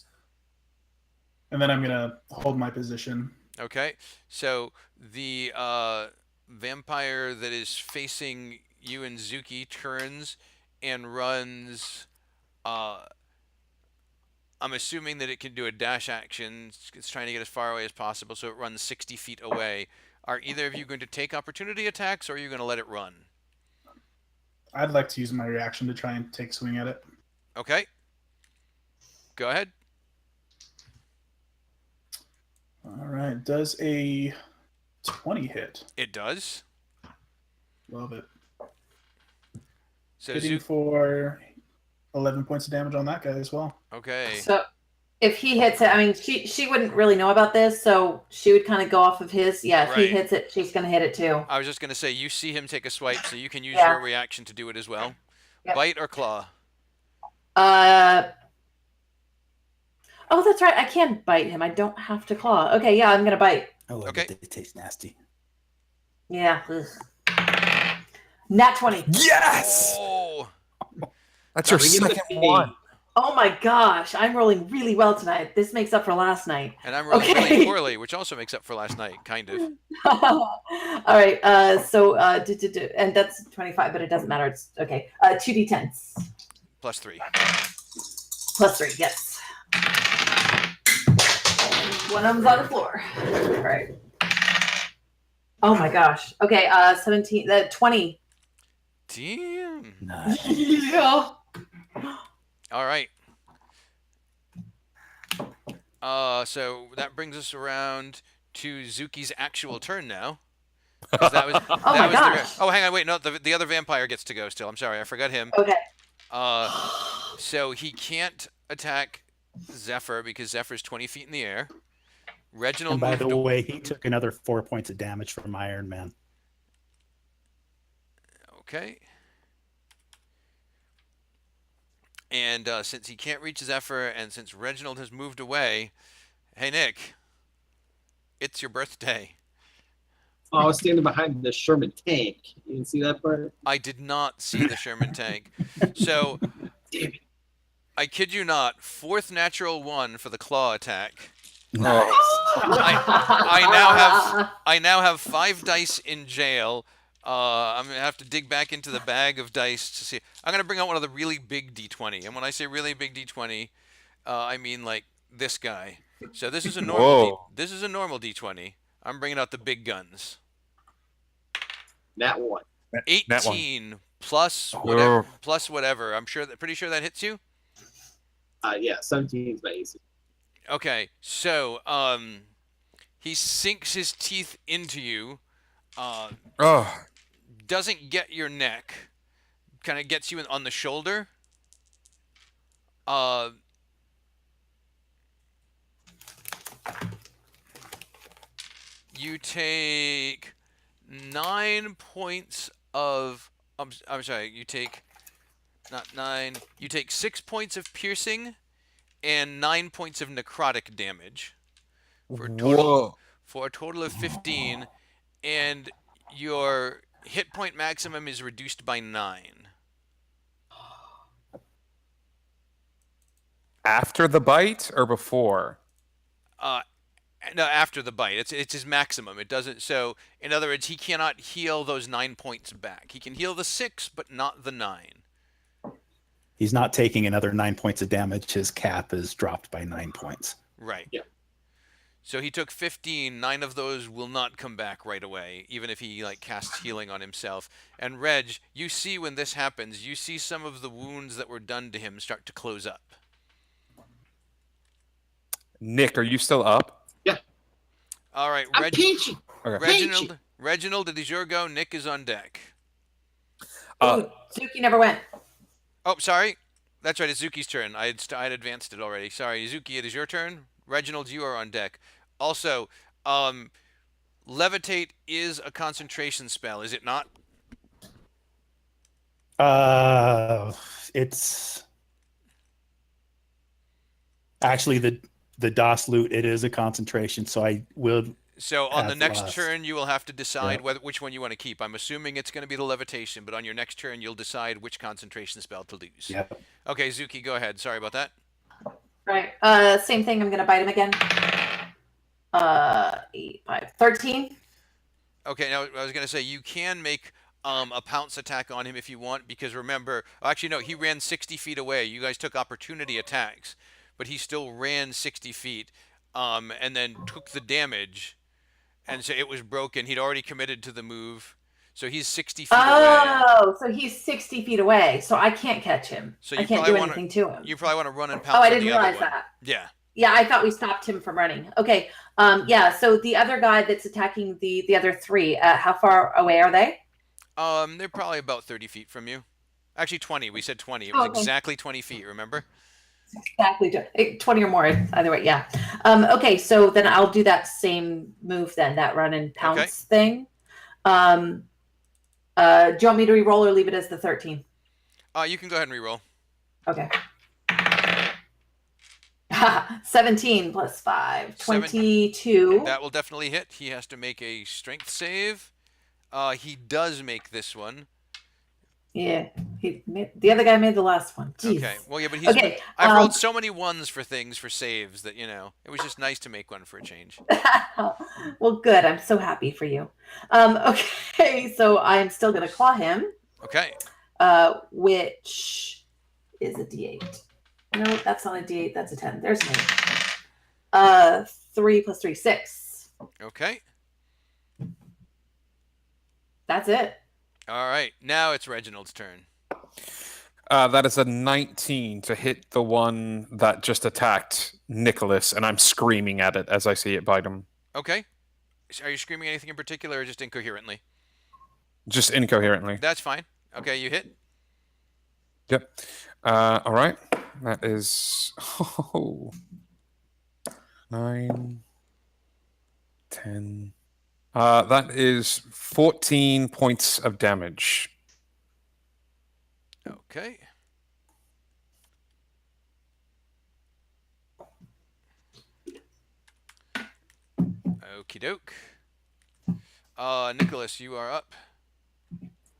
And then I'm going to hold my position. Okay. So the vampire that is facing you and Zuki turns and runs. I'm assuming that it can do a dash action. It's trying to get as far away as possible, so it runs 60 feet away. Are either of you going to take opportunity attacks, or are you going to let it run? I'd like to use my reaction to try and take a swing at it. Okay. Go ahead. All right. Does a 20 hit? It does. Love it. So Hitting for 11 points of damage on that guy as well. Okay. So if he hits it, I mean, she wouldn't really know about this, so she would kind of go off of his. Yeah, if he Right. hits it, she's going to hit it too. I was just going to say, you see him take a swipe, so you can use Yeah. your reaction to do it as well. Yep. Bite or claw? Oh, that's right. I can bite him. I don't have to claw. Okay, yeah, I'm going to bite. Oh, Okay. it tastes nasty. Yeah. Ugh. Nat 20. Yes. Oh. That's your Bring in the second feed. one. Oh my gosh, I'm rolling really well tonight. This makes up for last night. And I'm rolling Okay. really poorly, which also makes up for last night, kind of. All right. And that's 25, but it doesn't matter. It's okay. 2d10s Plus 3. plus 3. Yes. And one of them's on the floor. All right. Oh my gosh. Okay. 17. 20. Damn. Nice. Yeah. All right. So that brings us around to Zuki's actual turn now. 'Cause that was, Oh my gosh. oh, hang on, wait, no, the other vampire gets to go still. I'm sorry, I forgot him. Okay. So he can't attack Zephyr because Zephyr's 20 feet in the air. Reginald And by moved the way, he took another 4 points of damage from Iron Man. Okay. And since he can't reach Zephyr, and since Reginald has moved away, hey Nick, it's your birthday. Oh, I was standing behind the Sherman tank. You didn't see that part? I did not see the Sherman tank. So, Damn it. I kid you not, 4th natural 1 for the claw attack. Nice. I now have 5 dice in jail. I'm gonna have to dig back into the bag of dice to see. I'm gonna bring out one of the really big D20, and when I say really big D20, I mean like this guy. So this is a normal. Whoa. This is a normal D20. I'm bringing out the big guns. That one. 18 plus whatever. Plus whatever. Pretty sure that hits you. Yeah, 17 is my AC. Okay, so he sinks his teeth into you. Oh, Doesn't get your neck, kind of gets you on the shoulder. You take 9 points of. I'm sorry. You take not 9. You take 6 points of piercing, and 9 points of necrotic damage, for a total of 15, and your hit point maximum is reduced by 9. After the bite or before? No, after the bite. It's his maximum. It doesn't. So, in other words, he cannot heal those 9 points back. He can heal the 6, but not the 9. He's not taking another 9 points of damage. His cap is dropped by 9 points. Right. Yeah. So he took 15. 9 of those will not come back right away, even if he casts healing on himself. And Reg, you see when this happens, you see some of the wounds that were done to him start to close up. Nick, are you still up? All right, I'm peachy. Okay. Reginald, it is your go. Nick is on deck. Uh, Ooh, Suki never went. Oh, sorry. That's right. It's Zuki's turn. I had advanced it already. Sorry, Zuki. It is your turn. Reginald, you are on deck. Also, levitate is a concentration spell, is it not? It's actually the DOS loot. It is a concentration, so I will So on the Path next lost. turn, you will have to decide Yep. which one you want to keep. I'm assuming it's going to be the levitation, but on your next turn, you'll decide which concentration spell to lose. Yep. Okay, Zuki, go ahead. Sorry about that. Right. Same thing. I'm gonna bite him again. 8, 5, 13. Okay, now I was going to say you can make a pounce attack on him if you want, because remember, actually no, he ran 60 feet away. You guys took opportunity attacks, but he still ran 60 feet, and then took the damage, and so it was broken. He'd already committed to the move, so he's 60 feet away. Oh, so he's 60 feet away, so I can't catch him. So I you can't probably do wanna- anything to him. You probably want to run and pounce Oh, I on didn't the other realize one. that. Yeah. Yeah, I thought we stopped him from running. Okay. Yeah. So the other guy that's attacking the other 3, how far away are they? They're probably about 30 feet from you. Actually, 20. We said 20. It was Okay. exactly 20 feet. Remember? Exactly 20 or more. Either way, yeah. Okay, so then I'll do that same move then, that run and pounce thing. Do you want me to re-roll or leave it as the 13? You can go ahead and reroll. Okay. 17 plus 5, 22. That will definitely hit. He has to make a strength save. He does make this one. Yeah, the other guy made the last one. Jeez. Okay. Well, yeah, but Okay. I've rolled so many ones for things for saves that it was just nice to make one for a change. Well, good. I'm so happy for you. Okay, so I'm still gonna claw him. Okay. Which is a D8. No, that's not a D8. That's a 10. There's an 8. 3 plus 3, 6. Okay. That's it. All right. Now it's Reginald's turn. That is a 19 to hit the one that just attacked Nicholas, and I'm screaming at it as I see it bite him. Okay. Are you screaming anything in particular or just incoherently? Just incoherently. That's fine. Okay, you hit. Yep. All right. That is 9, 10. That is 14 points of damage. Okay. Okie doke. Nicholas, you are up.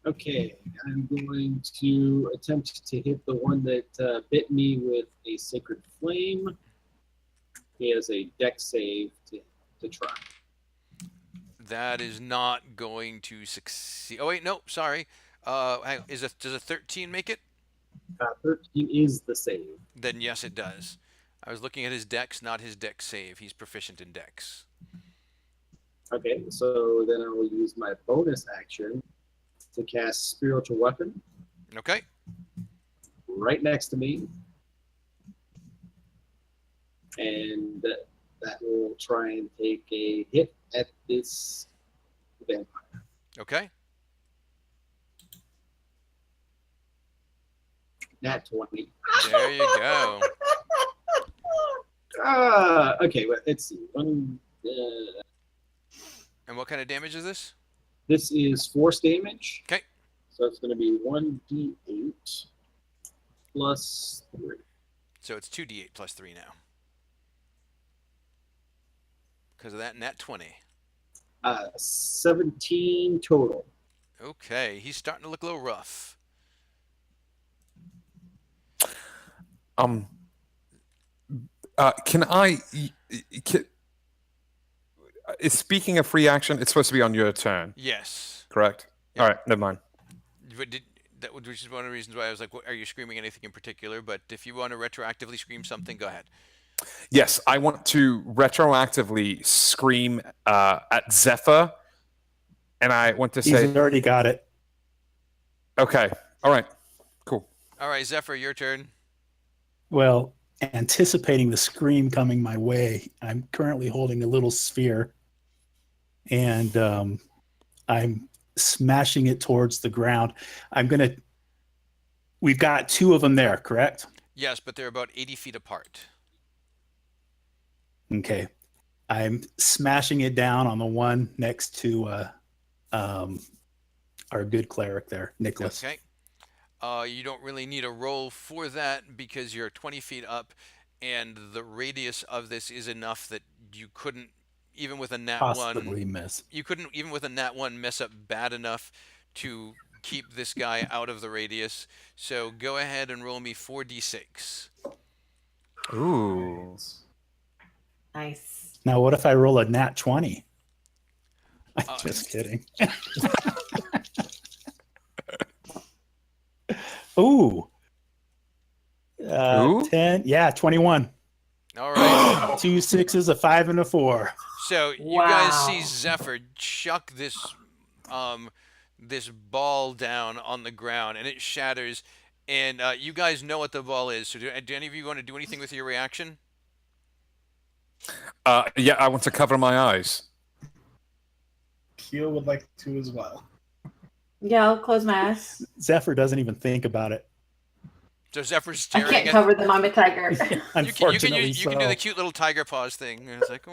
Okay, I'm going to attempt to hit the one that bit me with a sacred flame. He has a dex save to try. That is not going to succeed. Oh wait, no, sorry. Does a 13 make it? 13 is the save. Then yes, it does. I was looking at his dex, not his dex save. He's proficient in dex. Okay, so then I will use my bonus action to cast Spiritual Weapon Okay. right next to me. And that will try and take a hit at this vampire. Okay. Nat 20. There you go. Okay, well, let's see. And what kind of damage is this? This is force damage. Okay. So it's going to be 1d8 plus 3. So it's 2d8 plus 3 now. Because of that nat 20. 17 total. Okay, he's starting to look a little rough. Can I? Speaking of free action, it's supposed to be on your turn, Yes. correct? Yeah. All right, never mind. Which is one of the reasons why I was like, are you screaming anything in particular? But if you want to retroactively scream something, go ahead. Yes, I want to retroactively scream at Zephyr, and I want to He's say, already got it. okay, all right, cool. All right, Zephyr, your turn. Well, anticipating the scream coming my way, I'm currently holding a little sphere, and I'm smashing it towards the ground. We've got 2 of them there, correct? Yes, but they're about 80 feet apart. Okay. I'm smashing it down on the one next to our good cleric there, Nicholas. Okay. You don't really need a roll for that because you're 20 feet up, and the radius of this is enough that you couldn't even with a nat Possibly one, miss. you couldn't even with a nat one mess up bad enough to keep this guy out of the radius. So go ahead and roll me 4d6. Ooh. Nice. Now, what if I roll a nat 20? Uh, Just kidding. Ooh. Ooh? 10. Yeah, 21. All right. 2 6s, a 5, and a 4. So you guys see Wow. Zephyr chuck this ball down on the ground, and it shatters. And you guys know what the ball is. So do any of you want to do anything with your reaction? Yeah, I want to cover my eyes. Keel would like to as well. Yeah, I'll close my eyes. Zephyr doesn't even think about it. So Zephyr's I staring can't at. cover them. I'm a tiger. Unfortunately, you can do so. the cute little tiger paws thing. And it's like,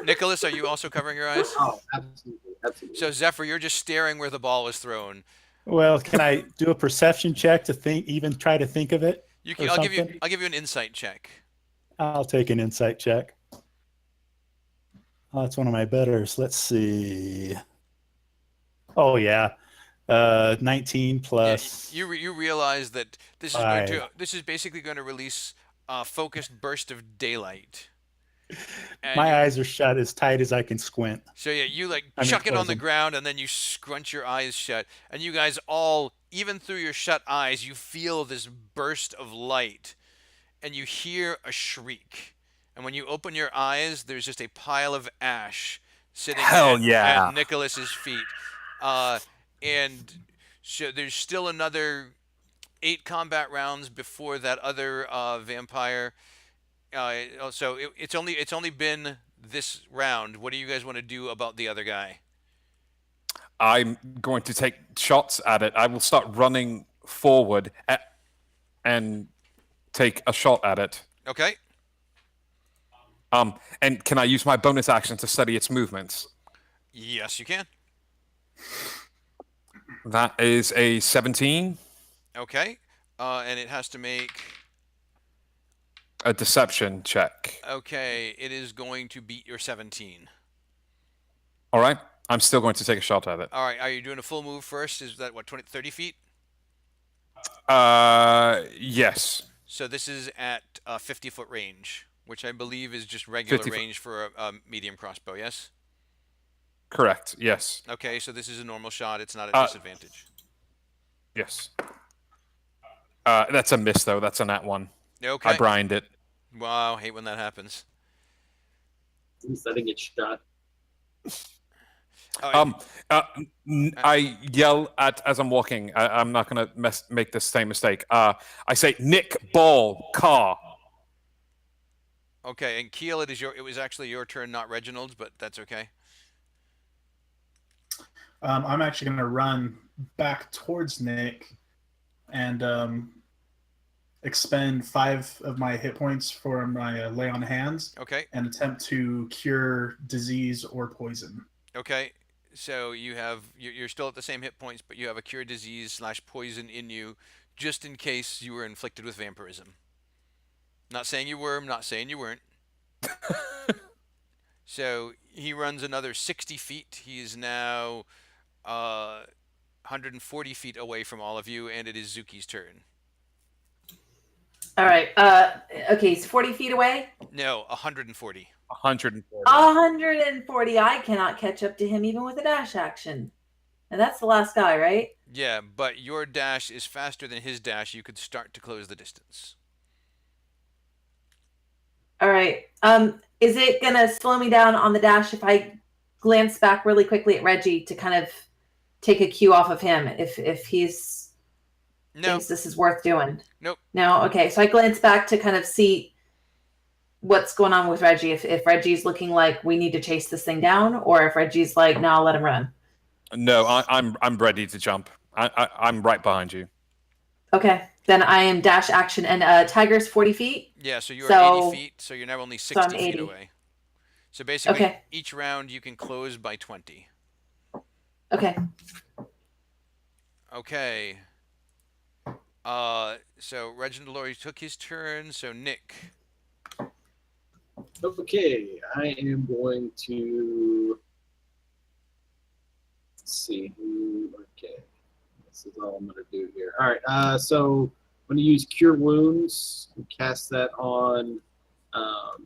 Nicholas, are you also covering your eyes? Oh, absolutely, absolutely. So Zephyr, you're just staring where the ball was thrown. Well, can I do a perception check to think, even try to think of it? You Or can, I'll give you something? an insight check. I'll take an insight check. Oh, that's one of my betters. Let's see. Oh yeah, 19 Yeah, plus. you realize that this is basically going to release a focused burst of daylight. And My eyes are shut as tight as I can squint. So yeah, you like I mean, chuck it on close the 'em. ground and then you scrunch your eyes shut, and you guys all, even through your shut eyes, you feel this burst of light, and you hear a shriek. And when you open your eyes, there's just a pile of ash sitting Hell at yeah. Nicholas's feet. And so there's still another 8 combat rounds before that other vampire. So it's only been this round. What do you guys want to do about the other guy? I'm going to take shots at it. I will start running forward and take a shot at it. Okay. And can I use my bonus action to study its movements? Yes, you can. That is a 17, Okay. And it has to make. a deception check. Okay, it is going to beat your 17. All right. I'm still going to take a shot at it. All right. Are you doing a full move first? Is that what 30 feet? Yes. So this is at 50-foot range, which I believe is just regular 50 foot. range for a medium crossbow. Yes. Correct. Yes. Okay. So this is a normal shot. It's not a disadvantage. Yes. That's a miss, though. That's a nat 1. Okay. I brined it. Wow. Hate when that happens. At least I didn't get shot. Oh, I yell at as I'm walking. I'm not going to make the same mistake. I say, Nick, ball, car. okay. And Keel, it was actually your turn, not Reginald's, but that's okay. I'm actually going to run back towards Nick and expend 5 of my hit points for my lay on hands Okay. and attempt to cure disease or poison. Okay. So you're still at the same hit points, but you have a cure disease / poison in you, just in case you were inflicted with vampirism. Not saying you were, I'm not saying you weren't. So he runs another 60 feet. He is now 140 feet away from all of you, and it is Zuki's turn. All right. Okay, he's 40 feet away. No, 140. 140. 140. I cannot catch up to him even with a dash action. And that's the last guy, right? Yeah, but your dash is faster than his dash. You could start to close the distance. All right. Is it gonna slow me down on the dash if I glance back really quickly at Reggie to kind of take a cue off of him if he's No. thinks this is worth doing? Nope. No. Okay. So I glance back to kind of see what's going on with Reggie. If Reggie's looking like we need to chase this thing down, or if Reggie's like, no, I'll let him run. No, I'm ready to jump. I'm right behind you. Okay. Then I am dash action, and Tiger's 40 feet. Yeah, so you're So- 80 feet, so you're now only so I'm 60 feet 80. away. So basically, Okay. each round you can close by 20. Okay. Okay. So Reginald already took his turn, so Nick. Okay, I am going to. Let's see. Okay, this is all I'm going to do here. All right. So I'm going to use Cure Wounds and cast that on. Oh,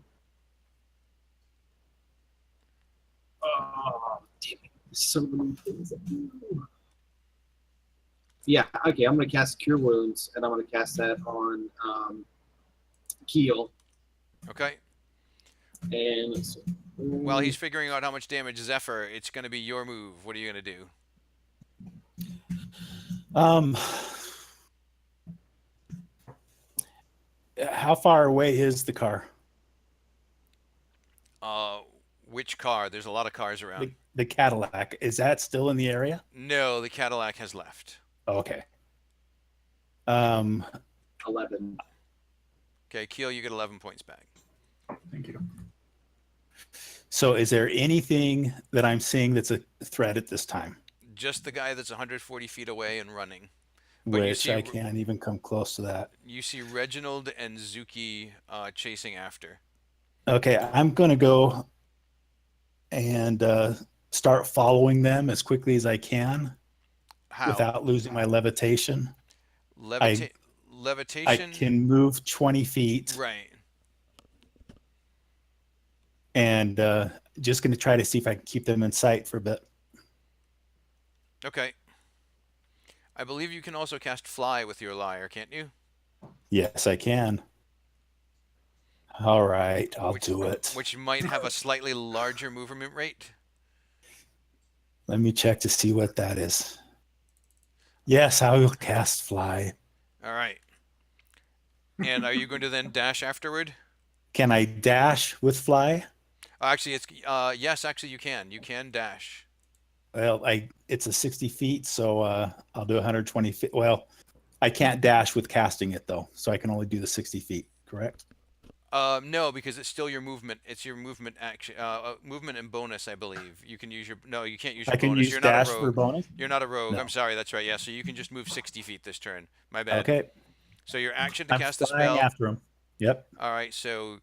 damn it! There's so many things I do. Yeah. Okay. I'm going to cast Cure Wounds, and I'm going to cast that on Keel. Okay. And let's see. While he's figuring out how much damage Zephyr, it's going to be your move. What are you going to do? How far away is the car? Which car? There's a lot of cars around. The Cadillac. Is that still in the area? No, the Cadillac has left. Okay. 11. Okay, Keel, you get 11 points back. Thank you. So is there anything that I'm seeing that's a threat at this time? Just the guy that's 140 feet away and running. But you Which see- I can't even come close to that. You see Reginald and Zuki chasing after. Okay, I'm going to go and start following them as quickly as I can How? without losing my levitation. I Levitation? can move 20 feet Right. and just going to try to see if I can keep them in sight for a bit. Okay. I believe you can also cast Fly with your lyre, can't you? Yes, I can. All right, I'll do it. Which might have a slightly larger movement rate. Let me check to see what that is. Yes, I will cast fly. All right. And are you going to then dash afterward? Can I dash with fly? Actually, it's yes. Actually, you can. You can dash. Well, it's a 60 feet, so I'll do 120 feet. Well, I can't dash with casting it though, so I can only do the 60 feet. Correct? No, because it's still your movement. It's your movement action, movement and bonus, I believe. You can use your no. You can't use your I can bonus. use You're dash not a for rogue. bonus. You're not a rogue. No. I'm sorry. That's right. Yeah. So you can just move 60 feet this turn. My bad. Okay, So your action to I'm cast the flying spell. after him. Yep. All right. So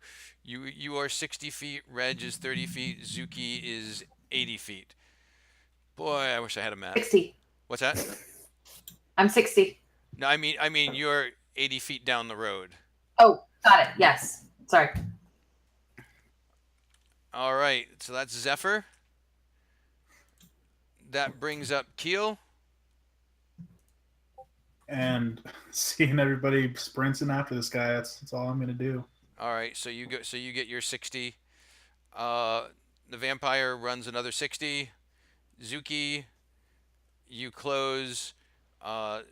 you are 60 feet. Reg is 30 feet. Zuki is 80 feet. Boy, I wish I had a map. 60. What's that? I'm 60. No, I mean you're 80 feet down the road. Oh, got it. Yes. Sorry. All right, so that's Zephyr. That brings up Keel. And seeing everybody sprinting after this guy, that's all I'm gonna do. All right, so you get your 60. The vampire runs another 60. Zuki, you close.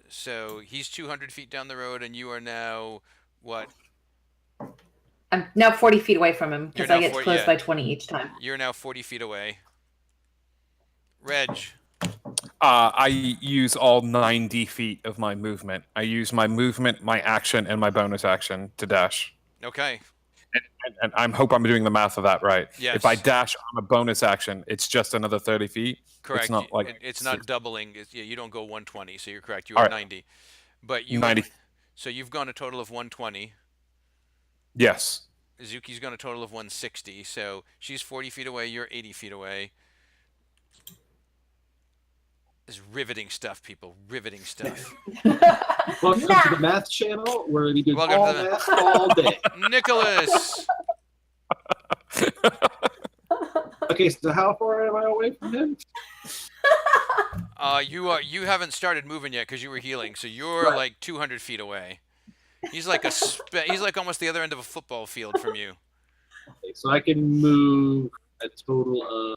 So he's 200 feet down the road, and you are now what? I'm now 40 feet away from him because You're I now get to 40 close yeah. by 20 each time. You're now 40 feet away. Reg. I use all 90 feet of my movement. I use my movement, my action, and my bonus action to dash. Okay. And I hope I'm doing the math of that right. Yes. If I dash on a bonus action, it's just another 30 feet. Correct. It's not like it's not doubling. Yeah, you don't go 120, so you're correct. You All are right. 90. But you 90. So you've gone a total of 120. Yes. Zuki's gone a total of 160. So she's 40 feet away. You're 80 feet away. This is riveting stuff, people. Riveting stuff. Welcome to the math channel where we do Welcome all to the- math all day. Nicholas. Okay, so how far am I away from him? You haven't started moving yet because you were healing. So you're Right. like 200 feet away. He's like he's like almost the other end of a football field from you. Okay, so I can move a total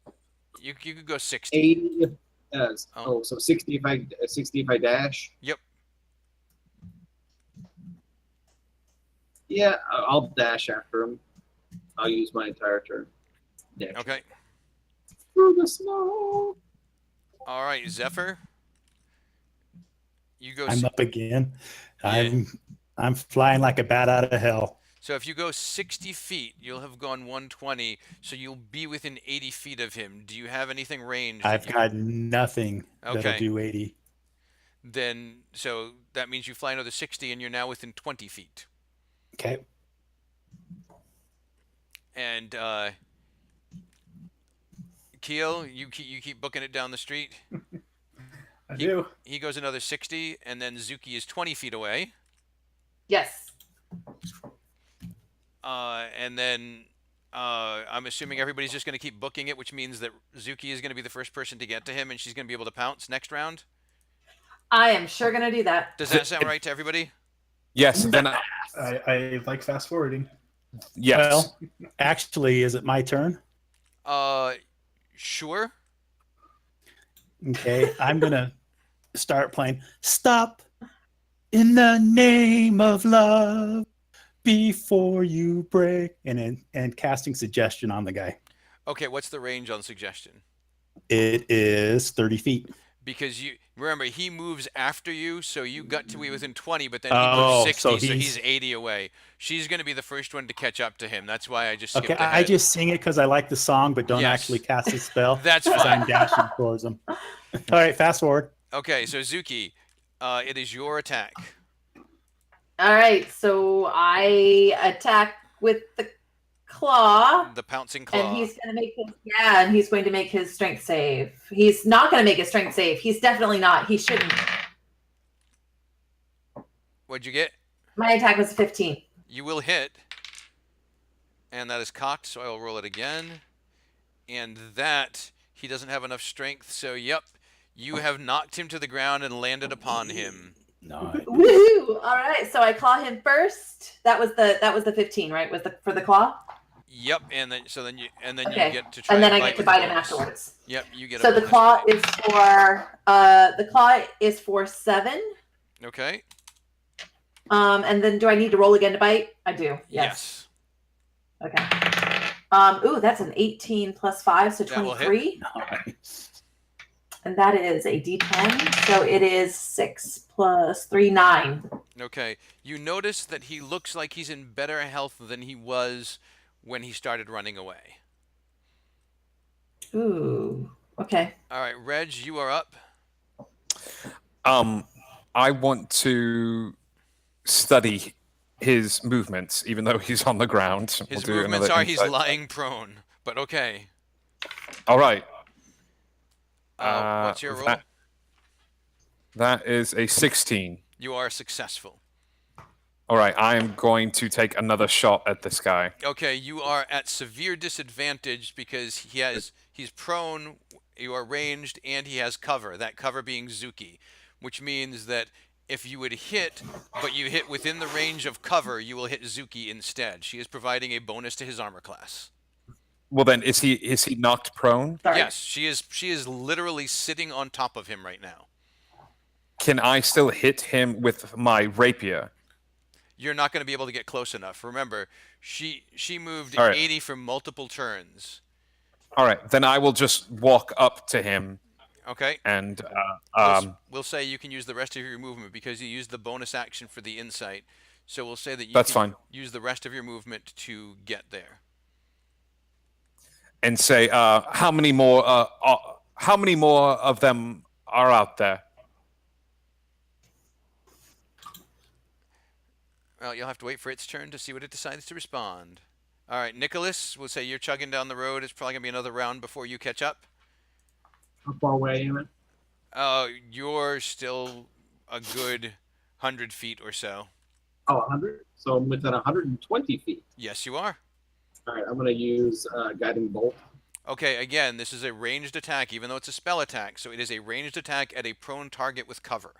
of You could go 60. 80. Oh. So 60 if I dash. Yep. Yeah, I'll dash after him. I'll use my entire turn. Dash Okay. through the snow. All right, Zephyr. You go. I'm up again. Yeah. I'm flying like a bat out of hell. So if you go 60 feet, you'll have gone 120. So you'll be within 80 feet of him. Do you have anything ranged? that I've you- got nothing Okay. that'll do 80. Then so that means you fly another 60, and you're now within 20 feet. Okay. And Keel, you keep booking it down the street. I do. He goes another 60, and then Zuki is 20 feet away. Yes. And then I'm assuming everybody's just going to keep booking it, which means that Zuki is going to be the first person to get to him, and she's going to be able to pounce next round. I am sure going to do that. Does that sound right to everybody? Yes. Then I like fast forwarding. yes. Well, actually, is it my turn? Sure. Okay, I'm gonna start playing "Stop in the Name of Love Before You Break" and casting suggestion on the guy. Okay, what's the range on suggestion? It is 30 feet. Because you remember he moves after you, so you got to be within 20, but then he Oh, moves 60, so so he's- he's 80 away. She's going to be the first one to catch up to him. That's why I just skipped Okay, ahead. I just sing it because I like the song, but don't Yes. actually cast a spell. That's 'cause fine. I'm dashing towards him. All right, fast forward. Okay, so Zuki, it is your attack. All right. So I attack with the claw. The pouncing claw. And he's going to make his, yeah, and he's going to make his strength save. He's not going to make a strength save. He's definitely not. He shouldn't. What'd you get? My attack was 15. You will hit. And that is cocked, so I will roll it again. And that, he doesn't have enough strength, so yep. You have knocked him to the ground and landed upon him. Nice. Woohoo! All right, so I claw him first. That was the 15, right? Was the for the claw? Yep, and then you Okay. get to try And then I get bite to with bite the him bonus. afterwards. Yep, you get So a the bonus claw bite. is for 7. Okay. And then do I need to roll again to bite? I do. Yes. Okay. Ooh, that's an 18 plus 5, so That will hit. 23. Nice. And that is a D10. So it is 6 plus 3, 9. Okay. You notice that he looks like he's in better health than he was when he started running away. Ooh. Okay. All right, Reg, you are up. I want to study his movements, even though he's on the ground. His do movements another are he's insight. lying prone, but okay. All right. What's your roll? That is a 16. You are successful. All right, I am going to take another shot at this guy. Okay, you are at severe disadvantage because he's prone, you are ranged, and he has cover. That cover being Zuki, which means that if you would hit, but you hit within the range of cover, you will hit Zuki instead. She is providing a bonus to his armor class. Well, then, is he knocked prone? Sorry. Yes, she is literally sitting on top of him right now. Can I still hit him with my rapier? You're not going to be able to get close enough. Remember, she moved All right. 80 for multiple turns. All right, then I will just walk up to him Okay. and We'll say you can use the rest of your movement because you used the bonus action for the insight. So we'll say that you That's can fine. use the rest of your movement to get there. and say how many more of them are out there. Well, you'll have to wait for its turn to see what it decides to respond. All right, Nicholas, we'll say you're chugging down the road. It's probably going to be another round before you catch up. How far away am I? You're still a good 100 feet or so. Oh, 100. So I'm within 120 feet. Yes, you are. All right, I'm going to use Guiding Bolt. Okay, again, this is a ranged attack, even though it's a spell attack. So it is a ranged attack at a prone target with cover.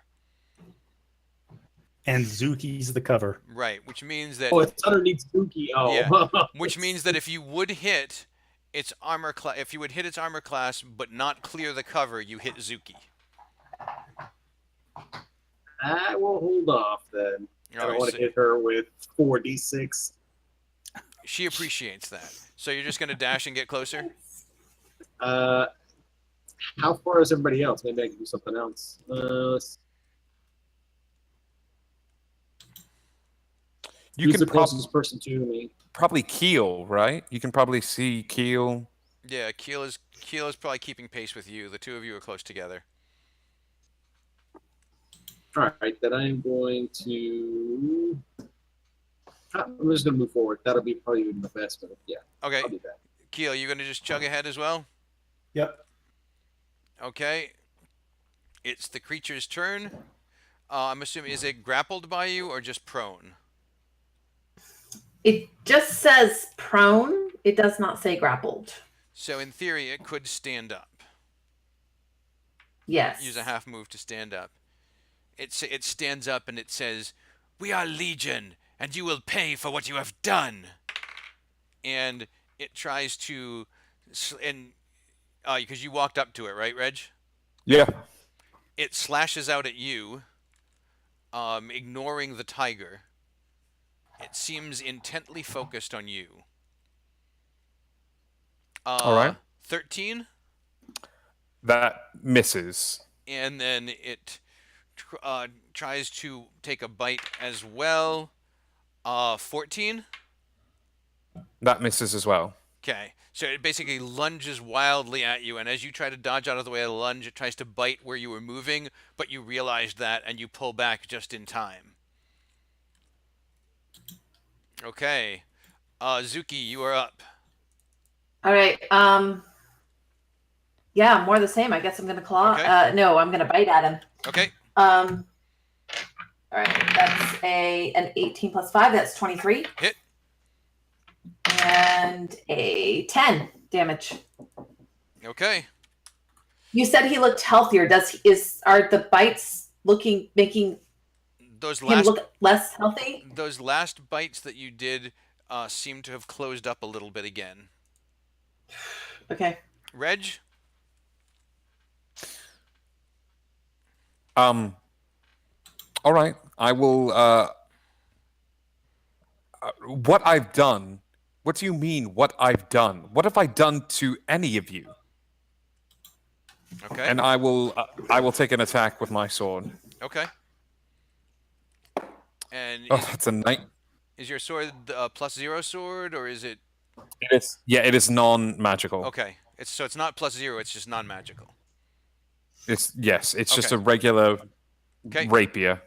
And Zuki's the cover. Right, which means that Oh, it's underneath Spooky. Oh, Yeah. which means that if you would hit its armor class, if you would hit its armor class but not clear the cover, you hit Zuki. I will hold off then. I All don't right, want so to hit her with 4d6. she appreciates that. So you're just going to dash and get closer? How far is everybody else? Maybe I can do something else. You Who's can the closest person to me? probably Keel, right? You can probably see Keel. Yeah, Keel is probably keeping pace with you. The two of you are close together. All right, then I'm going to. I'm just gonna move forward. That'll be probably the best, but yeah, Okay, I'll do that. Keel, you gonna just chug ahead as well? Yep. Okay. It's the creature's turn. I'm assuming, is it grappled by you or just prone? It just says prone. It does not say grappled. So in theory, it could stand up. Yes. Use a half move to stand up. It stands up and it says, "We are Legion, and you will pay for what you have done." And it tries to, because you walked up to it, right, Reg? Yeah. It slashes out at you, ignoring the tiger. It seems intently focused on you. All right. 13, That misses. and then it tries to take a bite as well. 14. That misses as well. Okay, so it basically lunges wildly at you, and as you try to dodge out of the way of the lunge, it tries to bite where you were moving, but you realized that, and you pull back just in time. Okay, Zuki, you are up. All right. Yeah, more the same. I guess I'm gonna claw. Okay. No, I'm gonna bite at him. Okay, All right. That's an 18 plus 5. That's 23. hit. And a 10 damage. Okay, You said he looked healthier. Are the bites making those him last look less healthy? those last bites that you did seem to have closed up a little bit again. Okay. Reg, All right. I will. What I've done. What do you mean? What I've done? What have I done to any of you? okay, And I will. I will take an attack with my sword. okay. And Oh, that's a night. is your sword +0 sword, or is it? It is. Yeah, it is non-magical. Okay, it's not +0. It's just non-magical. It's yes. It's just Okay. a regular Okay. rapier.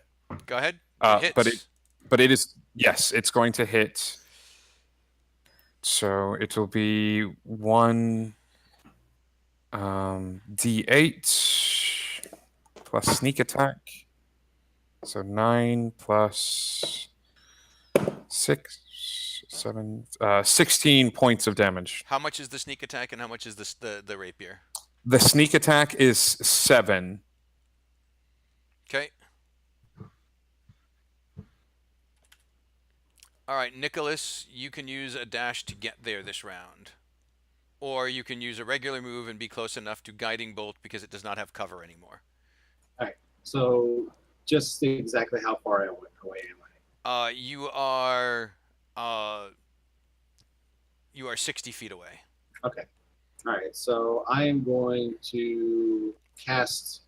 Go ahead. But Hits. it is yes. It's going to hit. So it will be 1 d8 plus sneak attack. So 9 plus 6, 7, 16 points of damage. How much is the sneak attack, and how much is the rapier? The sneak attack is 7. Okay. All right, Nicholas, you can use a dash to get there this round. Or you can use a regular move and be close enough to Guiding Bolt because it does not have cover anymore. So just exactly how far away am I? You are 60 feet away. Okay. All right. So I am going to cast.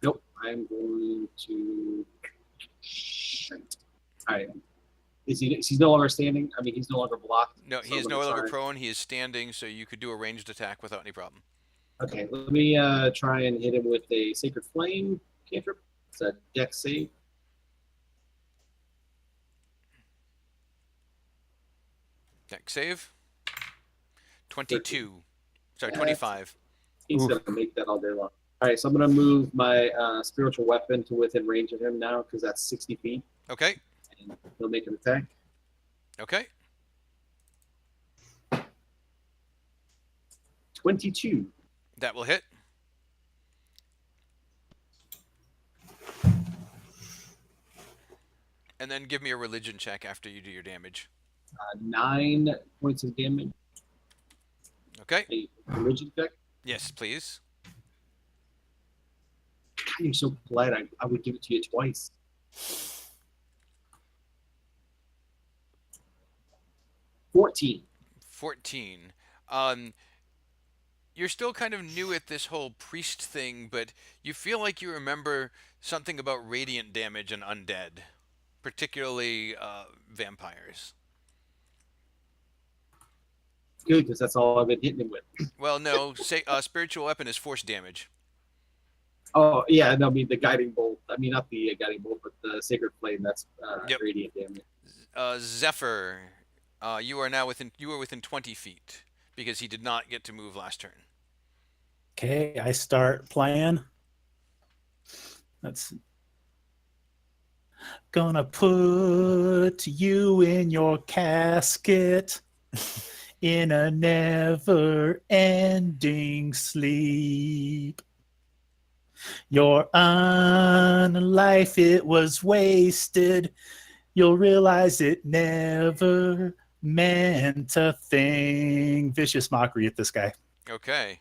Nope. I am going to. All right. He's no longer standing? I mean, he's no longer blocked. No, he So is let no me longer try- prone. He is standing, so you could do a ranged attack without any problem. Okay, let me try and hit him with a Sacred Flame cantrip. It's a dex save. Dex save. 22. Sorry, Yeah, 25. He's Oof. going to make that all day long. All right, so I'm going to move my spiritual weapon to within range of him now because that's 60 feet. Okay. And he'll make an attack. Okay. 22. That will hit. And then give me a religion check after you do your damage. 9 points of damage. Okay. A religion check. Yes, please. God, you're so polite. I would give it to you twice. $14. 14. You're still kind of new at this whole priest thing, but you feel like you remember something about radiant damage and undead, particularly vampires. Good, because that's all I've been hitting him with. Well, no, say spiritual weapon is force damage. Oh, yeah, no, I mean the guiding bolt. I mean, not the guiding bolt, but the sacred flame. That's Yep. radiant damage. Zephyr, you are now within 20 feet because he did not get to move last turn. Okay, I start playing. That's gonna put you in your casket in a never-ending sleep. Your on life, it was wasted. You'll realize it never meant a thing. Vicious mockery at this guy. Okay.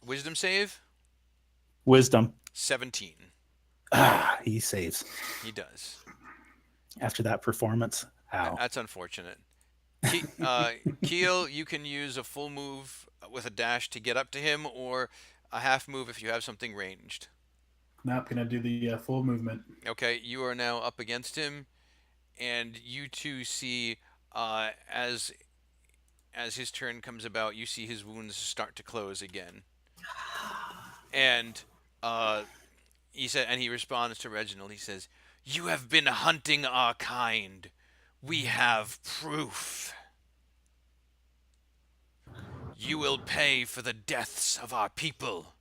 Wisdom save? Wisdom. 17. He saves He does. after that performance. Ow. That's unfortunate. Keel, you can use a full move with a dash to get up to him, or a half move if you have something ranged. Not gonna do the full movement. Okay, you are now up against him, and you two see as his turn comes about, you see his wounds start to close again. And he responds to Reginald. He says, "You have been hunting our kind. We have proof. You will pay for the deaths of our people."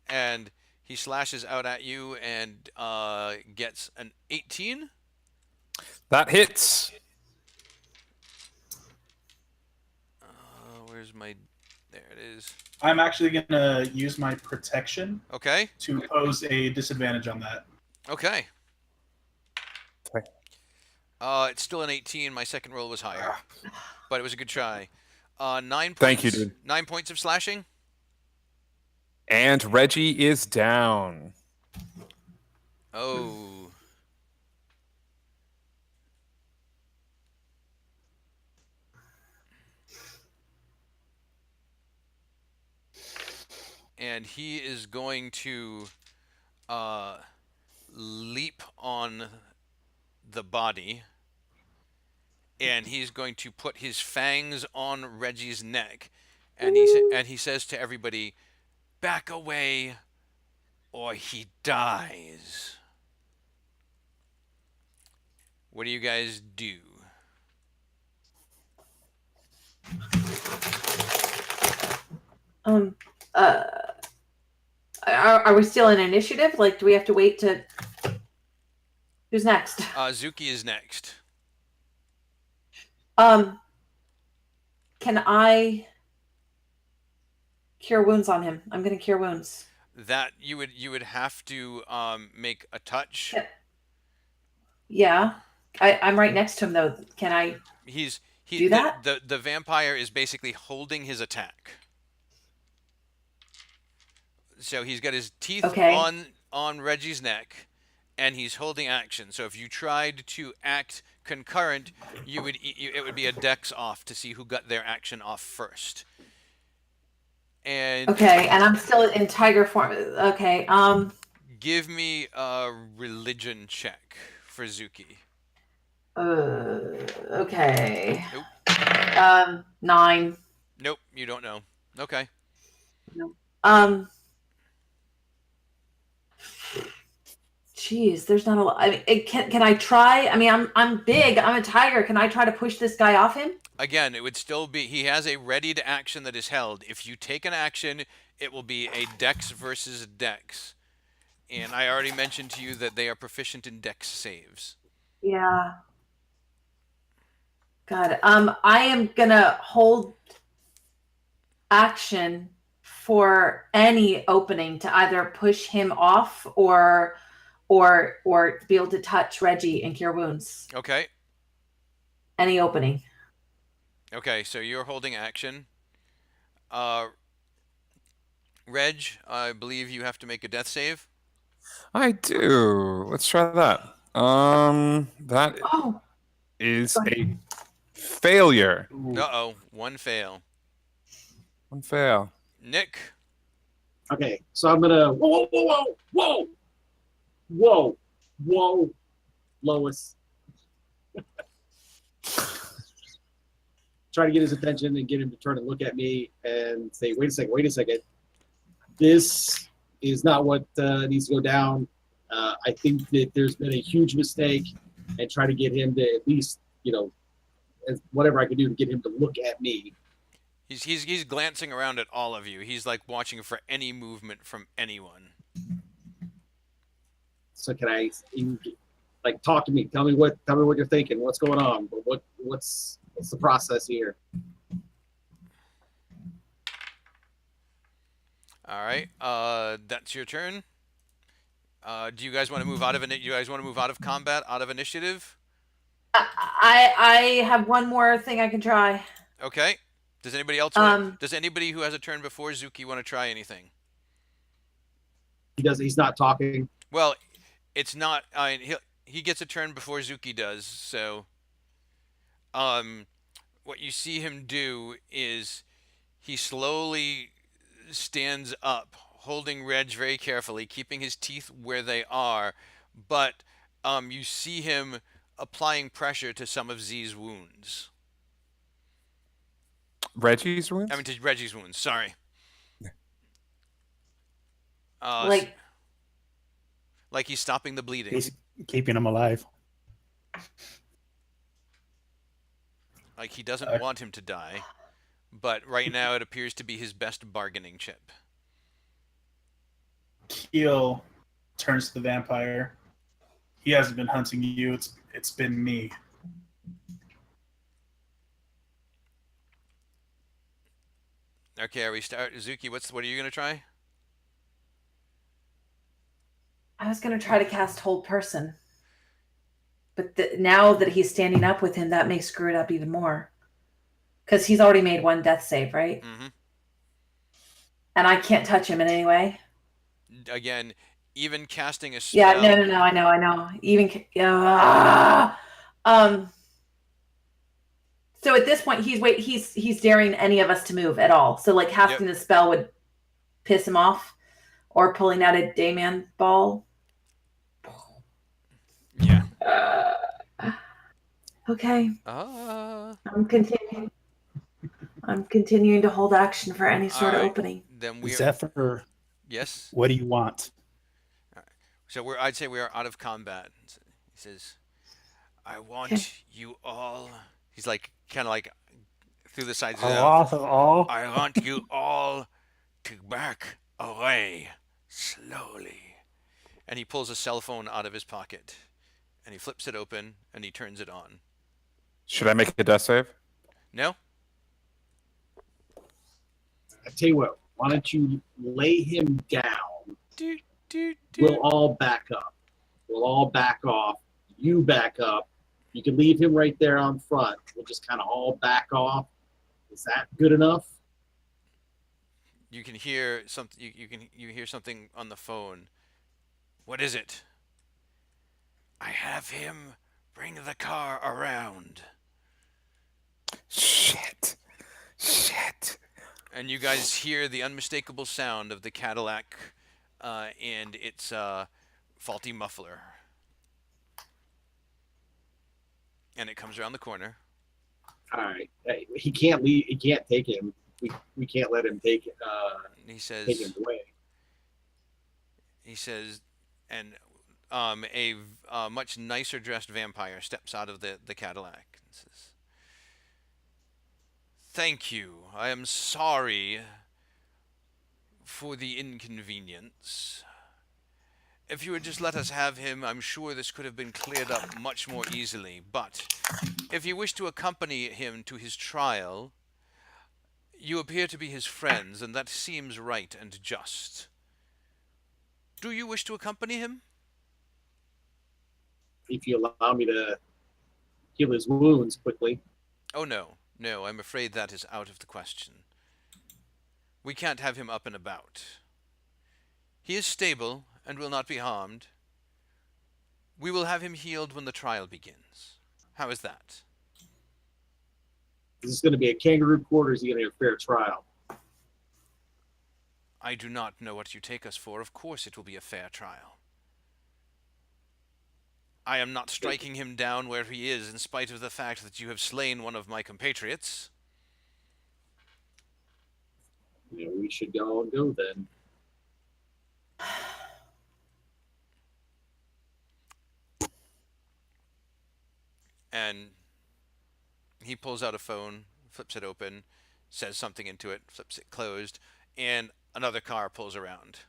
And he slashes out at you and gets an 18. That hits. Where's my... There it is. I'm actually gonna use my protection Okay. to pose a disadvantage on that. Okay. Okay. It's still an 18. My second roll was higher, but it was a good try. 9 points. Thank you, dude. 9 points of slashing. And Reggie is down. Oh. And he is going to leap on the body, and he's going to put his fangs on Reggie's neck, and he says to everybody, "Back away, or he dies." What do you guys do? Are we still in initiative? Like, do we have to wait to? Who's next? Zuki is next. Can I cure wounds on him? I'm gonna cure wounds. That you would have to make a touch. Yeah, I'm right next to him though. Can I? Do that? The vampire is basically holding his attack. So he's got his teeth on Reggie's neck, and he's holding action. So if you tried to act concurrent, it would be a dex off to see who got their action off first. And okay, and I'm still in tiger form. Okay. Give me a religion check for Zuki. Okay. Nope. 9. Nope, you don't know. Okay. No. Jeez, there's not a lot. I mean, can I try? I mean, I'm big. I'm a tiger. Can I try to push this guy off him? Again, it would still be, he has a readied action that is held. If you take an action, it will be a dex versus dex. And I already mentioned to you that they are proficient in dex saves. Yeah. God, I am gonna hold action for any opening to either push him off or be able to touch Reggie and cure wounds. Okay. Any opening. Okay, so you're holding action. Reg, I believe you have to make a death save. I do. Let's try that. That is a failure. Uh-oh, one fail. One fail. Nick. Okay, so I'm gonna whoa, Lois. Try to get his attention and get him to turn and look at me and say, wait a second. This is not what needs to go down. I think that there's been a huge mistake. and try to get him to at least, whatever I can do to get him to look at me. He's glancing around at all of you. He's like watching for any movement from anyone. So can I, like, talk to me? Tell me what you're thinking. What's going on? What's the process here? All right. That's your turn. Do you guys want to move out of You guys want to move out of combat, out of initiative? I have one more thing I can try. Okay. Does anybody else does anybody who has a turn before Zuki want to try anything? He's not talking. Well, it's not. He gets a turn before Zuki does. So, what you see him do is he slowly stands up, holding Reg very carefully, keeping his teeth where they are, but you see him applying pressure to some of Z's wounds. Reggie's wounds? I mean, to Reggie's wounds. Sorry. Like he's stopping the bleeding. He's keeping him alive. Like he doesn't want him to die, but right now it appears to be his best bargaining chip. Keel turns to the vampire. He hasn't been hunting you. It's been me. Okay, are we start Zuki? What are you gonna try? I was going to try to cast Hold Person. But now that he's standing up with him, that may screw it up even more. Because he's already made one death save, right? Mm-hmm. And I can't touch him in any way. Again, even casting a spell... Yeah, no, I know. Even... So at this point, he's daring any of us to move at all. So like casting a spell would piss him off. Or pulling out a Dayman ball. Yeah. Okay. I'm continuing to hold action for any sort of opening. Then Zephyr. Yes. What do you want? So I'd say we are out of combat. He says, "I want you all." He's like kind of like through the sides of the I want you all to back away slowly. And he pulls a cell phone out of his pocket, and he flips it open, and he turns it on. Should I make a death save? No. I tell you what, why don't you lay him down? We'll all back up. We'll all back off. You back up. You can leave him right there on front. We'll just kind of all back off. Is that good enough? You can hear something. You hear something on the phone. What is it? I have him bring the car around. Shit. And you guys hear the unmistakable sound of the Cadillac and its faulty muffler. And it comes around the corner. All right. He can't leave. He can't take him. We can't let him take He says. take him away. He says, and a much nicer dressed vampire steps out of the Cadillac and says, "Thank you. I am sorry for the inconvenience. If you would just let us have him, I'm sure this could have been cleared up much more easily. But if you wish to accompany him to his trial, you appear to be his friends, and that seems right and just. Do you wish to accompany him?" If you allow me to heal his wounds quickly. Oh, no. No, I'm afraid that is out of the question. We can't have him up and about. He is stable and will not be harmed. We will have him healed when the trial begins. How is that? Is this going to be a kangaroo court, or is he going to get a fair trial? I do not know what you take us for. Of course it will be a fair trial. I am not striking him down where he is, in spite of the fact that you have slain one of my compatriots. We should go then. And he pulls out a phone, flips it open, says something into it, flips it closed, and another car pulls around.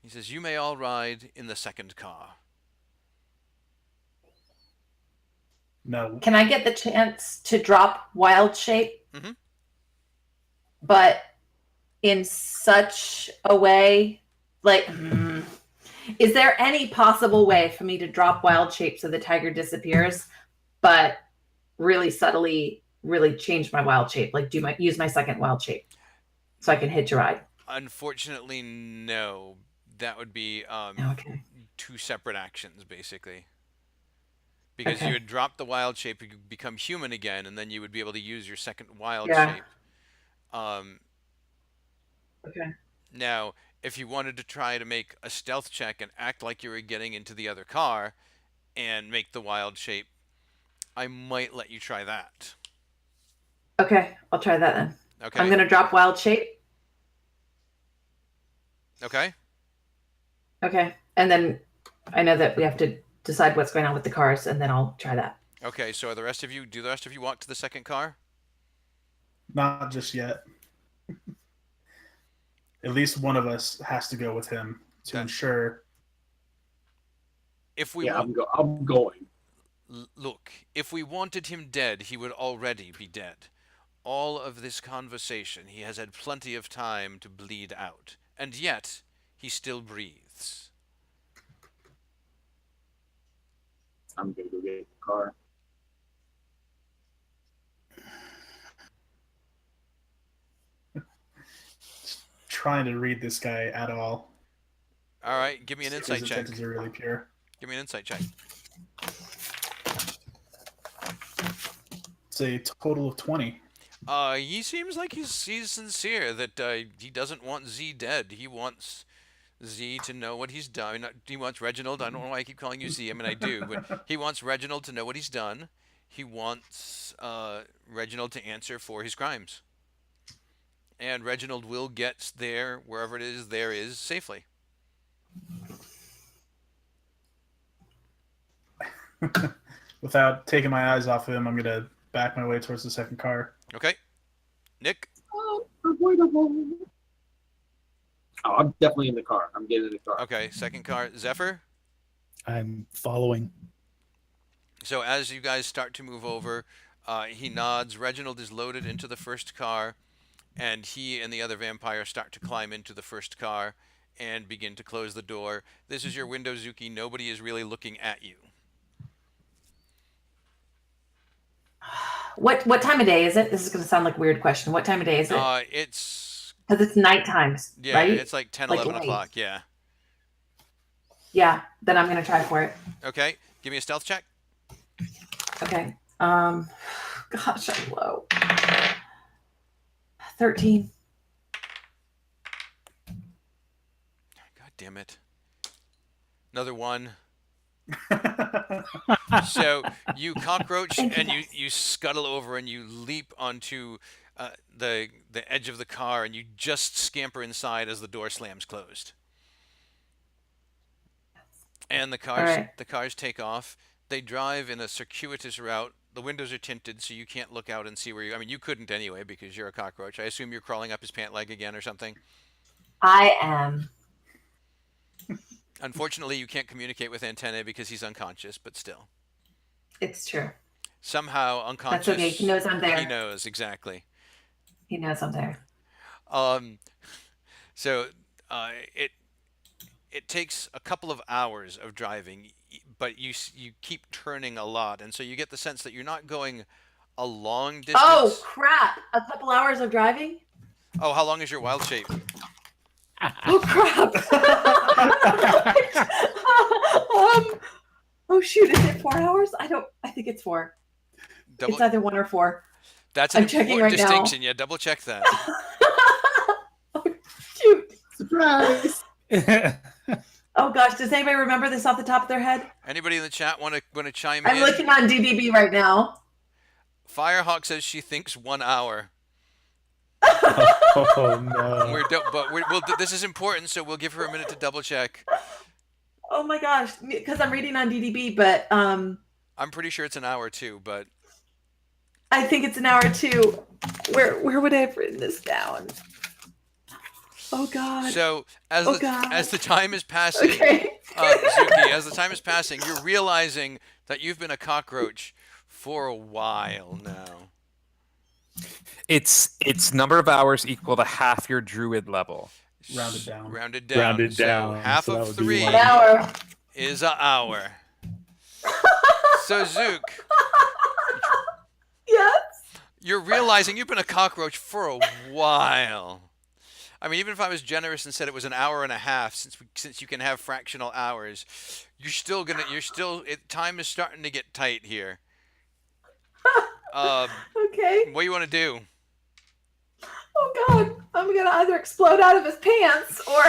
He says, "You may all ride in the second car." No. Can I get the chance to drop wild shape? Mhm. But in such a way, like, is there any possible way for me to drop wild shape so the tiger disappears, but really subtly, really change my wild shape? Like, use my second wild shape so I can hitch a ride? Unfortunately, no. That would be Okay. two separate actions, basically. Because Okay. you would drop the wild shape, you could become human again, and then you would be able to use your second wild Yeah. shape. Okay. Now, if you wanted to try to make a stealth check and act like you were getting into the other car and make the wild shape, I might let you try that. Okay. I'll try that then. Okay. I'm going to drop wild shape. Okay. Okay. And then I know that we have to decide what's going on with the cars, and then I'll try that. Okay, so do the rest of you walk to the second car? Not just yet. At least one of us has to go with him to Okay. ensure. If we Yeah, wa- I'm going. Look, if we wanted him dead, he would already be dead. All of this conversation, he has had plenty of time to bleed out, and yet he still breathes. I'm gonna go get the car. Trying to read this guy at all. All right, give me an insight His check. intentions are really pure. Give me an insight check. It's a total of 20. He seems like he's sincere that he doesn't want Z dead. He wants Z to know what he's done. He wants Reginald. I don't know why I keep calling you Z. I mean, I do, but he wants Reginald to know what he's done. He wants Reginald to answer for his crimes. And Reginald will get there, wherever it is there is, safely. Without taking my eyes off of him, I'm going to back my way towards the second car. Okay. Nick? Oh, avoidable. Oh, I'm definitely in the car. I'm getting in the car. Okay, second car. Zephyr? I'm following. So as you guys start to move over, he nods. Reginald is loaded into the first car, and he and the other vampire start to climb into the first car and begin to close the door. This is your window, Zuki. Nobody is really looking at you. What time of day is it? This is going to sound like a weird question. What time of day is it? It's Because it's nighttime, yeah, right? it's like 10, Like 11 late. o'clock. Yeah. Yeah. Then I'm going to try for it. Okay. Give me a stealth check. Okay. Gosh, I'm low. 13. God damn it. Another one. So you cockroach Thank you, and you, guys. you scuttle over and you leap onto the edge of the car and you just scamper inside as the door slams closed. And All right. the cars take off. They drive in a circuitous route. The windows are tinted so you can't look out and see where you. I mean, you couldn't anyway because you're a cockroach. I assume you're crawling up his pant leg again or something. I am. Unfortunately, you can't communicate with Antennae because he's unconscious, but still. It's true. Somehow unconscious. That's okay. He knows I'm there. He knows, exactly. He knows I'm there. So it takes a couple of hours of driving, but you keep turning a lot, and so you get the sense that you're not going a long distance. Oh, crap. A couple hours of driving? Oh, how long is your wild shape? Oh, crap. Oh, shoot. Is it 4 hours? I think it's 4. Double. It's either 1 or 4. That's an I'm checking important right now. distinction. Yeah, double check that. Oh, shoot. Surprise! Oh, gosh. Does anybody remember this off the top of their head? Anybody in the chat want to chime I'm in? looking on DDB right now. Firehawk says she thinks 1 hour. Oh no. This is important, so we'll give her a minute to double check. Oh my gosh, because I'm reading on DDB, but I'm pretty sure it's an hour too, but I think it's an hour too. Where would I have written this down? Oh God. so as Oh, the God. as the time is passing, Okay. Zuki, as the time is passing, you're realizing that you've been a cockroach for a while now. It's number of hours equal to half your druid level. Rounded down. Rounded down. Rounded So down, half so that of would be 3 An hour. is an hour. So Zook, Yes. you're realizing you've been a cockroach for a while. I mean, even if I was generous and said it was an hour and a half, since you can have fractional hours, time is starting to get tight here. Okay. What do you want to do? Oh God. I'm gonna either explode out of his pants or.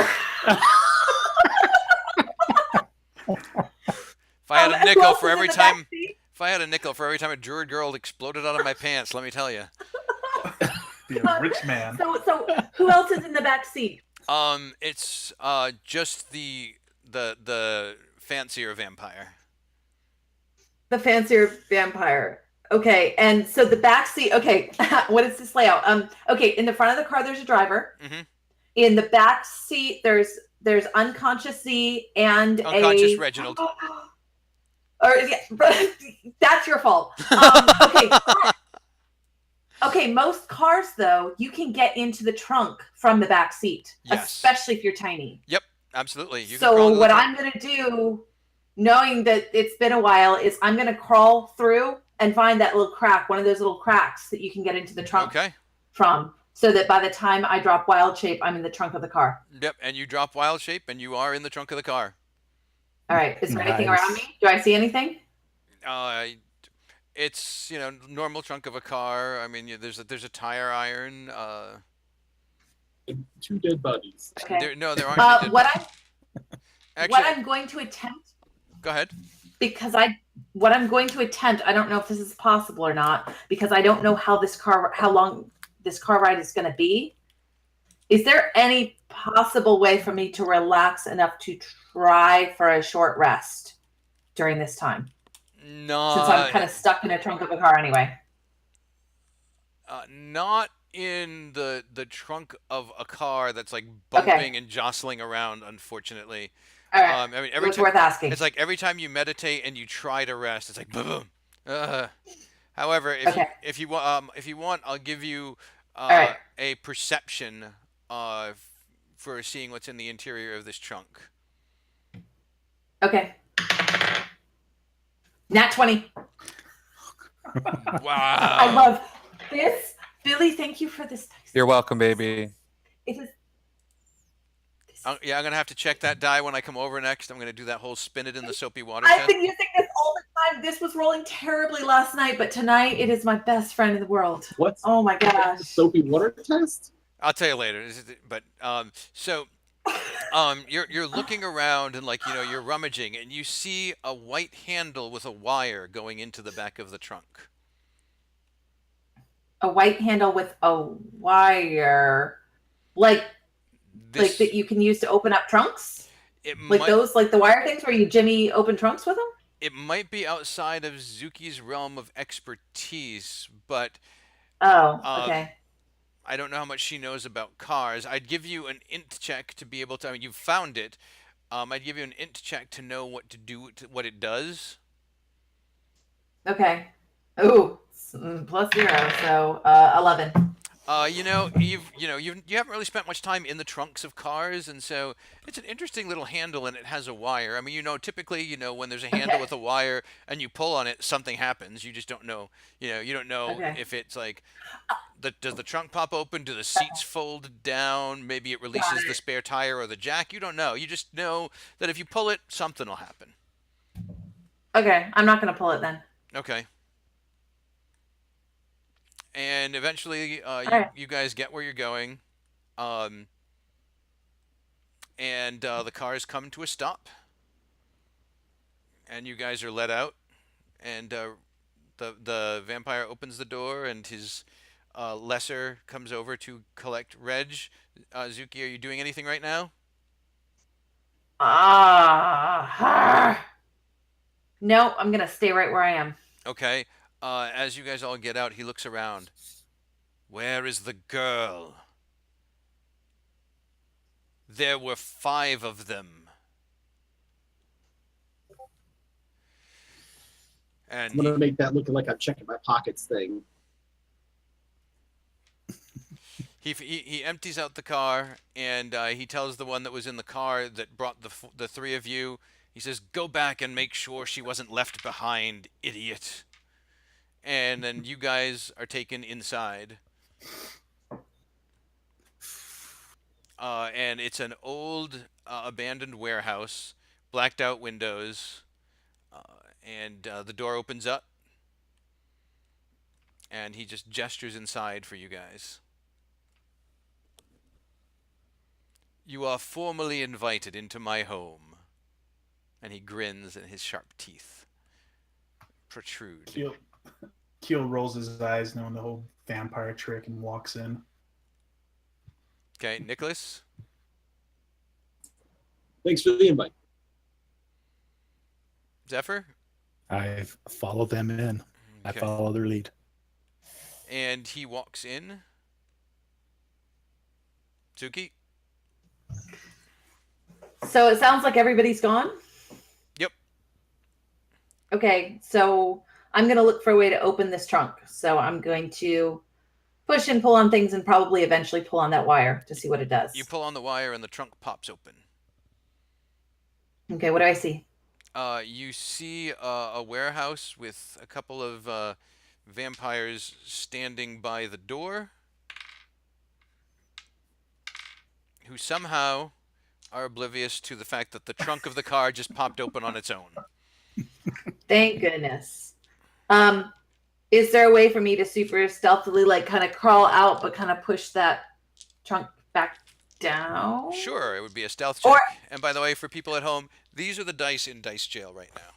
If I had a Who nickel else for is in every the time, backseat? if I had a nickel for every time a druid girl exploded out of my pants, let me tell you. Be a rich man. So who else is in the back seat? It's just the fancier vampire. The fancier vampire. Okay, and so the back seat. Okay, what is this layout? Okay, in the front of the car, there's a driver. Mhm. In the back seat, there's unconscious Z and Unconscious a Reginald. Or yeah, that's your fault. Okay. Okay, most cars though, you can get into the trunk from the back seat, Yes. especially if you're tiny. Absolutely. You can So crawl to the what top. I'm going to do, knowing that it's been a while, is I'm going to crawl through and find that little crack, one of those little cracks that you can get into the trunk Okay. from, so that by the time I drop wild shape, I'm in the trunk of the car. Yep. And you drop wild shape, and you are in the trunk of the car. All right. Is there anything Nice. around me? Do I see anything? It's normal trunk of a car. I mean, there's a tire iron. And 2 dead bodies. Okay. There aren't. any dead- What Actually, I'm going to attempt, go ahead. because what I'm going to attempt, I don't know if this is possible or not, because I don't know how long this car ride is going to be. Is there any possible way for me to relax enough to try for a short rest during this time? No. Since I'm kind of stuck in the trunk of a car anyway. Not in the trunk of a car that's like bumping and jostling around. Unfortunately. All right. I mean, It every was time worth asking. it's like every time you meditate and you try to rest, it's like boom, boom. However, if you want, I'll give you right. a perception for seeing what's in the interior of this trunk. Okay. Nat 20. Wow. I love this. Billy, thank you for this. You're welcome, baby. It is. Yeah, I'm gonna have to check that die when I come over next. I'm gonna do that whole spin it in the soapy water I've test. been using this all the time. This was rolling terribly last night, but tonight it is my best friend in the world. What's Oh my gosh. soapy water test? I'll tell you later. But you're looking around and you're rummaging and you see a white handle with a wire going into the back of the trunk. A white handle with a wire, like that you can use to open up trunks, like the wire things where you jimmy open trunks with them. It might be outside of Zuki's realm of expertise, but Oh, okay. I don't know how much she knows about cars. I'd give you an int check to be able to. I mean, you found it. I'd give you an int check to know what to do, what it does. Okay. Ooh, +0, so 11. You haven't really spent much time in the trunks of cars, and so it's an interesting little handle, and it has a wire. I mean, typically, when there's a handle with a wire and you pull on it, something happens. You just don't know. You don't know if it's like, does the trunk pop open? Do the seats fold down? Maybe it releases the spare tire or the jack. You don't know. You just know that if you pull it, something will happen. Okay, I'm not gonna pull it then. Okay. And eventually, you guys get where you're going, and the cars come to a stop, and you guys are let out, and the vampire opens the door, and his lesser comes over to collect Reg. Zuki, are you doing anything right now? No, I'm gonna stay right where I am. Okay. As you guys all get out, he looks around. Where is the girl? There were 5 of them. And I'm gonna make that look like I'm checking my pockets thing. he empties out the car, and he tells the one that was in the car that brought the 3 of you. He says, "Go back and make sure she wasn't left behind, idiot." And then you guys are taken inside. And it's an old abandoned warehouse, blacked out windows, and the door opens up, and he just gestures inside for you guys. You are formally invited into my home. And he grins, and his sharp teeth protrude. Keel rolls his eyes, knowing the whole vampire trick, and walks in. Okay, Nicholas? Thanks for the invite. Zephyr? I follow them in. I Okay. follow their lead. And he walks in. Suki? So it sounds like everybody's gone. Yep. Okay, so I'm gonna look for a way to open this trunk. So I'm going to push and pull on things and probably eventually pull on that wire to see what it does. You pull on the wire, and the trunk pops open. Okay, what do I see? You see a warehouse with a couple of vampires standing by the door, who somehow are oblivious to the fact that the trunk of the car just popped open on its own. Thank goodness. Is there a way for me to super stealthily, like, kind of crawl out, but kind of push that trunk back down? Sure, it would be a stealth check. Or- And by the way, for people at home, these are the dice in Dice Jail right now.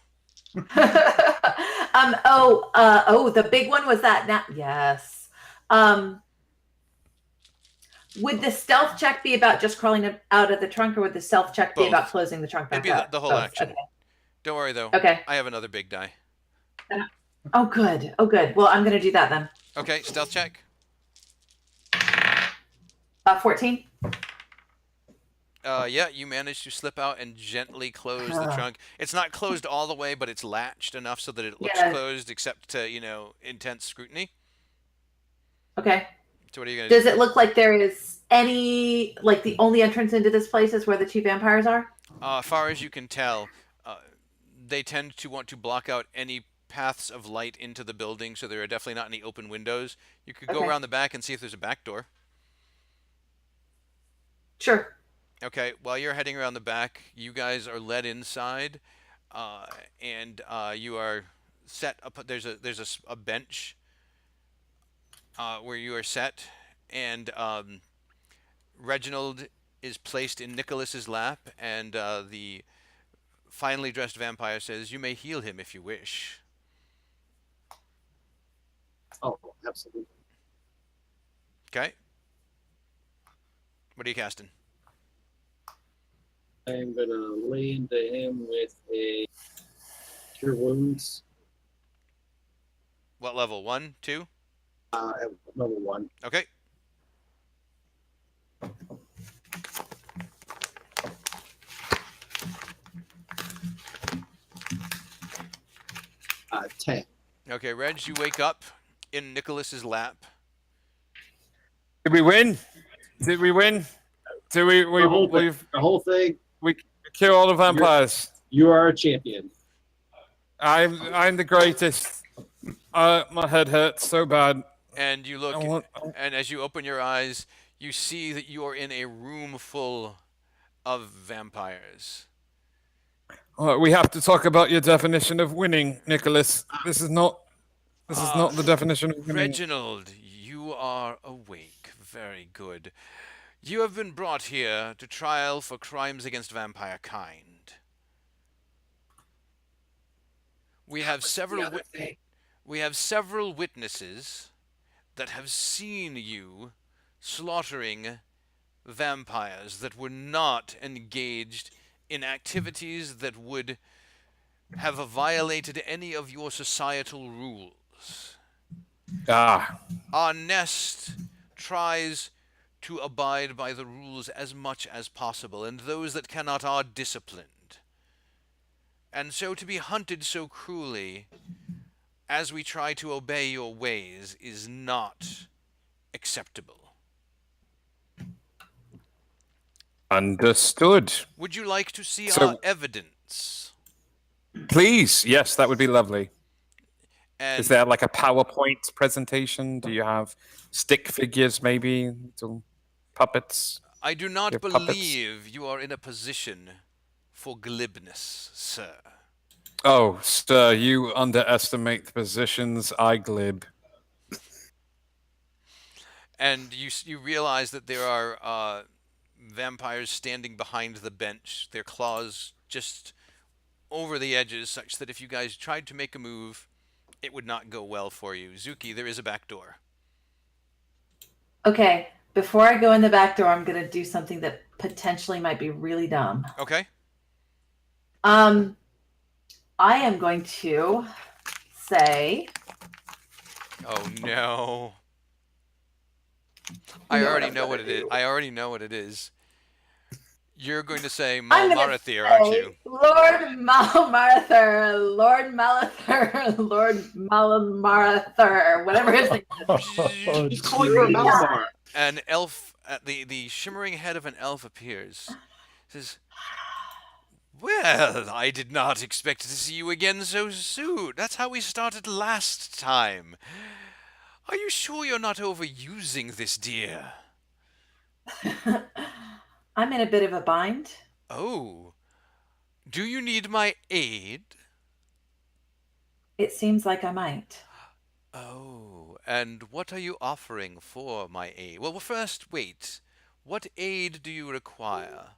The big one was that. Yes. Would the stealth check be about just crawling out of the trunk, or would the stealth check be Both. about closing the trunk back It'd be up? the whole Both. action. Don't worry, though. Okay. I have another big die. Oh, good. Oh, good. Well, I'm gonna do that then. Okay, stealth check. 14. Yeah, you managed to slip out and gently close the trunk. It's not closed all the way, but it's latched enough so that it looks Yeah. closed, except to, intense scrutiny. Okay. So what are you going to Does it look like there is any, like, the only entrance into this place is where the 2 vampires are? As far as you can tell, they tend to want to block out any paths of light into the building, so there are definitely not any open windows. You could go Okay. around the back and see if there's a back door. Sure. Okay, while you're heading around the back, you guys are led inside, and you are set up. There's a bench where you are set, and Reginald is placed in Nicholas's lap, and the finely dressed vampire says, "You may heal him if you wish." Oh, absolutely. Okay. What are you casting? I'm gonna lay into him with a cure wounds. What level? 1, 2? At level 1. Okay. Uh, 10. Okay, Reg, you wake up in Nicholas's lap. Did we win? Did we win? Did we The whole thing. we've The whole thing. kill all the vampires? You are a champion. I'm the greatest. My head hurts so bad. And you look, I want- and as you open your eyes, you see that you are in a room full of vampires. We have to talk about your definition of winning, Nicholas. This is not the definition of winning. Reginald, you are awake. Very good. You have been brought here to trial for crimes against vampire kind. We have several witnesses that have seen you slaughtering vampires that were not engaged in activities that would have violated any of your societal rules. Ah, Our nest tries to abide by the rules as much as possible, and those that cannot are disciplined. And so to be hunted so cruelly as we try to obey your ways is not acceptable. understood. Would you like to see So- our evidence? Please, yes, that would be lovely. And Is there like a PowerPoint presentation? Do you have stick figures, maybe little puppets? I do not Your puppets. believe you are in a position for glibness, sir. Oh, sir, you underestimate the positions I glib. And you realize that there are vampires standing behind the bench, their claws just over the edges, such that if you guys tried to make a move, it would not go well for you. Zuki, there is a back door. Okay, before I go in the back door, I'm gonna do something that potentially might be really dumb. Okay? I am going to say, Oh no. I know what already I'm know what gonna it is. do. I already know what it is. You're going to say I'm gonna Malmarathir, aren't say, you? Lord Malmarathir, Lord Malathir, Lord Malmarathir, whatever his name is. He's calling for a Malamar. An elf, the shimmering head of an elf appears. Says, "Well, I did not expect to see you again so soon. That's how we started last time. Are you sure you're not overusing this, dear?" I'm in a bit of a bind. Oh, do you need my aid? It seems like I might. Oh, and what are you offering for my aid? Well, first, wait. What aid do you require?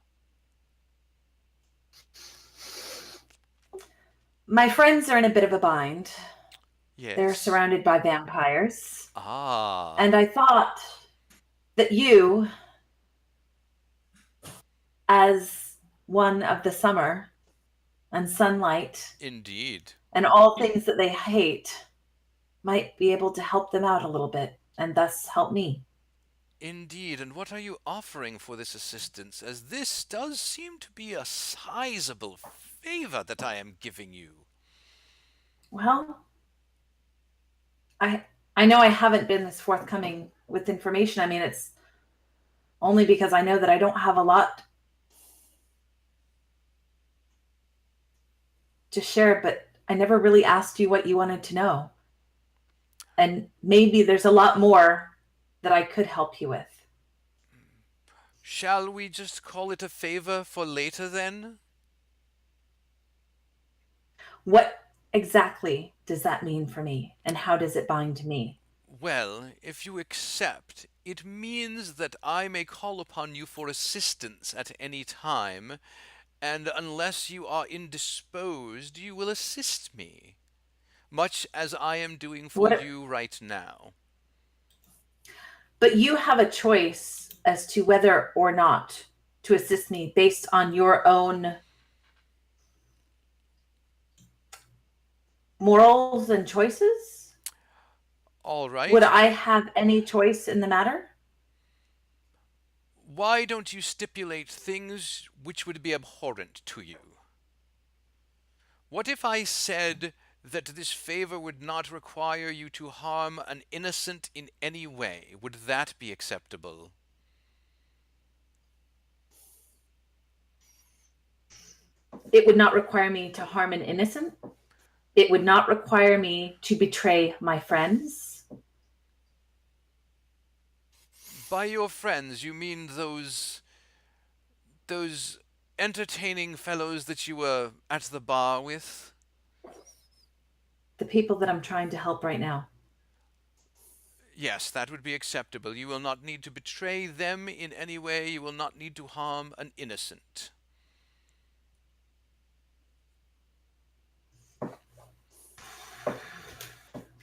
My friends are in a bit of a bind. Yes. They're surrounded by vampires. Ah. And I thought that you, as one of the summer and sunlight Indeed. and all things that they hate, might be able to help them out a little bit and thus help me. Indeed. And what are you offering for this assistance? As this does seem to be a sizable favor that I am giving you. Well, I know I haven't been this forthcoming with information. I mean, it's only because I know that I don't have a lot to share, but I never really asked you what you wanted to know. And maybe there's a lot more that I could help you with. Shall we just call it a favor for later then? What exactly does that mean for me, and how does it bind to me? Well, if you accept, it means that I may call upon you for assistance at any time, and unless you are indisposed, you will assist me, much as I am doing for What- you right now. But you have a choice as to whether or not to assist me based on your own morals and choices. All right. Would I have any choice in the matter? Why don't you stipulate things which would be abhorrent to you? What if I said that this favor would not require you to harm an innocent in any way? Would that be acceptable? It would not require me to harm an innocent. It would not require me to betray my friends. By your friends, you mean those entertaining fellows that you were at the bar with? The people that I'm trying to help right now. Yes, that would be acceptable. You will not need to betray them in any way. You will not need to harm an innocent.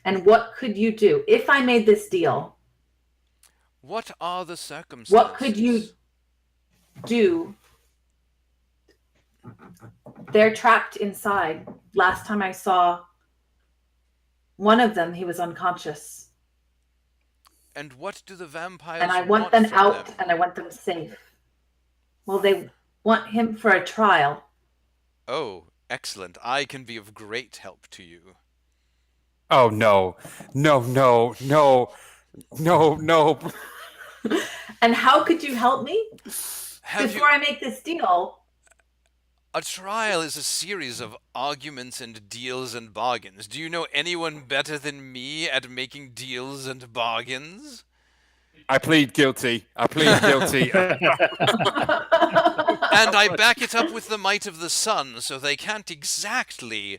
And what could you do if I made this deal? What are the circumstances? What could you do They're trapped inside. Last time I saw one of them, he was unconscious. And what do the vampires And I want them from out them? and I want them safe. Well, they want him for a trial. Oh, excellent. I can be of great help to you. Oh no, no, no, no, no, no. And how could you help me? Have you... Before I make this deal, A trial is a series of arguments and deals and bargains. Do you know anyone better than me at making deals and bargains? I plead guilty. I plead guilty. And I back it up with the might of the sun, so they can't exactly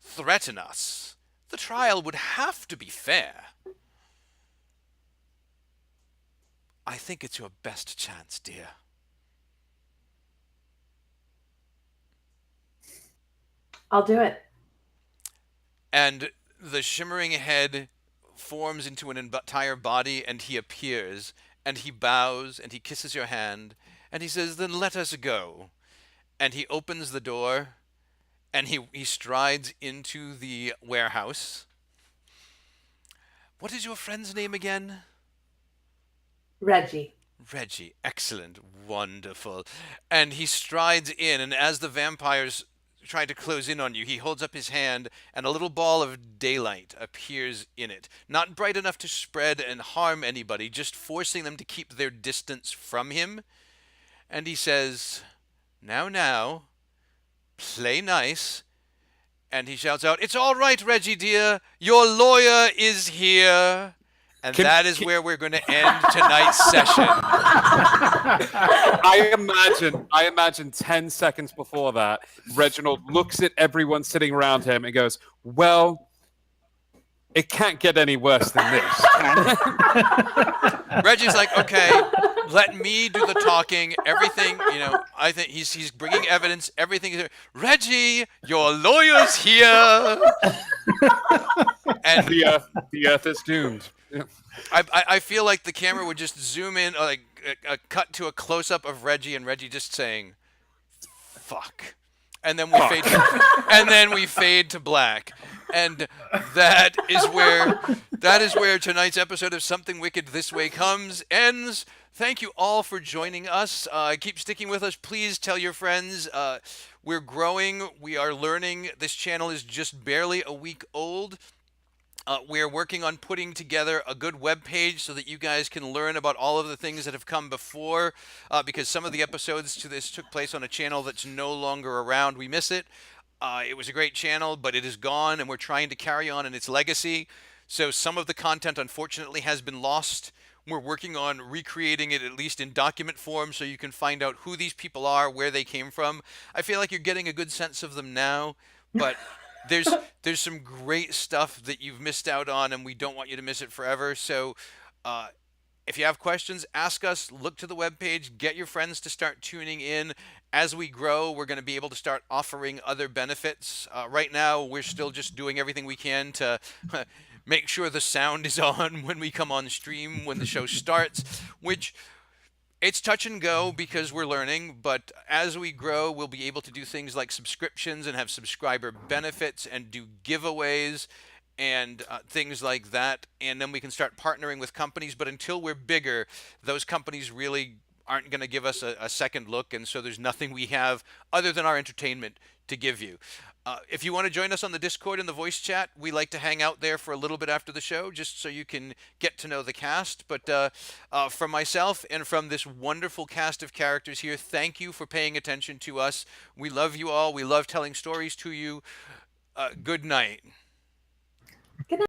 threaten us. The trial would have to be fair. I think it's your best chance, dear. I'll do it. And the shimmering head forms into an entire body, and he appears, and he bows, and he kisses your hand, and he says, "Then let us go." And he opens the door, and he strides into the warehouse. What is your friend's name again? Reggie. Reggie. Excellent. Wonderful. And he strides in, and as the vampires try to close in on you, he holds up his hand, and a little ball of daylight appears in it. Not bright enough to spread and harm anybody, just forcing them to keep their distance from him. And he says, now, play nice." And he shouts out, "It's all right, Reggie dear. Your lawyer is here." And that is where we're going to end tonight's session. I imagine 10 seconds before that, Reginald looks at everyone sitting around him and goes, "Well, it can't get any worse than this." Reggie's like, "Okay, let me do the talking. Everything, I think he's bringing evidence. Everything. Reggie, your lawyer's here." And the earth is doomed. Yeah. I feel like the camera would just zoom in, like a cut to a close up of Reggie, and Reggie just saying, "Fuck," and then we fade to black, and that is where tonight's episode of Something Wicked This Way ends. Thank you all for joining us. Keep sticking with us. Please tell your friends. We're growing. We are learning. This channel is just barely a week old. We're working on putting together a good web page so that you guys can learn about all of the things that have come before, because some of the episodes to this took place on a channel that's no longer around. We miss it. It was a great channel, but it is gone, and we're trying to carry on in its legacy. So some of the content, unfortunately, has been lost. We're working on recreating it, at least in document form, so you can find out who these people are, where they came from. I feel like you're getting a good sense of them now, but there's some great stuff that you've missed out on, and we don't want you to miss it forever. So if you have questions, ask us. Look to the webpage. Get your friends to start tuning in. As we grow, we're going to be able to start offering other benefits. Right now, we're still just doing everything we can to make sure the sound is on when we come on stream, when the show starts, which... it's touch and go because we're learning, but as we grow, we'll be able to do things like subscriptions and have subscriber benefits and do giveaways and things like that. And then we can start partnering with companies. But until we're bigger, those companies really aren't going to give us a second look. And so there's nothing we have other than our entertainment to give you. If you want to join us on the Discord and the voice chat, we like to hang out there for a little bit after the show, just so you can get to know the cast. But from myself and from this wonderful cast of characters here, thank you for paying attention to us. We love you all. We love telling stories to you. Good night. Good night.